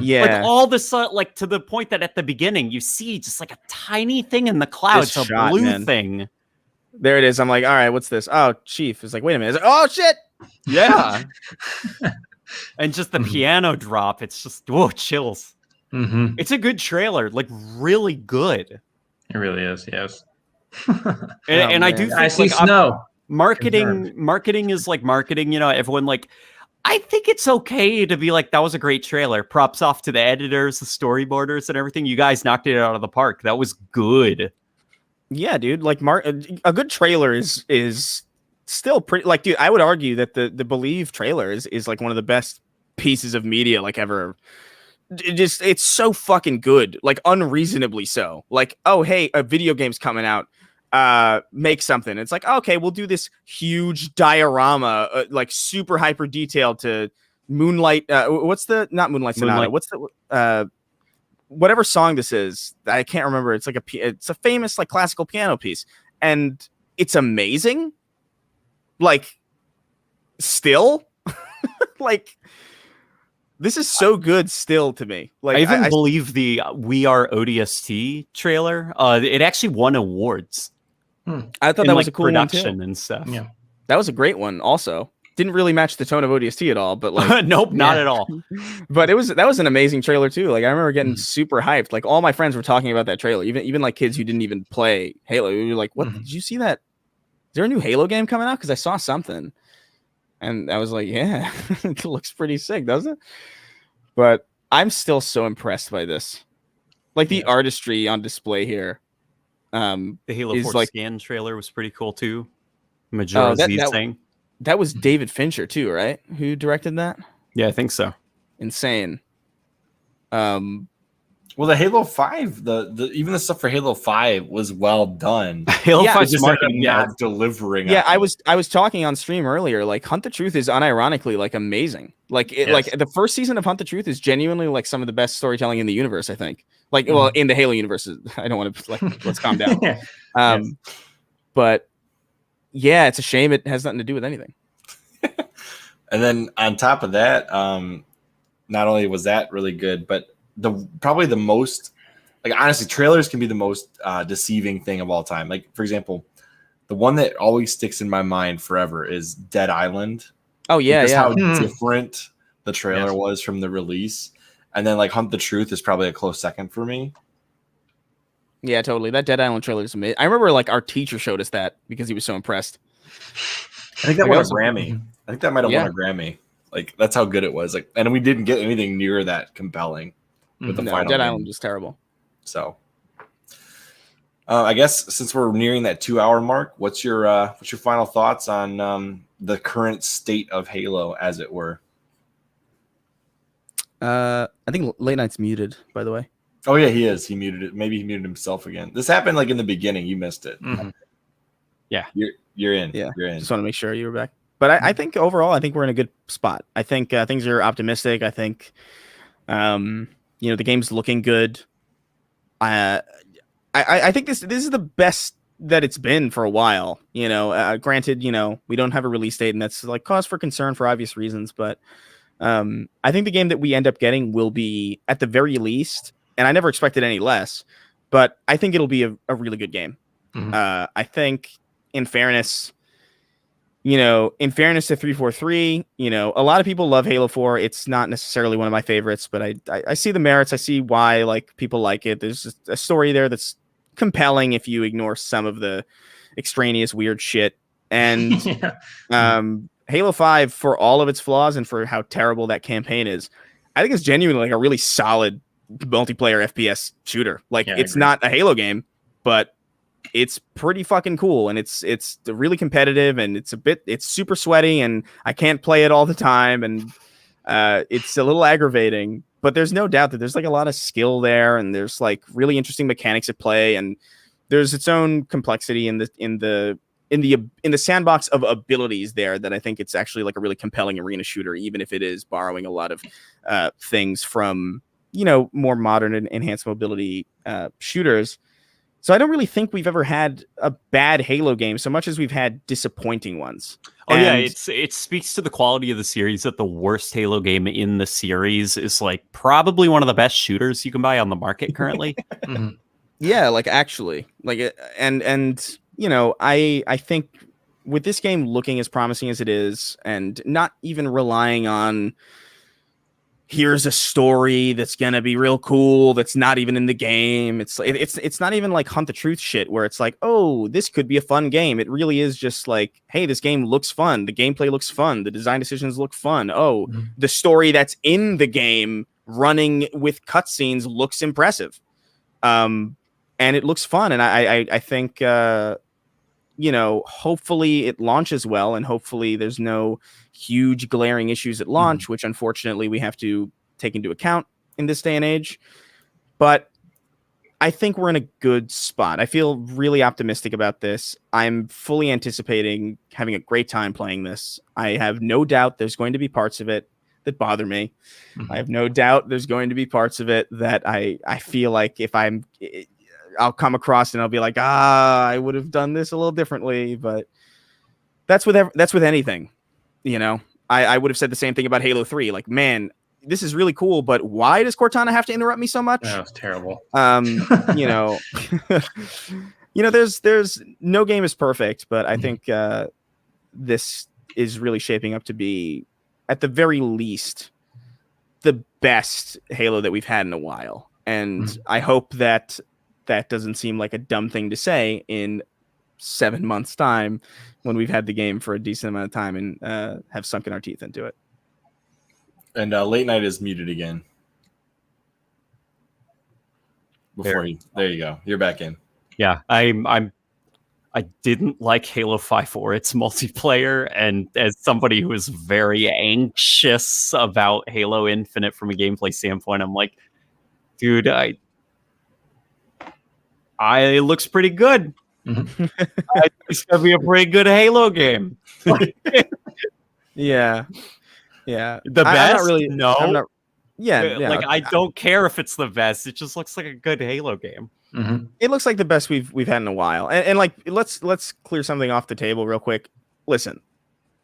Yeah, like all the like to the point that at the beginning you see just like a tiny thing in the clouds, a blue thing. There it is. I'm like, all right, what's this? Oh, Chief is like, wait a minute. Like, oh shit. Yeah. And just the piano drop. It's just chills. It's a good trailer, like really good. It really is. Yes. And I do think I see snow. Marketing is like marketing. You know, everyone like. I think it's okay to be like, that was a great trailer. Props off to the editors, the storyboarders, and everything. You guys knocked it out of the park. That was good. Yeah, dude. Like, a good trailer is still pretty. Like, dude, I would argue that the Believe trailer is like one of the best pieces of media like ever. It's so fucking good, like unreasonably so. Like, oh hey, a video game's coming out. Make something. It's like, okay, we'll do this huge diorama, like super hyper detailed to Moonlight. Not Moonlight Sonata. What's the whatever song this is? I can't remember. It's like it's a famous like classical piano piece, and it's amazing. Like, still, like. This is so good still to me. Like I even believe the We Are ODST trailer. It actually won awards. I thought that was a cool production one too. And stuff. Yeah, that was a great one. Also, didn't really match the tone of ODST at all, but like, nope, not at all. But that was an amazing trailer too. Like I remember getting super hyped. Like all my friends were talking about that trailer. Even like kids who didn't even play Halo. We were like, "What? Did you see that? Is there a new Halo game coming out?" Because I saw something, and I was like, "Yeah, it looks pretty sick, doesn't it?" But I'm still so impressed by this. Like the artistry on display here. The Halo is 4 like scan trailer was pretty cool too. Majora Z saying. That was David Fincher too, right? Who directed that? Yeah, I think so. Insane. Well, the Halo 5, the even the stuff for Halo 5 was well done. Halo Yeah, 5 It just Smart, ended up not delivering. Yeah, on it. I was talking on stream earlier. Like Hunt the Truth is unironically like amazing. Like like the first season of Hunt the Truth is genuinely like some of the best storytelling in the universe. I think. Like well, in the Halo universe, I don't want to like let's calm down. But yeah, it's a shame it has nothing to do with anything. And then on top of that, not only was that really good, but probably the most, like honestly, trailers can be the most deceiving thing of all time. Like for example, the one that always sticks in my mind forever is Dead Island. Oh yeah, because yeah. how different the trailer was from the release, and then like Hunt the Truth is probably a close second for me. Yeah, totally. That Dead Island trailer is amazing. I remember like our teacher showed us that because he was so impressed. I think that won a Grammy. I think that might have won a Grammy. Like that's how good it was. Like, and we didn't get anything near that compelling with the final Dead game. Island was terrible. So, I guess since we're nearing that 2-hour mark, what's your final thoughts on the current state of Halo, as it were? I think Late Night's muted, by the way. Oh yeah, he is. He muted it. Maybe he muted himself again. This happened like in the beginning. You missed it. Yeah, you're in. Yeah, you're in. Just want to make sure you were back. But I think overall, I think we're in a good spot. I think things are optimistic. I think, the game's looking good. I think this is the best that it's been for a while. Granted, we don't have a release date, and that's like cause for concern for obvious reasons. But I think the game that we end up getting will be, at the very least, and I never expected any less, but I think it'll be a really good game. I think, in fairness to 343, a lot of people love Halo 4. It's not necessarily one of my favorites, but I see the merits. I see why like people like it. There's just a story there that's compelling if you ignore some of the extraneous weird shit. And Halo 5, for all of its flaws and for how terrible that campaign is, I think it's genuinely like a really solid multiplayer FPS shooter. Like it's not a Halo game, but it's pretty fucking cool, and it's really competitive, and it's super sweaty, and I can't play it all the time, and it's a little aggravating, but there's no doubt that there's like a lot of skill there, and there's like really interesting mechanics at play, and there's its own complexity in the sandbox of abilities there that I think it's actually like a really compelling arena shooter, even if it is borrowing a lot of things from more modern and enhanced mobility shooters. So I don't really think we've ever had a bad Halo game so much as we've had disappointing ones. Oh yeah, it speaks to the quality of the series that the worst Halo game in the series is like probably one of the best shooters you can buy on the market currently. Yeah, like actually, like and I think with this game looking as promising as it is, and not even relying on here's a story that's gonna be real cool that's not even in the game. It's not even like Hunt the Truth shit where it's like, oh, this could be a fun game. It really is just like, hey, this game looks fun. The gameplay looks fun. The design decisions look fun. Oh, the story that's in the game running with cutscenes looks impressive. And it looks fun. And I think hopefully it launches well, and hopefully there's no huge glaring issues at launch, which unfortunately we have to take into account in this day and age. But I think we're in a good spot. I feel really optimistic about this. I'm fully anticipating having a great time playing this. I have no doubt there's going to be parts of it that bother me. I have no doubt there's going to be parts of it that I feel like I'll come across and I'll be like, I would have done this a little differently. But that's with anything, I would have said the same thing about Halo 3. Like, man, this is really cool, but why does Cortana have to interrupt me so much? That was terrible. There's no game is perfect, but I think this is really shaping up to be, at the very least, the best Halo that we've had in a while. And I hope that doesn't seem like a dumb thing to say in 7 months' time when we've had the game for a decent amount of time and have sunken our teeth into it. And Late Night is muted again. There you go. You're back in. Yeah, I didn't like Halo 5 or its multiplayer, and as somebody who is very anxious about Halo Infinite from a gameplay standpoint, I'm like, dude, it looks pretty good. Mhm. It's gonna be a pretty good Halo game. Yeah. The best? I'm not really. No. I'm not. Yeah. Like I don't care if it's the best. It just looks like a good Halo game. Mhm. It looks like the best we've had in a while. And like let's clear something off the table real quick. Listen,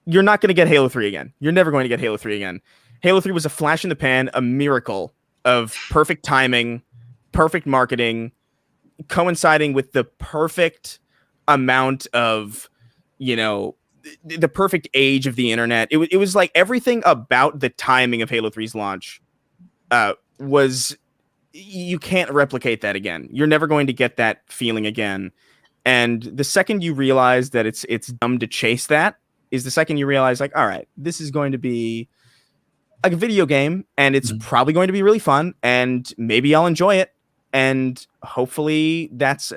you're not going to get Halo 3 again. You're never going to get Halo 3 again. Halo 3 was a flash in the pan, a miracle of perfect timing, perfect marketing, coinciding with the perfect amount of, the perfect age of the internet. It was like everything about the timing of Halo 3's launch was, you can't replicate that again. You're never going to get that feeling again. And the second you realize that it's dumb to chase that is the second you realize, like, all right, this is going to be like a video game, and it's probably going to be really fun, and maybe I'll enjoy it. And hopefully that's,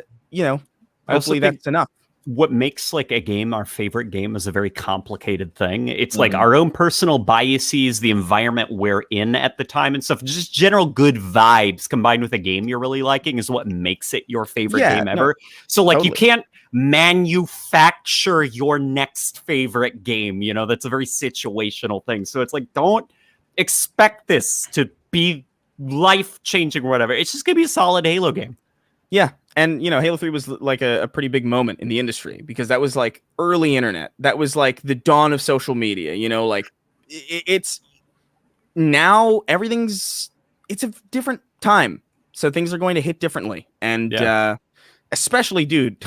hopefully that's enough. What makes like a game our favorite game is a very complicated thing. It's like our own personal biases, the environment we're in at the time and stuff. Just general good vibes combined with a game you're really liking is what makes it your favorite game ever. So like you can't manufacture your next favorite game. That's a very situational thing. So it's like, don't expect this to be life-changing or whatever. It's just gonna be a solid Halo game. Yeah. And, Halo 3 was like a pretty big moment in the industry because that was like early internet. That was like the dawn of social media, like it's now it's a different time. So things are going to hit differently. And especially, dude,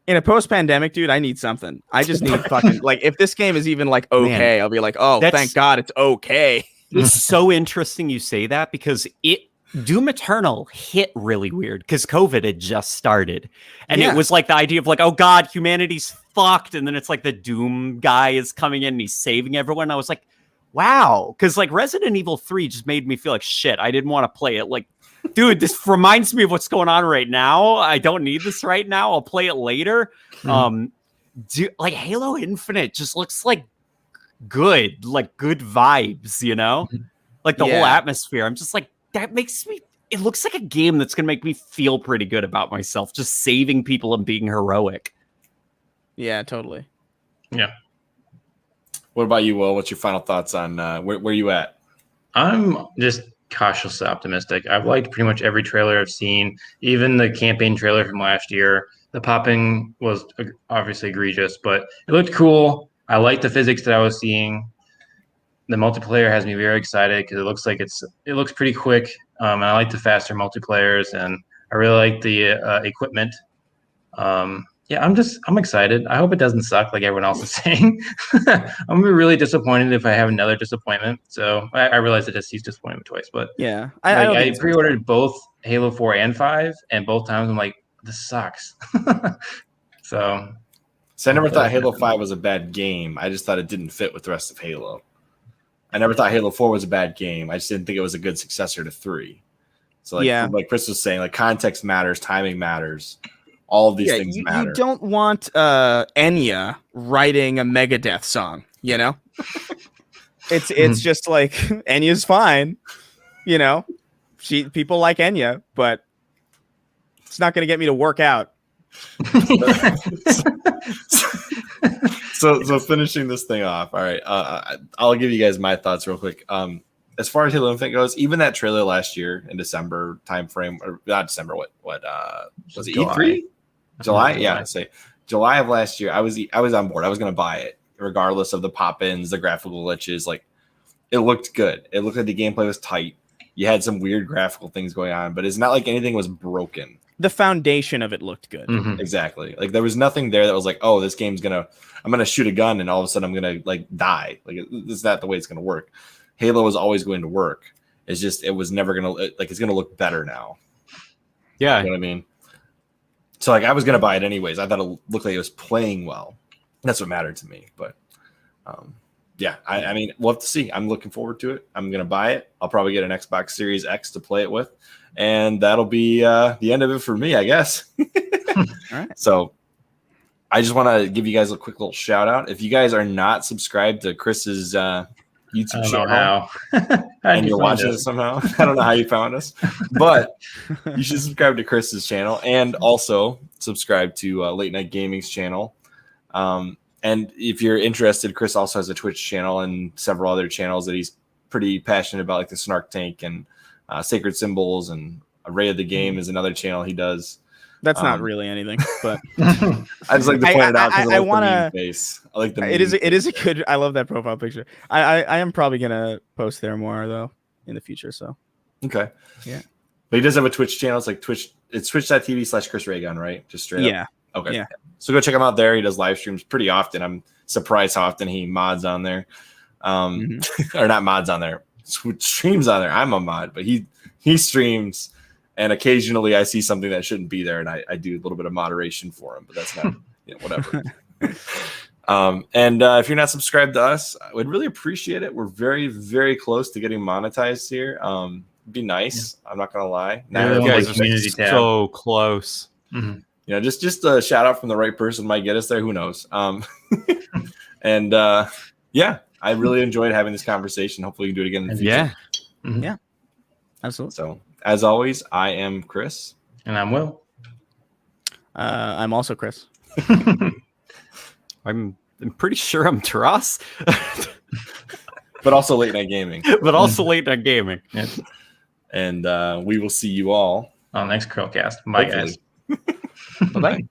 in a post-pandemic, dude, I need something. I just need fucking, like, if this game is even like okay, man, I'll be like, oh, thank God it's okay. It's so interesting you say that because Doom Eternal hit really weird because COVID had just started. And it was like the idea of like, oh God, humanity's fucked. And then it's like the Doom guy is coming in and he's saving everyone. I was like, wow. Because like Resident Evil 3 just made me feel like shit. I didn't want to play it. Like, dude, this reminds me of what's going on right now. I don't need this right now. I'll play it later. Like Halo Infinite just looks like good vibes, like the whole atmosphere. I'm just like, that makes me, it looks like a game that's going to make me feel pretty good about myself, just saving people and being heroic. Yeah, totally. Yeah. What about you, Will? What's your final thoughts on where you at? I'm just cautiously optimistic. I've liked pretty much every trailer I've seen, even the campaign trailer from last year. The popping was obviously egregious, but it looked cool. I like the physics that I was seeing. The multiplayer has me very excited because it looks like it looks pretty quick, and I like the faster multiplayers, and I really like the equipment. I'm excited. I hope it doesn't suck like everyone else is saying. I'm gonna be really disappointed if I have another disappointment. So I realize I just used disappointment twice, but yeah, I pre-ordered both Halo 4 and 5, and both times I'm like, this sucks. So I never thought Halo 5 was a bad game. I just thought it didn't fit with the rest of Halo. I never thought Halo 4 was a bad game. I just didn't think it was a good successor to 3. So like Chris was saying, like context matters, timing matters, all of these things matter. You don't want Enya writing a Megadeth song, It's just like Enya's fine, people like Enya, but it's not going to get me to work out. So finishing this thing off. All right. I'll give you guys my thoughts real quick. As far as Halo Infinite goes, even that trailer last year in December timeframe, or not December, what was it? E3? July? Yeah. Say July of last year. I was on board. I was going to buy it regardless of the pop-ins, the graphical glitches. Like, it looked good. It looked like the gameplay was tight. You had some weird graphical things going on, but it's not like anything was broken. The foundation of it looked good. Mm-hmm. Exactly. Like there was nothing there that was like, oh, this game's I'm gonna shoot a gun and all of a sudden I'm gonna like die. Like it's not the way it's gonna work. Halo was always going to work. It's just it was never gonna like it's gonna look better now. Yeah, you know what I mean. So like I was gonna buy it anyways. I thought it looked like it was playing well. That's what mattered to me. But yeah, I mean, we'll have to see. I'm looking forward to it. I'm going to buy it. I'll probably get an Xbox Series X to play it with. And that'll be the end of it for me, I guess. All right. So I just want to give you guys a quick little shout out. If you guys are not subscribed to Chris's YouTube channel and you're watching it somehow, I don't know how you found us, but you should subscribe to Chris's channel and also subscribe to Late Night Gaming's channel. And if you're interested, Chris also has a Twitch channel and several other channels that he's pretty passionate about, like the Snark Tank and Sacred Symbols, and Array of the Game is another channel he does. That's not really anything, but I just like to point it out because I want to face. I like the it is a good. I love that profile picture. I am probably gonna post there more though in the future. So okay, yeah. But he does have a Twitch channel. It's like Twitch. It's twitch.tv/Chris Raygun, right? Just straight up. Okay. Yeah. So go check him out there. He does live streams pretty often. I'm surprised how often he mods on there. Or not mods on there. Streams on there. I'm a mod, but he streams, and occasionally I see something that shouldn't be there, and I do a little bit of moderation for him, but that's not whatever. And if you're not subscribed to us, I would really appreciate it. We're very, very close to getting monetized here. It'd be nice. I'm not gonna lie. Now you guys are so close. Mm-hmm. Just a shout out from the right person might get us there. Who knows? And yeah, I really enjoyed having this conversation. Hopefully we can do it again in the future. Yeah. Mm-hmm. Yeah. Absolutely. So as always, I am Chris. And I'm Will. I'm also Chris. I'm pretty sure I'm Taras. But also Late Night Gaming. But also Late Night Gaming. Yeah. And we will see you all on next Chrillcast. Bye, guys. Bye-bye.